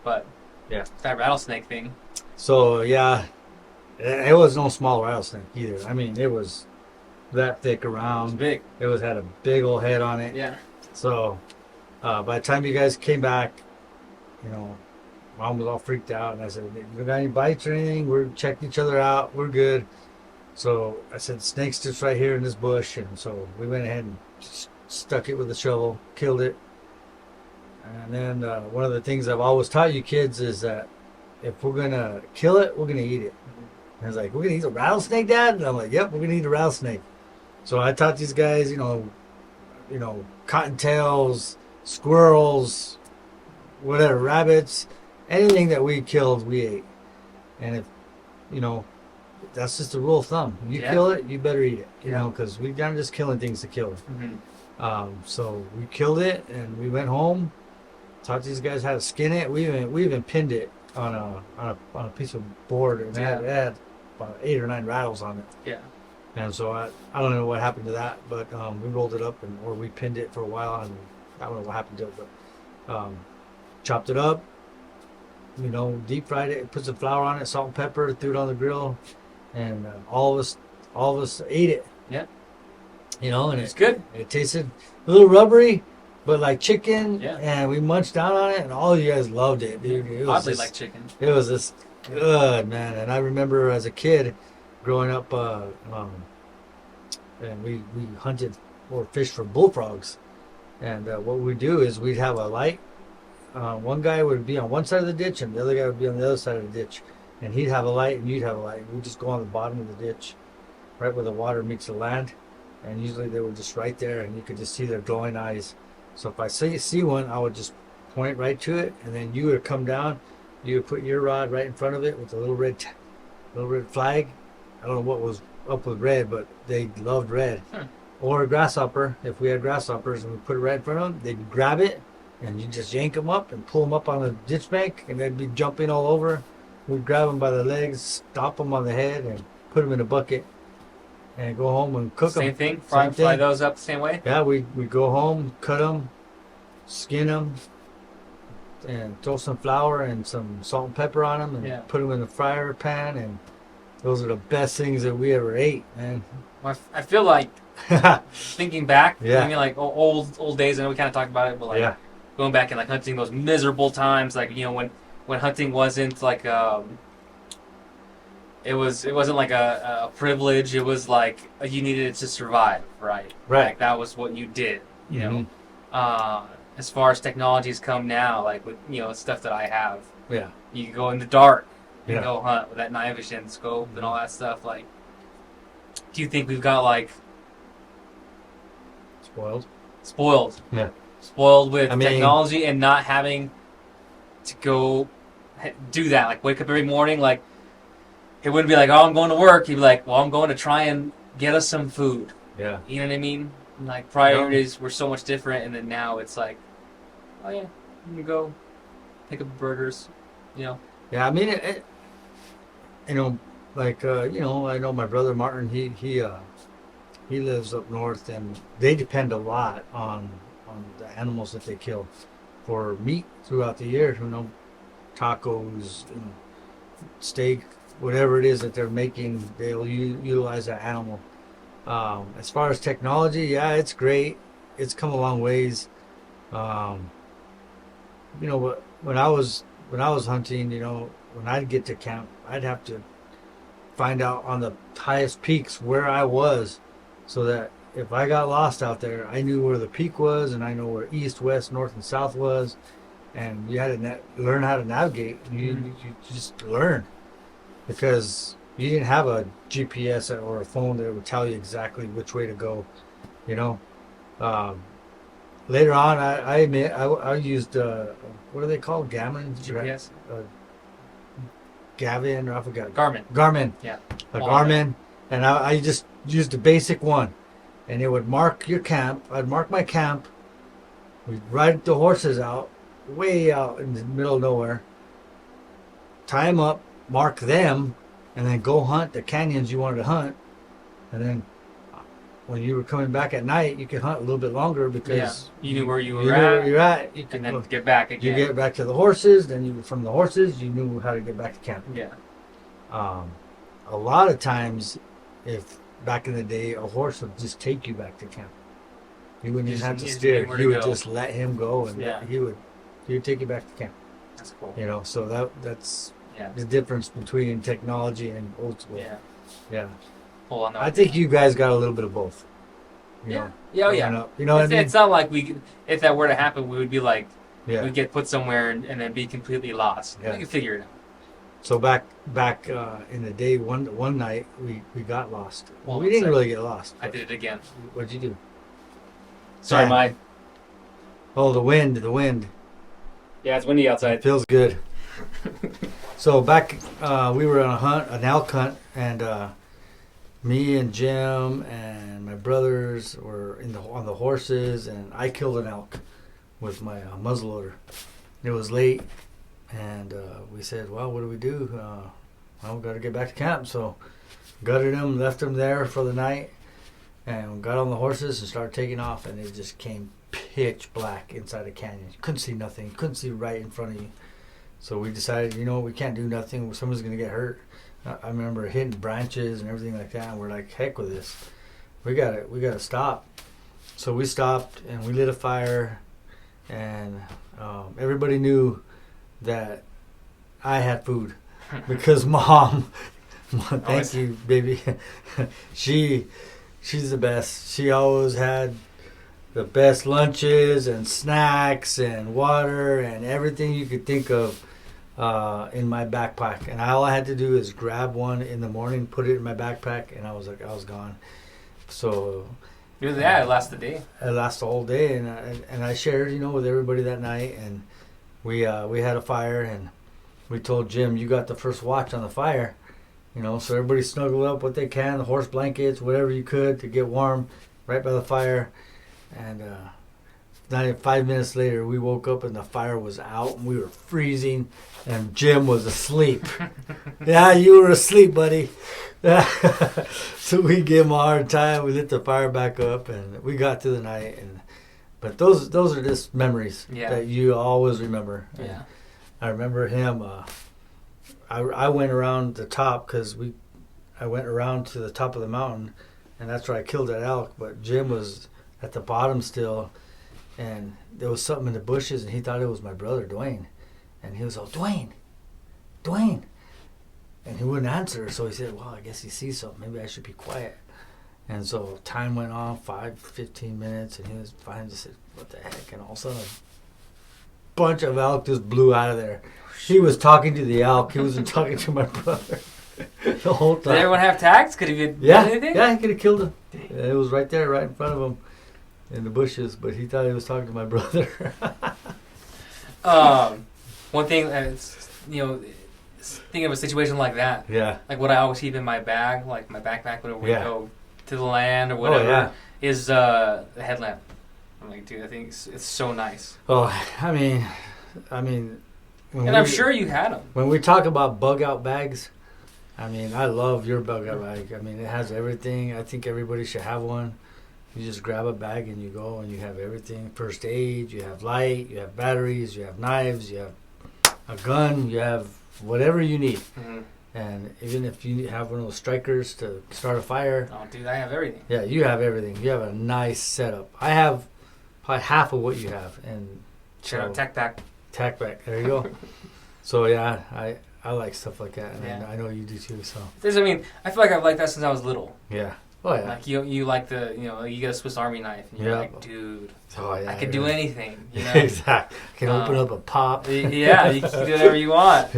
Speaker 2: But
Speaker 1: yeah,
Speaker 2: that rattlesnake thing.
Speaker 1: So yeah, it was no small rattlesnake either. I mean, it was that thick around.
Speaker 2: It was big.
Speaker 1: It had a big old head on it.
Speaker 2: Yeah.
Speaker 1: So by the time you guys came back, you know, mom was all freaked out, and I said, "You got any bites or anything? We're checking each other out. We're good." So I said, "Snake's just right here in this bush," and so we went ahead and stuck it with a shovel, killed it. And then one of the things I've always taught you kids is that if we're gonna kill it, we're gonna eat it. And I was like, "We're gonna eat a rattlesnake, Dad?" And I'm like, "Yep, we're gonna eat a rattlesnake." So I taught these guys, you know, cottontails, squirrels, whatever, rabbits, anything that we killed, we ate. And if, you know, that's just a rule of thumb. You kill it, you better eat it. You know, because we're not just killing things to kill it.
Speaker 2: Mm-hmm.
Speaker 1: So we killed it, and we went home, taught these guys how to skin it. We even pinned it on a piece of board, and it had about 8 or 9 rattles on it.
Speaker 2: Yeah.
Speaker 1: And so I don't know what happened to that, but we rolled it up or we pinned it for a while, and I don't know what happened to it, but chopped it up, deep fried it, put some flour on it, salt and pepper, threw it on the grill, and all of us ate it.
Speaker 2: Yeah.
Speaker 1: And
Speaker 2: It's good.
Speaker 1: It tasted a little rubbery, but like chicken.
Speaker 2: Yeah.
Speaker 1: And we munched down on it, and all you guys loved it, dude. It was
Speaker 2: Oddly like chicken.
Speaker 1: It was just good, man. And I remember as a kid growing up, and we hunted or fished for bullfrogs. And what we'd do is we'd have a light. One guy would be on one side of the ditch, and the other guy would be on the other side of the ditch. And he'd have a light, and you'd have a light. We'd just go on the bottom of the ditch, right where the water meets the land. And usually they were just right there, and you could just see their glowing eyes. So if I see one, I would just point right to it, and then you would come down. You would put your rod right in front of it with a little red flag. I don't know what was up with red, but they loved red. Or a grasshopper. If we had grasshoppers and we put it right in front of them, they'd grab it, and you just yank them up and pull them up on the ditch bank, and they'd be jumping all over. We'd grab them by the legs, stop them on the head, and put them in a bucket, and go home and cook them.
Speaker 2: Same thing. Fry those up the same way.
Speaker 1: Yeah, we go home, cut them, skin them, and throw some flour and some salt and pepper on them, and put them in the fryer pan. And those are the best things that we ever ate, man.
Speaker 2: I feel like thinking back,
Speaker 1: Yeah.
Speaker 2: I mean, like old days. I know we kind of talked about it, but like going back and like hunting those miserable times, like when hunting wasn't like it wasn't like a privilege. It was like you needed it to survive, right?
Speaker 1: Right.
Speaker 2: Like that was what you did, you know. As far as technologies come now, like with stuff that I have, you can go in the dark, you can go hunt with that night vision scope and all that stuff. Like, do you think we've got like spoiled?
Speaker 1: Yeah.
Speaker 2: Spoiled with technology and not having to go do that. Like wake up every morning, like it wouldn't be like, oh, I'm going to work. You'd be like, well, I'm going to try and get us some food.
Speaker 1: Yeah.
Speaker 2: You know what I mean? Like priorities were so much different, and then now it's like, oh yeah, I'm gonna go pick up burgers. Yeah, I
Speaker 1: mean, I know my brother Martin. He lives up north, and they depend a lot on the animals that they kill for meat throughout the year. Tacos, steak, whatever it is that they're making, they'll utilize that animal. As far as technology, it's great. It's come a long ways. But when I was hunting, when I'd get to camp, I'd have to find out on the highest peaks where I was, so that if I got lost out there, I knew where the peak was, and I know where east, west, north, and south was. And you had to learn how to navigate. You just learn, because you didn't have a GPS or a phone that would tell you exactly which way to go. Later on, I admit I used what are they called? Garmin?
Speaker 2: GPS?
Speaker 1: Gavin, or I forgot.
Speaker 2: Garmin.
Speaker 1: Yeah. A Garmin. And I just used a basic one. And it would mark your camp. I'd mark my camp. We'd ride the horses out, way out in the middle of nowhere. Tie them up, mark them, and then go hunt the canyons you wanted to hunt. And then when you were coming back at night, you could hunt a little bit longer, because
Speaker 2: you knew where you were
Speaker 1: knew where you're at. You could
Speaker 2: and then get back again.
Speaker 1: You get back to the horses, then from the horses, you knew how to get back to camp.
Speaker 2: Yeah.
Speaker 1: A lot of times, if back in the day, a horse would just take you back to camp. You wouldn't even have to steer. You would just let him go, and he would take you back to camp.
Speaker 2: That's cool.
Speaker 1: So that's the difference between technology and old school. Yeah.
Speaker 2: Hold on,
Speaker 1: I think you guys got a little bit of both.
Speaker 2: Yeah.
Speaker 1: What I mean?
Speaker 2: It's not like if that were to happen, we would be like, we'd get put somewhere and then be completely lost. We can figure it out.
Speaker 1: So back in the day, one night we got lost.
Speaker 2: Well,
Speaker 1: we didn't really get lost.
Speaker 2: I did it again.
Speaker 1: What'd you do?
Speaker 2: Sorry, my.
Speaker 1: Oh, the wind.
Speaker 2: Yeah, it's windy outside.
Speaker 1: It feels good. So back, we were on an elk hunt, and me and Jim and my brothers were on the horses, and I killed an elk with my muzzleloader. It was late, and we said, well, what do we do? Well, we got to get back to camp. So gutted them, left them there for the night, and got on the horses and started taking off, and it just came pitch black inside the canyon. You couldn't see nothing. You couldn't see right in front of you. So we decided, we can't do nothing. Someone's going to get hurt. I remember hitting branches and everything like that, and we're like, heck with this. We gotta stop. So we stopped, and we lit a fire, and everybody knew that I had food because Mom, thank you, baby, she's the best. She always had the best lunches and snacks and water and everything you could think of in my backpack. And all I had to do is grab one in the morning, put it in my backpack, and I was gone. So
Speaker 2: It lasted the day.
Speaker 1: it lasted all day, and I shared, with everybody that night, and we had a fire, and we told Jim, you got the first watch on the fire, so everybody snuggled up what they can, the horse blankets, whatever you could to get warm, right by the fire, and 5 minutes later we woke up and the fire was out and we were freezing, and Jim was asleep. Yeah, you were asleep, buddy. So we gave him a hard time. We lit the fire back up, and we got through the night. But those are just memories that you always remember.
Speaker 2: Yeah.
Speaker 1: And I remember him. I went around the top because I went around to the top of the mountain, and that's where I killed that elk. But Jim was at the bottom still, and there was something in the bushes, and he thought it was my brother Dwayne, and he was all, Dwayne. And he wouldn't answer, so he said, well, I guess he sees something. Maybe I should be quiet. And so time went on, 15 minutes, and he was finally just said, what the heck? And all of a sudden, a bunch of elk just blew out of there. He was talking to the elk. He wasn't talking to my brother the whole time.
Speaker 2: Did everyone have tags? Could he have done anything?
Speaker 1: Yeah, he could have killed him. It was right there, right in front of him in the bushes, but he thought he was talking to my brother.
Speaker 2: One thing, thinking of a situation like that.
Speaker 1: Yeah.
Speaker 2: Like what I always keep in my bag, like my backpack, whenever we go to the land or whatever, is the headlamp. I'm like, dude, I think it's so nice.
Speaker 1: Oh, I mean.
Speaker 2: And I'm sure you had them.
Speaker 1: When we talk about bug out bags, I love your bug out bag. It has everything. I think everybody should have one. You just grab a bag and you go and you have everything. First aid, you have light, you have batteries, you have knives, you have a gun, you have whatever you need.
Speaker 2: Mm-hmm.
Speaker 1: And even if you have one of those strikers to start a fire.
Speaker 2: Oh, dude, I have everything.
Speaker 1: Yeah, you have everything. You have a nice setup. I have probably half of what you have. And
Speaker 2: Tack pack.
Speaker 1: Tack pack. There you go. So, yeah, I like stuff like that. And I know you do too. So.
Speaker 2: I feel like I've liked that since I was little.
Speaker 1: Yeah. Oh, yeah.
Speaker 2: Like you like you get a Swiss Army knife, and you're like, dude, I could do anything.
Speaker 1: Exactly. I can open up a pop.
Speaker 2: Yeah, you can do whatever you want.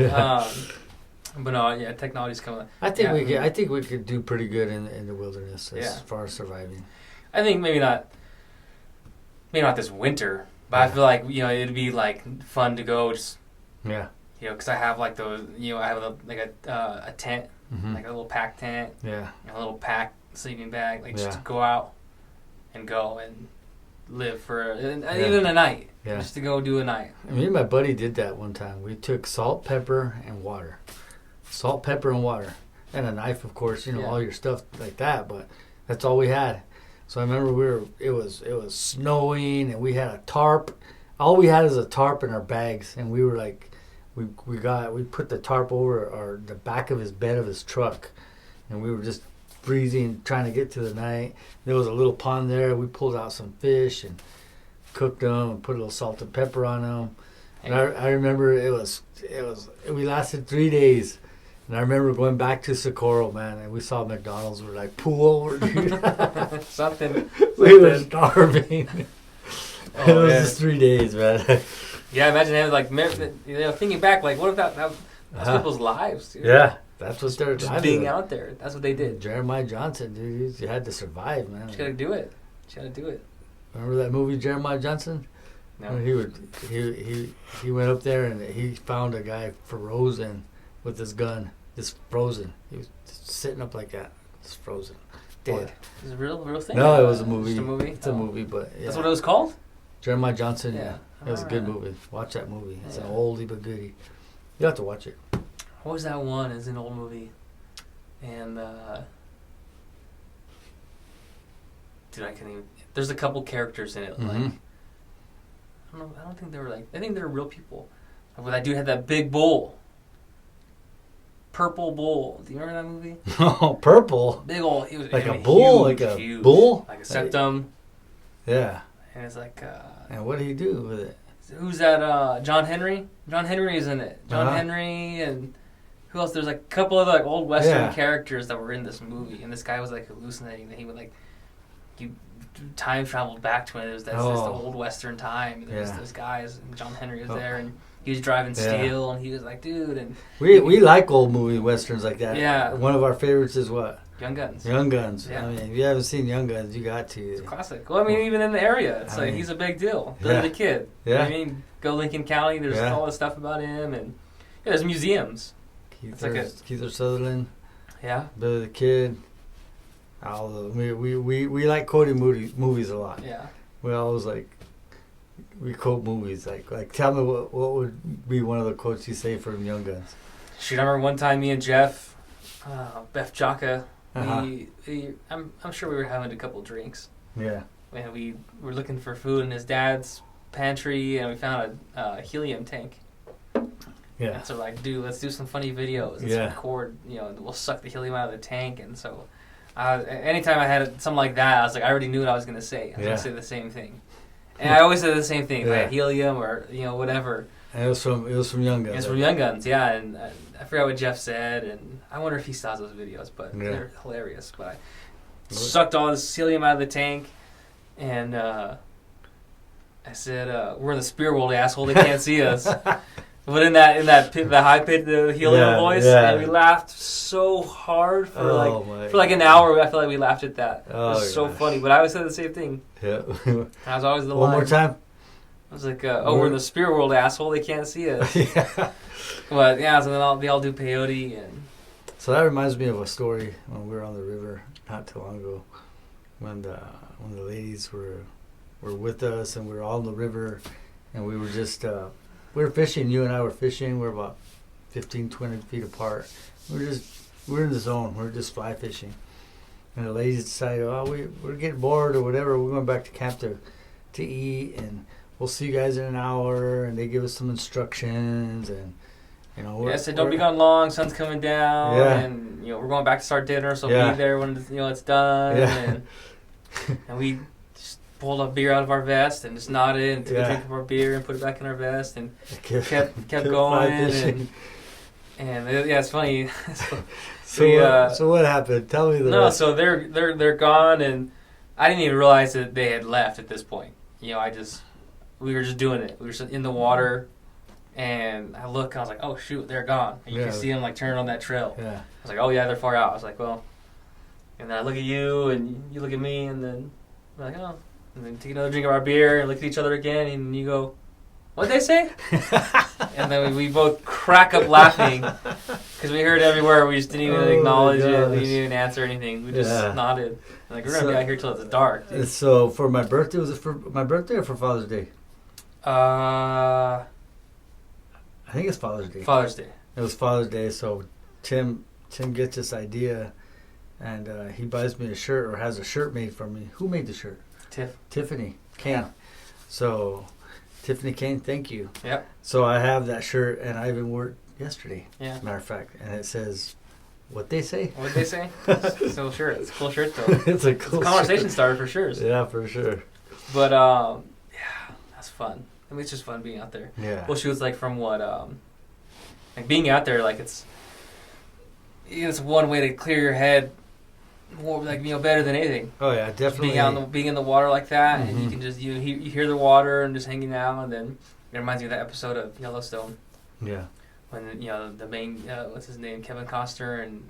Speaker 2: But no, technology's coming.
Speaker 1: I think we could do pretty good in the wilderness as far as surviving.
Speaker 2: I think maybe not this winter, but I feel like it'd be like fun to go just.
Speaker 1: Yeah.
Speaker 2: Because I have like those. I have a tent, like a little pack tent.
Speaker 1: Yeah.
Speaker 2: A little pack sleeping bag, just to go out and live for even a night. Yeah. Just to go do a night.
Speaker 1: Me and my buddy did that one time. We took salt, pepper, and water. Salt, pepper, and water. And a knife, of course, all your stuff like that, but that's all we had. So I remember it was snowing, and we had a tarp. All we had is a tarp in our bags, and we were like, we put the tarp over the back of his bed of his truck, and we were just freezing, trying to get to the night. There was a little pond there. We pulled out some fish and cooked them and put a little salt and pepper on them. And I remember we lasted 3 days. And I remember going back to Socorro, man, and we saw McDonald's. We're like, pull over, dude.
Speaker 2: Something.
Speaker 1: We were starving. It was just 3 days, man.
Speaker 2: Yeah, imagine having thinking back, like, what if that's people's lives, dude?
Speaker 1: Yeah. That's what they're
Speaker 2: just being out there. That's what they did.
Speaker 1: Jeremiah Johnson, dude, you had to survive, man.
Speaker 2: You gotta do it.
Speaker 1: Remember that movie, Jeremiah Johnson? No. He went up there and he found a guy frozen with his gun, just frozen. He was just sitting up like that, just frozen, dead.
Speaker 2: Is it a real thing?
Speaker 1: No, it was a movie.
Speaker 2: Just a movie.
Speaker 1: It's a movie, but
Speaker 2: that's what it was called.
Speaker 1: Jeremiah Johnson. Yeah,
Speaker 2: Yeah.
Speaker 1: it was a good
Speaker 2: Alright.
Speaker 1: movie. Watch that movie. It's an
Speaker 2: Yeah.
Speaker 1: oldie but goodie. You have to watch it.
Speaker 2: What was that one? It's an old movie. And, dude, I can't even. There's a couple characters in it. Like,
Speaker 1: Mhm.
Speaker 2: I don't know. I don't think they were like. I think they were real people. Like, that dude had that big bull. Purple bull. Do you remember that movie?
Speaker 1: Oh, purple.
Speaker 2: Big old. He was
Speaker 1: Like
Speaker 2: I
Speaker 1: a
Speaker 2: mean,
Speaker 1: bull?
Speaker 2: huge,
Speaker 1: Like a
Speaker 2: huge.
Speaker 1: bull?
Speaker 2: Like a septum.
Speaker 1: Yeah.
Speaker 2: And it's like.
Speaker 1: And what did he do with it?
Speaker 2: Who's that? John Henry. John Henry is in it. John
Speaker 1: Uh-huh.
Speaker 2: Henry and who else? There's like a couple of like old Western
Speaker 1: Yeah.
Speaker 2: characters that were in this movie, and this guy was like hallucinating that he would like he time traveled back to when it was this old Western time. And there was
Speaker 1: Yeah.
Speaker 2: those guys, and John Henry was there, and he was driving
Speaker 1: Yeah.
Speaker 2: steel, and he was like, dude, and
Speaker 1: We like old movie westerns like that.
Speaker 2: Yeah.
Speaker 1: One of our favorites is what?
Speaker 2: Young Guns.
Speaker 1: Young Guns.
Speaker 2: Yeah.
Speaker 1: I mean, if you haven't seen Young Guns, you got to.
Speaker 2: It's classic. Well, I mean, even in the area, it's
Speaker 1: I
Speaker 2: like
Speaker 1: mean,
Speaker 2: he's a big deal. Billy
Speaker 1: yeah.
Speaker 2: the Kid. You know
Speaker 1: Yeah.
Speaker 2: what I mean, go Lincoln County. There's
Speaker 1: Yeah.
Speaker 2: all this stuff about him, and yeah, there's museums.
Speaker 1: Keith Sutherland,
Speaker 2: Yeah.
Speaker 1: Billy the Kid. All the, we like quoting movies a lot.
Speaker 2: Yeah.
Speaker 1: We always like we quote movies. Like tell me what would be one of the quotes you say from Young Guns.
Speaker 2: Shoot, I remember one time me and Jeff, Beth Jaka,
Speaker 1: Uh-huh.
Speaker 2: I'm sure we were having a couple drinks,
Speaker 1: Yeah.
Speaker 2: and we were looking for food in his dad's pantry, and we found a helium tank.
Speaker 1: Yeah.
Speaker 2: And so we're like, dude, let's do some funny videos. Let's
Speaker 1: Yeah.
Speaker 2: record, and we'll suck the helium out of the tank. And so, anytime I had something like that, I was like, I already knew what I was gonna say. I was
Speaker 1: Yeah.
Speaker 2: gonna say the same thing, and I always say the same thing. If I
Speaker 1: Yeah.
Speaker 2: had helium or whatever.
Speaker 1: And it was from Young Guns.
Speaker 2: It's from Young Guns, yeah, and I forgot what Jeff said, and I wonder if he saw those videos, but
Speaker 1: Yeah.
Speaker 2: they're hilarious. But I sucked all this helium out of the tank, and I said, "We're in the spirit world, asshole. They can't see us." But in that pit, the high pitch, the helium
Speaker 1: Yeah,
Speaker 2: voice,
Speaker 1: yeah.
Speaker 2: and we laughed so hard for
Speaker 1: my
Speaker 2: like an hour. I feel like we laughed at that.
Speaker 1: Oh,
Speaker 2: it was so
Speaker 1: gosh.
Speaker 2: funny. But I always said the same thing.
Speaker 1: Yeah.
Speaker 2: And I was always the
Speaker 1: One
Speaker 2: line.
Speaker 1: more time.
Speaker 2: I was like, we're in the spirit world, asshole. They can't see us.
Speaker 1: Yeah.
Speaker 2: But yeah, so then they all do peyote and.
Speaker 1: So that reminds me of a story when we were on the river not too long ago, when the ladies were with us and we were all in the river, and we were just we were fishing. You and I were fishing. We're about 15, 20 feet apart. We're in the zone. We're just fly fishing, and the ladies decided, we're getting bored or whatever. We're going back to camp to eat, and we'll see you guys in an hour. And they give us some instructions and.
Speaker 2: I said, don't be gone long. Sun's coming down,
Speaker 1: Yeah.
Speaker 2: and we're going back to start dinner, so
Speaker 1: Yeah.
Speaker 2: be there when it's done.
Speaker 1: Yeah.
Speaker 2: And we just pulled a beer out of our vest and just nodded and took a
Speaker 1: Yeah.
Speaker 2: drink of our beer and put it back in our vest and kept
Speaker 1: fly
Speaker 2: going.
Speaker 1: fishing.
Speaker 2: And it's funny.
Speaker 1: So what happened? Tell me the
Speaker 2: No,
Speaker 1: rest.
Speaker 2: so they're gone, and I didn't even realize that they had left at this point. We were just doing it. We were just in the water. And I look, and I was like, "Oh shoot, they're gone!" And you
Speaker 1: Yeah.
Speaker 2: can see them like turning on that trail.
Speaker 1: Yeah.
Speaker 2: I was like, "Oh yeah, they're far out." I was like, "Well," and then I look at you, and you look at me, and then we're like, "Oh," and then take another drink of our beer, and look at each other again, and you go, "What'd they say?" And then we both crack up laughing because we heard everywhere. We just didn't even acknowledge it. We
Speaker 1: gosh.
Speaker 2: didn't even answer anything. We just
Speaker 1: Yeah.
Speaker 2: nodded. Like we're gonna be out here till it's dark. Dude.
Speaker 1: So for my birthday, was it for my birthday or for Father's Day? I think it's Father's Day.
Speaker 2: Father's Day.
Speaker 1: It was Father's Day, so Tim gets this idea, and he buys me a shirt or has a shirt made for me. Who made the shirt? Tiffany Kane.
Speaker 2: Yeah.
Speaker 1: So Tiffany Kane, thank you.
Speaker 2: Yep.
Speaker 1: So I have that shirt, and I even wore it yesterday.
Speaker 2: Yeah.
Speaker 1: Matter of fact, and it says, "What they say."
Speaker 2: What'd they say? So sure, it's a cool shirt though.
Speaker 1: It's a cool
Speaker 2: Conversation
Speaker 1: shirt.
Speaker 2: starter for sure.
Speaker 1: Yeah, for sure.
Speaker 2: But yeah, that's fun. I mean, it's just fun being out there.
Speaker 1: Yeah.
Speaker 2: Well, she was like from what like being out there, like it's one way to clear your head more, like better than anything.
Speaker 1: Oh yeah, definitely.
Speaker 2: Being in the water like that, and you
Speaker 1: Mhm.
Speaker 2: can just you hear the water and just hanging out, and then it reminds me of that episode of Yellowstone
Speaker 1: Yeah.
Speaker 2: when the main what's his name, Kevin Costner and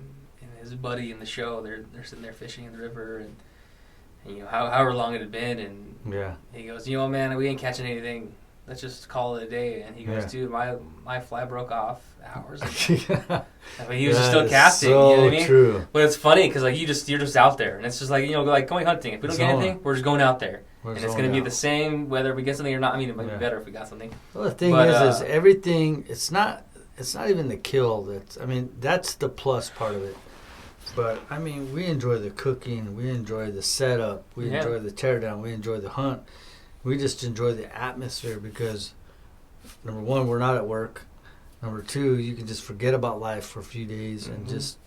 Speaker 2: his buddy in the show, they're sitting there fishing in the river, and however long it had been, and
Speaker 1: Yeah.
Speaker 2: he goes, man, we ain't catching anything. Let's just call it a day. And he goes,
Speaker 1: Yeah.
Speaker 2: dude, my fly broke off hours ago.
Speaker 1: Yeah.
Speaker 2: I mean, he was just
Speaker 1: That
Speaker 2: still
Speaker 1: is
Speaker 2: casting.
Speaker 1: So
Speaker 2: You know what I mean?
Speaker 1: true.
Speaker 2: But it's funny because like you're just out there, and it's just like like going hunting. If we don't get
Speaker 1: Zone.
Speaker 2: anything, we're just going out there.
Speaker 1: We're
Speaker 2: and it's
Speaker 1: zoned
Speaker 2: going to be
Speaker 1: out.
Speaker 2: the same whether we get something or not. I mean, it might
Speaker 1: Yeah.
Speaker 2: be better if we got something.
Speaker 1: Well, the thing
Speaker 2: But,
Speaker 1: is everything. It's not even the kill. That's the plus part of it. But I mean, we enjoy the cooking. We enjoy the setup. We
Speaker 2: Yeah.
Speaker 1: enjoy the teardown. We enjoy the hunt. We just enjoy the atmosphere because, number one, we're not at work. Number two, you can just forget about life for a few days and
Speaker 2: Mhm.
Speaker 1: just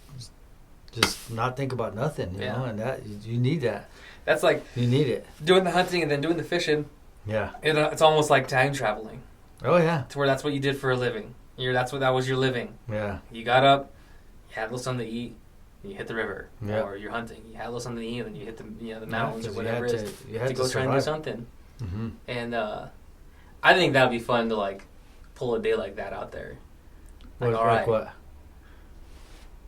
Speaker 1: not think about nothing. You
Speaker 2: Yeah.
Speaker 1: know, and that you need that.
Speaker 2: That's like
Speaker 1: You need it.
Speaker 2: doing the hunting and then doing the fishing.
Speaker 1: Yeah.
Speaker 2: It's almost like time traveling
Speaker 1: Oh yeah.
Speaker 2: to where that's what you did for a living. That was your living.
Speaker 1: Yeah.
Speaker 2: You got up, you had a little something to eat, and you hit the river,
Speaker 1: Yeah.
Speaker 2: or you're hunting. You had a little something to eat, and you hit the the
Speaker 1: 'cause
Speaker 2: mountains or
Speaker 1: you
Speaker 2: whatever
Speaker 1: had
Speaker 2: it is
Speaker 1: You had
Speaker 2: to go try and do something.
Speaker 1: Mm-hmm.
Speaker 2: And I think that'd be fun to like pull a day like that out there. Like, all right,
Speaker 1: What?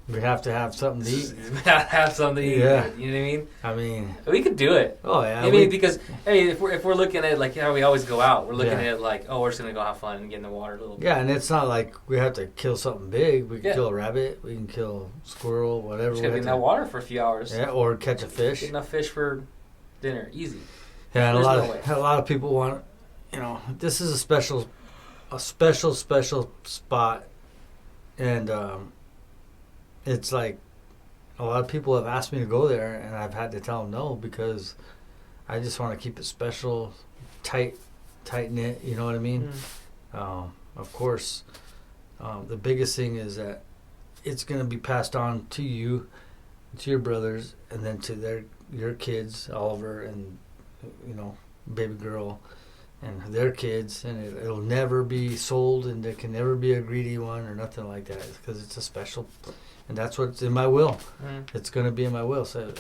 Speaker 1: We have to have something to eat.
Speaker 2: have something to eat.
Speaker 1: Yeah.
Speaker 2: You know what I mean?
Speaker 1: I mean,
Speaker 2: We could do it.
Speaker 1: oh yeah.
Speaker 2: I mean, because if we're looking at like how we always go out, we're looking
Speaker 1: Yeah.
Speaker 2: at it like, oh, we're just gonna go have fun and get in the water a little bit.
Speaker 1: yeah, and it's not like we have to kill something big. We can
Speaker 2: Yeah.
Speaker 1: kill a rabbit. We can kill a squirrel, whatever.
Speaker 2: Just
Speaker 1: we
Speaker 2: gotta be
Speaker 1: have
Speaker 2: in that
Speaker 1: to-
Speaker 2: water for a few hours.
Speaker 1: Yeah, or catch a fish.
Speaker 2: Get enough fish for dinner, easy.
Speaker 1: Yeah, and
Speaker 2: There's
Speaker 1: a
Speaker 2: no way.
Speaker 1: lot of people want. This is a special spot, and it's like a lot of people have asked me to go there, and I've had to tell them no because I just want to keep it special, tight knit. You know what I mean? Of course, the biggest thing is that it's going to be passed on to you, to your brothers, and then to your kids, Oliver and baby girl, and their kids, and it'll never be sold, and there can never be a greedy one or nothing like that because it's a special, and that's what's in my will. It's going to be in my will, so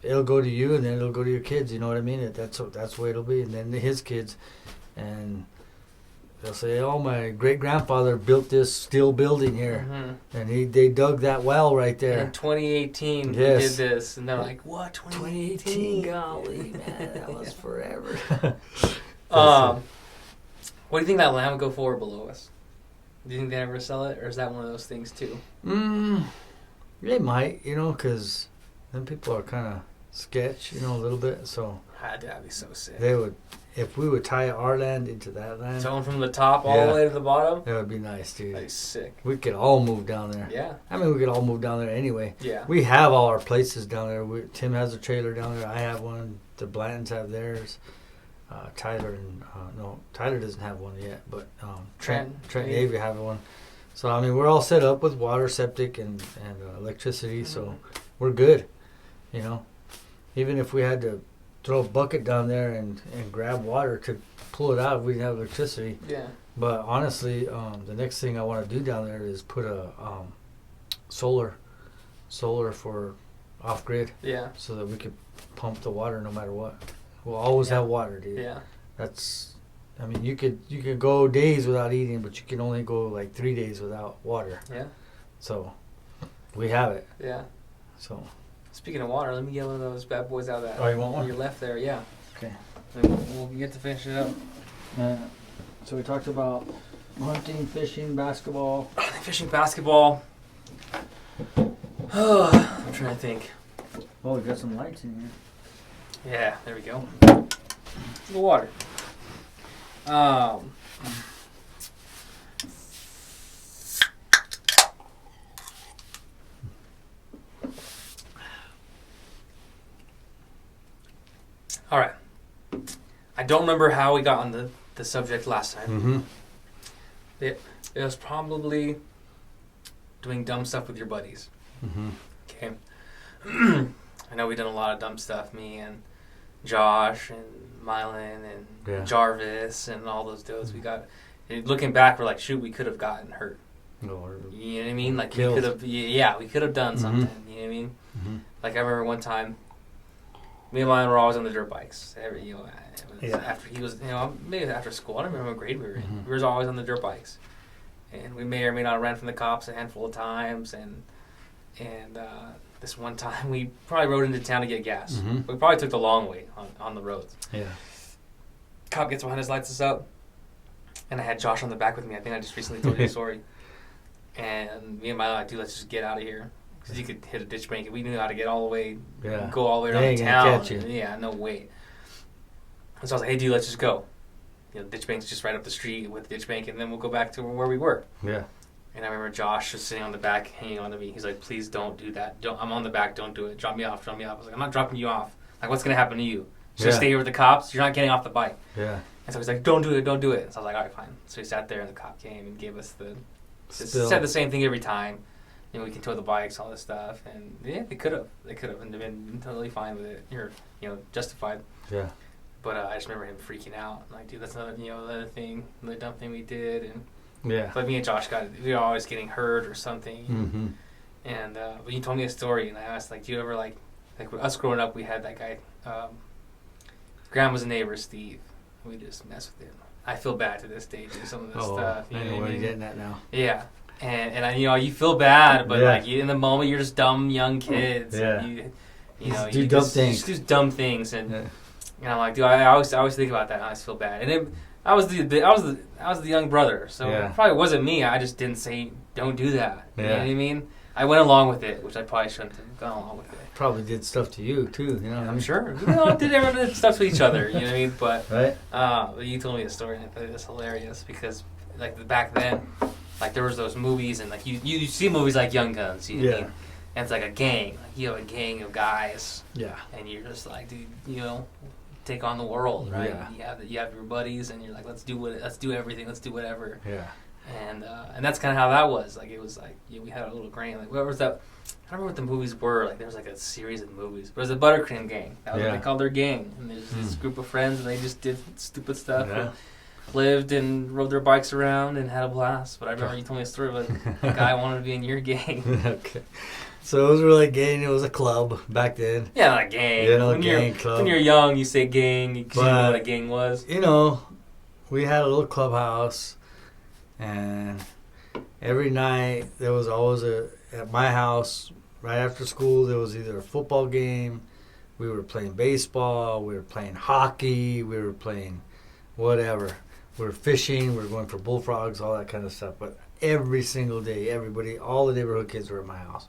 Speaker 1: it'll go to you, and then it'll go to your kids. You know what I mean? That's the way it'll be, and then his kids, and they'll say, "Oh, my great grandfather built this steel building here, and they dug that well right there."
Speaker 2: In 2018,
Speaker 1: Yes.
Speaker 2: we did this, and they're like, "What? 2018?
Speaker 1: golly, man, that was forever.
Speaker 2: What do you think that lamb would go for below us? Do you think they ever sell it, or is that one of those things too?
Speaker 1: They might, because then people are kind of sketch, a little bit. So
Speaker 2: That'd be so sick.
Speaker 1: they would, if we would tie our land into that land,
Speaker 2: Towing from the top all
Speaker 1: Yeah.
Speaker 2: the way to the bottom.
Speaker 1: that would be nice,
Speaker 2: That'd be
Speaker 1: dude.
Speaker 2: sick.
Speaker 1: We could all move down there.
Speaker 2: Yeah.
Speaker 1: I mean, we could all move down there anyway.
Speaker 2: Yeah.
Speaker 1: We have all our places down there. Tim has a trailer down there. I have one. The Blantons have theirs. Tyler doesn't have one yet, but Trent and Avery have one. So I mean, we're all set up with water, septic, and electricity, so we're good. Even if we had to throw a bucket down there and grab water to pull it out, we'd have electricity.
Speaker 2: Yeah.
Speaker 1: But honestly, the next thing I want to do down there is put a solar for off grid,
Speaker 2: Yeah.
Speaker 1: so that we could pump the water no matter what. We'll always have water, dude.
Speaker 2: Yeah.
Speaker 1: I mean, you could go days without eating, but you can only go like 3 days without water.
Speaker 2: Yeah.
Speaker 1: So we have it.
Speaker 2: Yeah.
Speaker 1: So
Speaker 2: Speaking of water, let me get one of those bad boys out of that.
Speaker 1: Oh, you want one?
Speaker 2: Your left there, yeah.
Speaker 1: Okay.
Speaker 2: And we'll get to finish it up.
Speaker 1: So we talked about hunting, fishing, basketball.
Speaker 2: Fishing, basketball. I'm trying to think.
Speaker 1: Oh, we got some lights in here.
Speaker 2: Yeah, there we go. The water. All right. I don't remember how we got on the subject last time.
Speaker 1: Mm-hmm.
Speaker 2: It was probably doing dumb stuff with your buddies.
Speaker 1: Mm-hmm.
Speaker 2: Okay. I know we done a lot of dumb stuff, me and Josh and Mylan and
Speaker 1: Yeah.
Speaker 2: Jarvis and all those dudes. We got, looking back, we're like, shoot, we could have gotten hurt.
Speaker 1: No, or,
Speaker 2: You know what I mean? Like,
Speaker 1: Killed.
Speaker 2: we could have, yeah, we could have done
Speaker 1: Mhm.
Speaker 2: something. You know what I mean?
Speaker 1: mm-hmm.
Speaker 2: Like, I remember one time, me and Mylan were always on the dirt bikes. It was
Speaker 1: Yeah.
Speaker 2: after he was, maybe after school. I don't remember what grade we were in.
Speaker 1: Mhm.
Speaker 2: We were always on the dirt bikes. And we may or may not have ran from the cops a handful of times. And this one time, we probably rode into town to get gas.
Speaker 1: Mhm.
Speaker 2: We probably took the long way on the roads.
Speaker 1: Yeah.
Speaker 2: Cop gets behind us, lights us up. And I had Josh on the back with me. I think I just recently told you the story. And me and my dude, let's just get out of here. Because you could hit a ditch bank. We knew how to get all the way,
Speaker 1: Yeah.
Speaker 2: go all the way
Speaker 1: They
Speaker 2: around
Speaker 1: ain't gonna
Speaker 2: town.
Speaker 1: catch you.
Speaker 2: Yeah, no way. And so I was like, hey, dude, let's just go. Ditch Bank's just right up the street with Ditch Bank, and then we'll go back to where we were.
Speaker 1: Yeah.
Speaker 2: And I remember Josh was sitting on the back, hanging on to me. He's like, please don't do that. I'm on the back, don't do it. Drop me off. I was like, I'm not dropping you off. Like, what's going to happen to you? Just stay here with the cops? You're not getting off the bike.
Speaker 1: Yeah.
Speaker 2: And so he's like, don't do it. And so I was like, all right, fine. So he sat there, and the cop came and gave us said the same thing every time. We can tow the bikes, all this stuff. And yeah, they could have. And they've been totally fine with it. You're, justified.
Speaker 1: Yeah.
Speaker 2: But I just remember him freaking out. Like, dude, that's another, another dumb thing we did. And
Speaker 1: yeah.
Speaker 2: But me and Josh we were always getting hurt or something.
Speaker 1: Mm-hmm.
Speaker 2: And but you told me a story, and I asked, like, do you ever like with us growing up, we had that guy, grandma's neighbor, Steve. We just mess with him. I feel bad to this day, do some of this stuff.
Speaker 1: I know where you're getting at now.
Speaker 2: Yeah. And I, you feel bad, but like in the moment, you're just dumb young kids.
Speaker 1: Yeah.
Speaker 2: And
Speaker 1: you
Speaker 2: do
Speaker 1: dumb things.
Speaker 2: You just do dumb things, and I'm like, dude, I always think about that, and I always feel bad. And I was the young brother, so it probably wasn't me. I just didn't say don't do that. You know what I mean? I went along with it, which I probably shouldn't have gone along with it.
Speaker 1: Probably did stuff to you too.
Speaker 2: I'm sure. Everyone did stuff to each other. You know what I mean? But
Speaker 1: right.
Speaker 2: You told me the story, and I thought it was hilarious because like back then, like there was those movies, and like you see movies like Young Guns. You know what I mean? And it's like a gang. Like you have a gang of guys. Yeah. And you're just like, dude, take on the world, right? Yeah. You have your buddies, and you're like, let's do everything, let's do whatever.
Speaker 1: Yeah.
Speaker 2: And that's kind of how that was. Like it was like we had a little gang. Like what was that? I don't remember what the movies were. Like there was like a series of movies. But it was a Buttercream gang. That was what they called their gang. And there's this group of friends, and they just did stupid stuff. Yeah. Lived and rode their bikes around and had a blast. But I remember you told me a story about a guy wanted to be in your gang.
Speaker 1: Okay. So it was really a gang. It was a club back then.
Speaker 2: Yeah, not a gang.
Speaker 1: Gang club.
Speaker 2: When you're young, you say gang because you know what a gang was.
Speaker 1: We had a little clubhouse, and every night there was always at my house, right after school, there was either a football game, we were playing baseball, we were playing hockey, we were playing whatever. We were fishing, we were going for bullfrogs, all that kind of stuff. But every single day, all the neighborhood kids were at my house.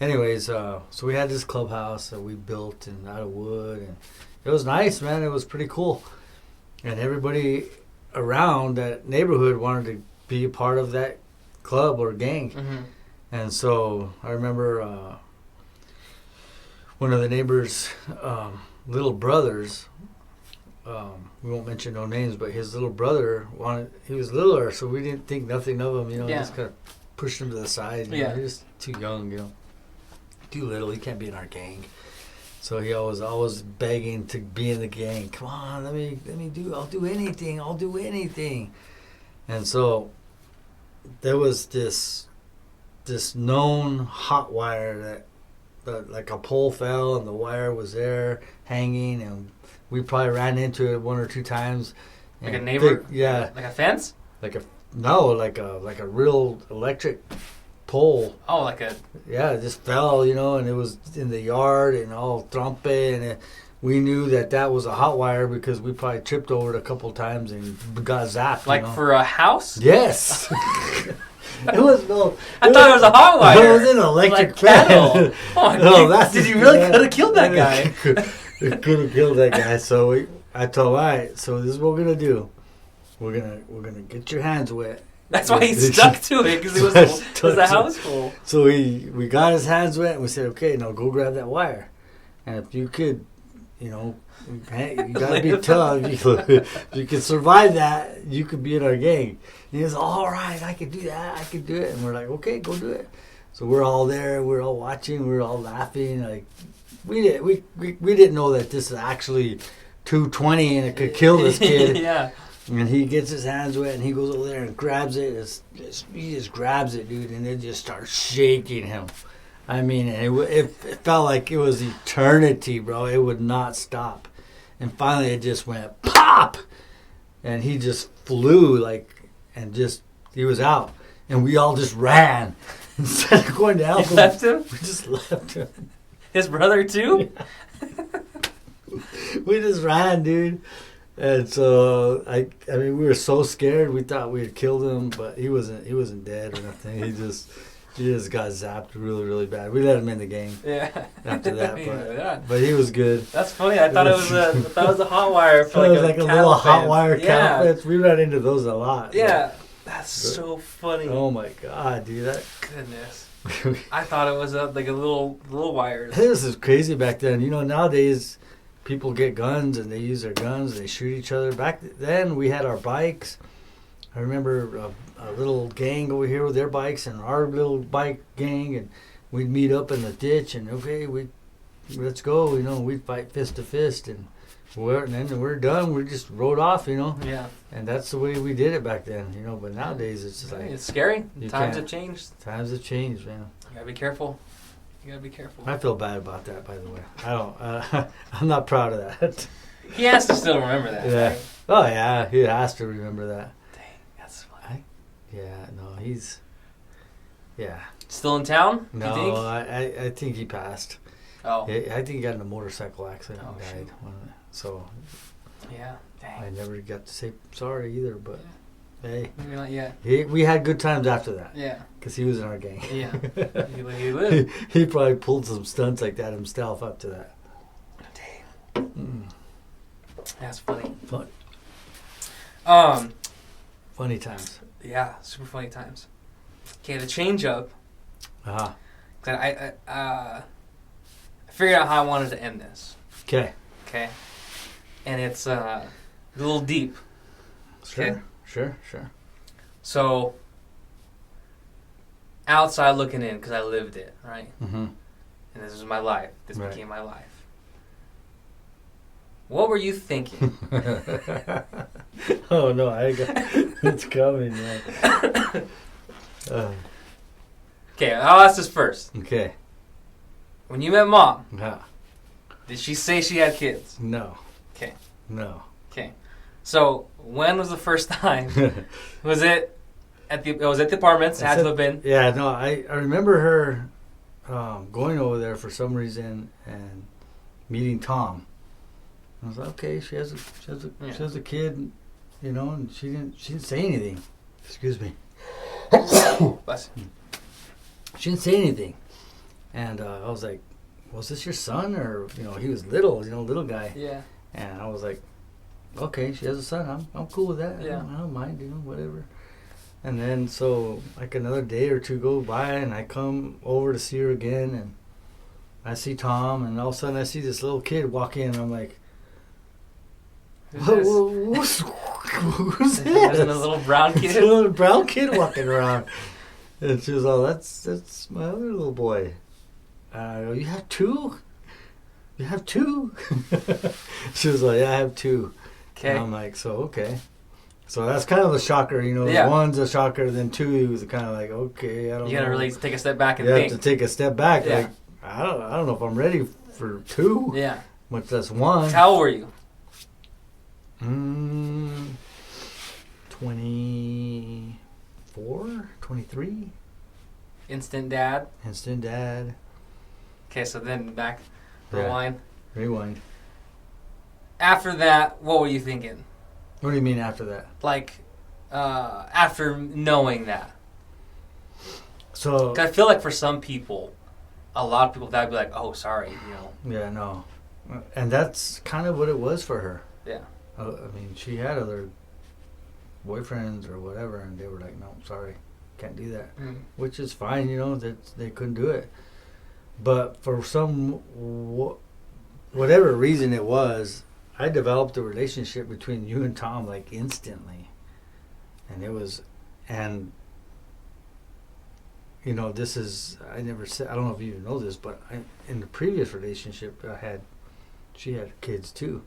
Speaker 1: Anyways, so we had this clubhouse that we built out of wood, and it was nice, man. It was pretty cool. And everybody around that neighborhood wanted to be a part of that club or gang. Mm-hmm. And so I remember one of the neighbors' little brothers, we won't mention no names, but his little brother he was littler, so we didn't think nothing of him, just kind of pushed him to the side. He was just too young, too little. He can't be in our gang. So he always begging to be in the gang. Come on, let me I'll do anything. And so there was this known hot wire that like a pole fell and the wire was there hanging, and we probably ran into it one or two times.
Speaker 2: Like a neighbor?
Speaker 1: Yeah.
Speaker 2: Like a fence?
Speaker 1: Like a real electric pole.
Speaker 2: Oh, like a...
Speaker 1: Yeah, it just fell, and it was in the yard and all trumpet, and we knew that was a hot wire because we probably tripped over it a couple times and got zapped.
Speaker 2: Like for a house?
Speaker 1: Yes. It was
Speaker 2: I thought it was a hot wire.
Speaker 1: It was an electric
Speaker 2: panel. Did you really could have killed that guy?
Speaker 1: Could have killed that guy. So I told him, all right, so this is what we're gonna do. We're gonna get your hands wet.
Speaker 2: That's why he stuck to it, because it was a house full.
Speaker 1: So we got his hands wet, and we said, okay, now go grab that wire. And if you could, you gotta be tough. If you could survive that, you could be in our gang. And he was all right, I could do that, I could do it. And we're like, okay, go do it. So we're all there, we're all watching, we're all laughing. Like we didn't know that this is actually 220 and it could kill this kid.
Speaker 2: Yeah.
Speaker 1: And he gets his hands wet, and he goes over there and grabs it. He just grabs it, dude, and it just starts shaking him. I mean, it felt like it was eternity, bro. It would not stop. And finally, it just went pop, and he just flew, he was out. And we all just ran. Instead of going to help him.
Speaker 2: You left him?
Speaker 1: We just left him.
Speaker 2: His brother, too?
Speaker 1: Yeah. We just ran, dude. And so I mean, we were so scared. We thought we had killed him, but he wasn't dead or nothing. He just got zapped really, really bad. We let him in the game
Speaker 2: Yeah.
Speaker 1: after that,
Speaker 2: Yeah.
Speaker 1: but he was good.
Speaker 2: That's funny. I thought it was a hot wire for
Speaker 1: So it was like a little hot wire
Speaker 2: yeah.
Speaker 1: cow fence. We ran into those a lot.
Speaker 2: Yeah. That's so funny.
Speaker 1: Oh my god, dude!
Speaker 2: Goodness. I thought it was like a little wires.
Speaker 1: This is crazy back then. You know, nowadays people get guns and they use their guns. They shoot each other. Back then, we had our bikes. I remember a little gang over here with their bikes and our little bike gang, and we'd meet up in the ditch and okay, let's go. You know, we'd fight fist to fist, and then we're done. We just rode off. You know.
Speaker 2: Yeah.
Speaker 1: And that's the way we did it back then. You know, but nowadays it's just like
Speaker 2: It's scary. Times
Speaker 1: can't.
Speaker 2: have changed.
Speaker 1: Times have changed, man.
Speaker 2: You gotta be careful. You gotta be careful.
Speaker 1: I feel bad about that, by the way. I don't. I'm not proud of that.
Speaker 2: He has to still remember that.
Speaker 1: Yeah.
Speaker 2: Right?
Speaker 1: Oh yeah, he has to remember that.
Speaker 2: Dang, that's funny.
Speaker 1: Yeah. No, he's. Yeah.
Speaker 2: Still in town?
Speaker 1: No,
Speaker 2: You think?
Speaker 1: I think he passed.
Speaker 2: Oh.
Speaker 1: I think he got in a motorcycle accident
Speaker 2: Oh,
Speaker 1: and died.
Speaker 2: shoot.
Speaker 1: So
Speaker 2: Yeah. Dang.
Speaker 1: I never got to say sorry either. But hey,
Speaker 2: Maybe not yet.
Speaker 1: we had good times after that
Speaker 2: Yeah.
Speaker 1: because he was in our gang.
Speaker 2: Yeah. He lived.
Speaker 1: he probably pulled some stunts like that himself up to that.
Speaker 2: Dang.
Speaker 1: Mm.
Speaker 2: That's funny.
Speaker 1: Fun. Funny times.
Speaker 2: Yeah, super funny times. Okay, the change up.
Speaker 1: Uh-huh.
Speaker 2: I figured out how I wanted to end this.
Speaker 1: Okay.
Speaker 2: Okay. And it's a little deep.
Speaker 1: Sure.
Speaker 2: Okay.
Speaker 1: Sure.
Speaker 2: So, outside looking in, because I lived it, right?
Speaker 1: Mm-hmm.
Speaker 2: And this was my life. This
Speaker 1: Right.
Speaker 2: became my life. What were you thinking?
Speaker 1: Oh no, it's coming, man.
Speaker 2: Okay, I'll ask this first.
Speaker 1: Okay.
Speaker 2: When you met Mom,
Speaker 1: No.
Speaker 2: did she say she had kids?
Speaker 1: No.
Speaker 2: Okay.
Speaker 1: No.
Speaker 2: Okay. So, when was the first time? Was it at the apartments? It had to have been.
Speaker 1: Yeah, no, I remember her going over there for some reason and meeting Tom. I was like, okay, she has a kid, you know, and she didn't say anything. Excuse me.
Speaker 2: Bless you.
Speaker 1: She didn't say anything, and I was like, was this your son? Or, you know, he was little, little guy.
Speaker 2: Yeah.
Speaker 1: And I was like, okay, she has a son. I'm cool with that.
Speaker 2: Yeah.
Speaker 1: I don't mind, whatever. And then so like another day or two go by, and I come over to see her again, and I see Tom, and all of a sudden I see this little kid walk in, and I'm like, who's
Speaker 2: There's
Speaker 1: this?
Speaker 2: a little brown
Speaker 1: It's a
Speaker 2: kid.
Speaker 1: little brown kid walking around. And she was all, that's my other little boy. I go, you have two? You have two? She was like, yeah, I have two.
Speaker 2: Okay.
Speaker 1: And I'm like, so, okay. So that's kind of a shocker,
Speaker 2: Yeah.
Speaker 1: One's a shocker, then two is kind of like, okay, I don't know.
Speaker 2: You gotta really take a step back and
Speaker 1: You
Speaker 2: think.
Speaker 1: have to take a step back.
Speaker 2: Yeah.
Speaker 1: Like, I don't know if I'm ready for two,
Speaker 2: Yeah.
Speaker 1: much less one.
Speaker 2: How old were you?
Speaker 1: 24, 23.
Speaker 2: Instant dad.
Speaker 1: Instant dad.
Speaker 2: Okay, so then back,
Speaker 1: Yeah.
Speaker 2: rewind.
Speaker 1: Rewind.
Speaker 2: After that, what were you thinking?
Speaker 1: What do you mean after that?
Speaker 2: Like, after knowing that?
Speaker 1: So
Speaker 2: 'Cause I feel like for some people, a lot of people that'd be like, "Oh, sorry,"
Speaker 1: yeah, no, and that's kind of what it was for her.
Speaker 2: Yeah.
Speaker 1: I mean, she had other boyfriends or whatever, and they were like, "No, sorry, can't do that," which is fine, that they couldn't do it. But for some whatever reason it was, I developed a relationship between you and Tom like instantly, and it was, and this is, I never said, I don't know if you even know this, but in the previous relationship she had kids too.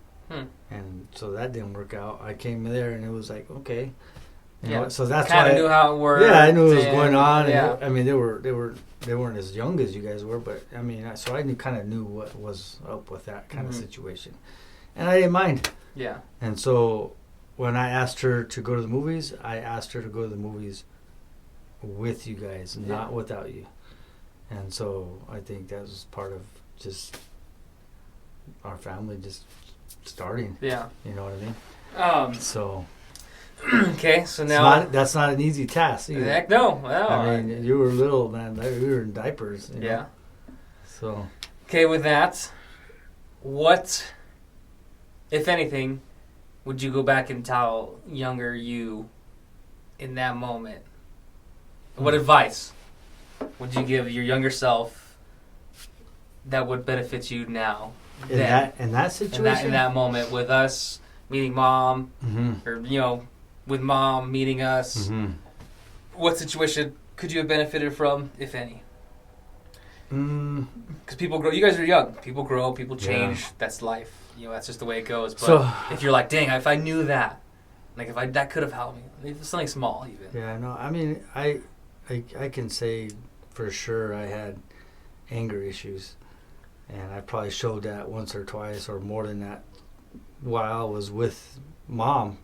Speaker 1: And so that didn't work out. I came there and it was like, okay. So that's why
Speaker 2: kind of knew how it worked.
Speaker 1: Yeah, I knew what was going on.
Speaker 2: Yeah.
Speaker 1: And, I mean, they weren't as young as you guys were, but I mean, so I kind of knew what was up with that kind of situation. And I didn't mind.
Speaker 2: Yeah.
Speaker 1: And so when I asked her to go to the movies, I asked her to go to the movies with you guys, not without you. And so I think that was part of just our family just starting.
Speaker 2: Yeah.
Speaker 1: You know what I mean?
Speaker 2: Um,
Speaker 1: So
Speaker 2: Okay, so now
Speaker 1: That's not an easy task either.
Speaker 2: heck no.
Speaker 1: I mean, you were little, man. We were in diapers. You know?
Speaker 2: Yeah.
Speaker 1: So.
Speaker 2: Okay, with that, what, if anything, would you go back and tell younger you in that moment? What advice would you give your younger self that would benefit you now?
Speaker 1: In that situation?
Speaker 2: In that moment with us meeting mom,
Speaker 1: Mm-hmm.
Speaker 2: or, with mom meeting us,
Speaker 1: Mm-hmm.
Speaker 2: what situation could you have benefited from, if any? Because people grow. You guys are young. People grow. People change. Yeah. That's life. That's just the way it goes. But so, if you're like, dang, if I knew that, like that could have helped me. If it's something small, even.
Speaker 1: Yeah, no. I mean, I can say for sure I had anger issues, and I probably showed that once or twice or more than that while I was with mom.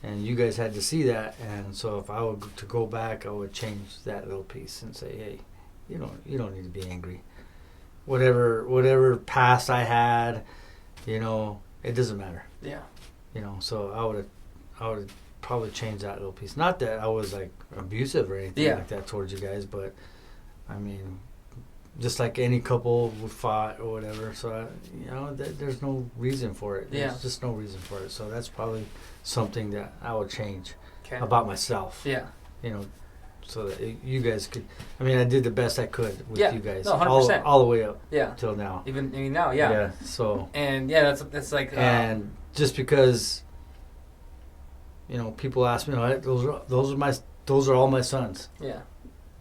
Speaker 1: And you guys had to see that. And so if I were to go back, I would change that little piece and say, hey. You don't need to be angry. Whatever past I had, it doesn't matter.
Speaker 2: Yeah.
Speaker 1: So I would probably change that little piece. Not that I was like abusive or anything like that towards you guys, but I mean, just like any couple we fought or whatever. So there's no reason for it. There's just no reason for it. So that's probably something that I would change about myself.
Speaker 2: Yeah.
Speaker 1: So that you guys could, I mean, I did the best I could with you guys,
Speaker 2: no, 100%.
Speaker 1: all the way up,
Speaker 2: yeah,
Speaker 1: till now.
Speaker 2: Even now, yeah.
Speaker 1: Yeah. So.
Speaker 2: And that's like.
Speaker 1: And just because, people ask me, those are all my sons.
Speaker 2: Yeah.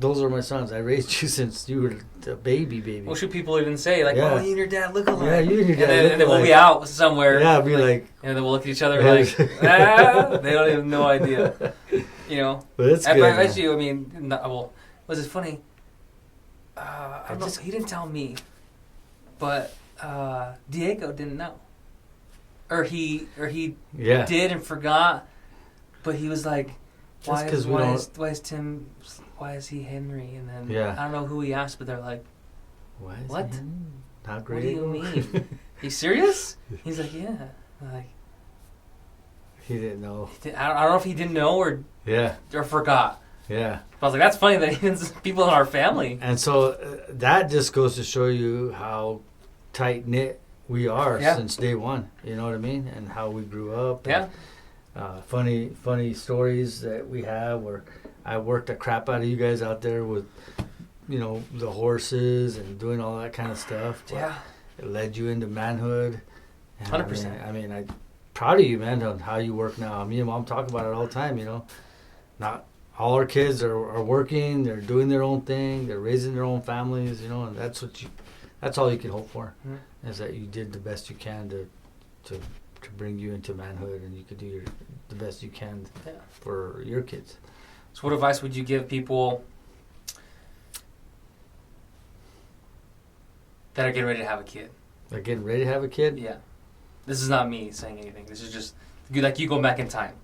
Speaker 1: Those are my sons. I raised you since you were a baby.
Speaker 2: Well, should people even say like, "Oh, you and your dad look alike"?
Speaker 1: Yeah, you and your dad.
Speaker 2: And then we'll be out somewhere.
Speaker 1: Yeah, I'll be like,
Speaker 2: and then we'll look at each other like, they don't even know idea.
Speaker 1: But it's good.
Speaker 2: I bet you. I mean, was it funny? I don't know. He didn't tell me, but Diego didn't know, or he did and forgot. But he was like, why is he Henry? And then I don't know who he asked, but they're like,
Speaker 1: why is
Speaker 2: what?
Speaker 1: He Not
Speaker 2: what do you mean? You serious? He's like, yeah. Like,
Speaker 1: he didn't know.
Speaker 2: I don't know if he didn't know or forgot.
Speaker 1: Yeah.
Speaker 2: But I was like, that's funny that even people in our family.
Speaker 1: And so that just goes to show you how tight knit we are since day one. You know what I mean? And how we grew up.
Speaker 2: Yeah.
Speaker 1: And, funny stories that we have where I worked the crap out of you guys out there with, the horses and doing all that kind of stuff.
Speaker 2: Yeah.
Speaker 1: It led you into manhood.
Speaker 2: 100%.
Speaker 1: I mean, I'm proud of you, man, on how you work now. Me and mom talk about it all the time, Not all our kids are working. They're doing their own thing. They're raising their own families, and that's all you can hope for, is that you did the best you can to bring you into manhood, and you could do the best you can for your kids.
Speaker 2: So what advice would you give people that are getting ready to have a kid?
Speaker 1: They're getting ready to have a kid?
Speaker 2: Yeah. This is not me saying anything. This is just like you going back in time.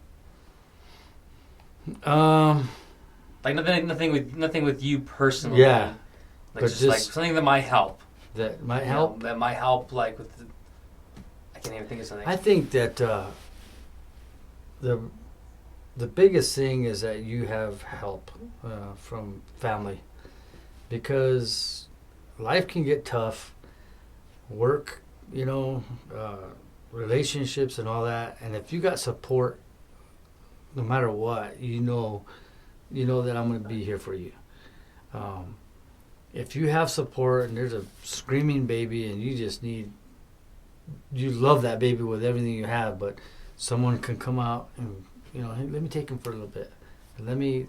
Speaker 2: Like nothing with you personally.
Speaker 1: Yeah.
Speaker 2: Like just like something that might help.
Speaker 1: That might help?
Speaker 2: That might help, like with I can't even think of something.
Speaker 1: I think that the biggest thing is that you have help from family, because life can get tough, work, relationships and all that, and if you got support, no matter what, you know that I'm going to be here for you. If you have support and there's a screaming baby and you love that baby with everything you have, but someone can come out and hey, let me take him for a little bit. Let me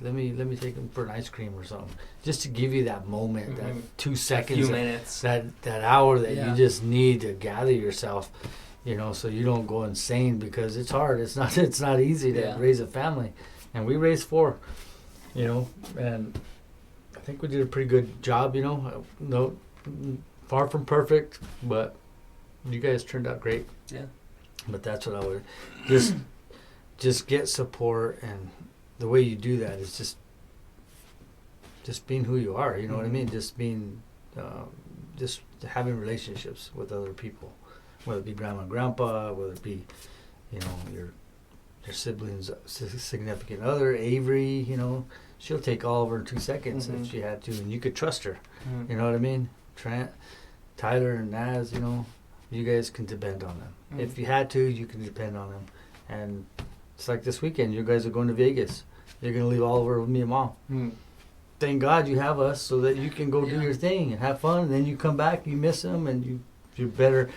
Speaker 1: take him for an ice cream or something, just to give you that moment, that 2 seconds,
Speaker 2: a few minutes,
Speaker 1: that hour that you just need to gather yourself, so you don't go insane, because it's hard. It's not easy to raise a family, and we raised 4, and I think we did a pretty good job. No, far from perfect, but you guys turned out great.
Speaker 2: Yeah.
Speaker 1: But that's what I would just get support, and the way you do that is just being who you are. You know what I mean? Just being, just having relationships with other people, whether it be grandma and grandpa, whether it be, your your siblings, significant other, Avery, she'll take all over in 2 seconds
Speaker 2: Mhm.
Speaker 1: if she had to, and you could trust her.
Speaker 2: Mhm.
Speaker 1: You know what I mean? Trent, Tyler, and Naz, you guys can depend on them.
Speaker 2: Mhm.
Speaker 1: If you had to, you can depend on them. And it's like this weekend, you guys are going to Vegas. You're going to leave Oliver with me and Mom.
Speaker 2: Mhm.
Speaker 1: Thank God you have us so that you can go do
Speaker 2: Yeah.
Speaker 1: your thing and have fun. And then you come back, you miss them, and you're better.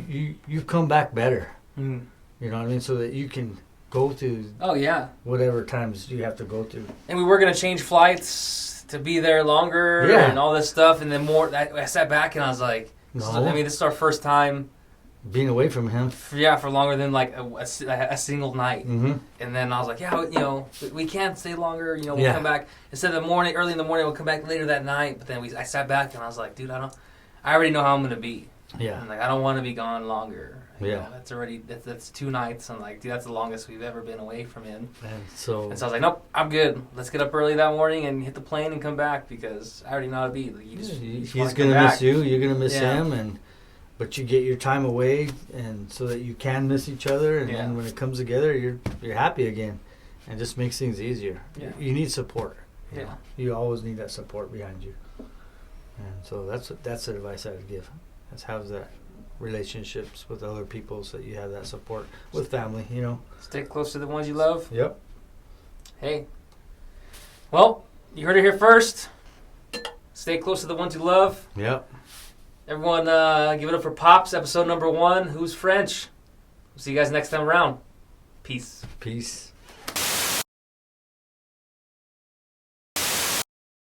Speaker 1: you come back better.
Speaker 2: Mhm.
Speaker 1: You know what I mean? So that you can go through
Speaker 2: Oh yeah.
Speaker 1: whatever times you have to go through.
Speaker 2: And we were gonna change flights to be there longer
Speaker 1: Yeah.
Speaker 2: and all this stuff, and then more. I sat back and I was like,
Speaker 1: No.
Speaker 2: this is our first time,
Speaker 1: Being away from him.
Speaker 2: for longer than like a single night.
Speaker 1: Mm-hmm.
Speaker 2: And then I was like, we can't stay longer. We'll
Speaker 1: Yeah.
Speaker 2: come back instead of early in the morning. We'll come back later that night. But then I sat back and I was like, dude, I already know how I'm gonna be.
Speaker 1: Yeah.
Speaker 2: I'm like, I don't want to be gone longer.
Speaker 1: Yeah.
Speaker 2: That's 2 nights. I'm like, dude, that's the longest we've ever been away from him.
Speaker 1: And so,
Speaker 2: And so I was like, nope, I'm good. Let's get up early that morning and hit the plane and come back because I already know how to be. Like, you just
Speaker 1: he's
Speaker 2: wanna
Speaker 1: going
Speaker 2: come
Speaker 1: to
Speaker 2: back.
Speaker 1: miss you. You're going to miss
Speaker 2: Yeah.
Speaker 1: him. But you get your time away, and so that you can miss each other. And
Speaker 2: Yeah.
Speaker 1: then when it comes together, you're happy again. And it just makes things easier.
Speaker 2: Yeah.
Speaker 1: You need support.
Speaker 2: Yeah.
Speaker 1: You always need that support behind you. And so that's the advice I would give. That's have that relationships with other people so that you have that support with family,
Speaker 2: Stay close to the ones you love.
Speaker 1: Yep.
Speaker 2: Hey. Well, you heard it here first. Stay close to the ones you love.
Speaker 1: Yep.
Speaker 2: Everyone, give it up for Pops, episode number 1. Who's French? See you guys next time around. Peace.
Speaker 1: Peace.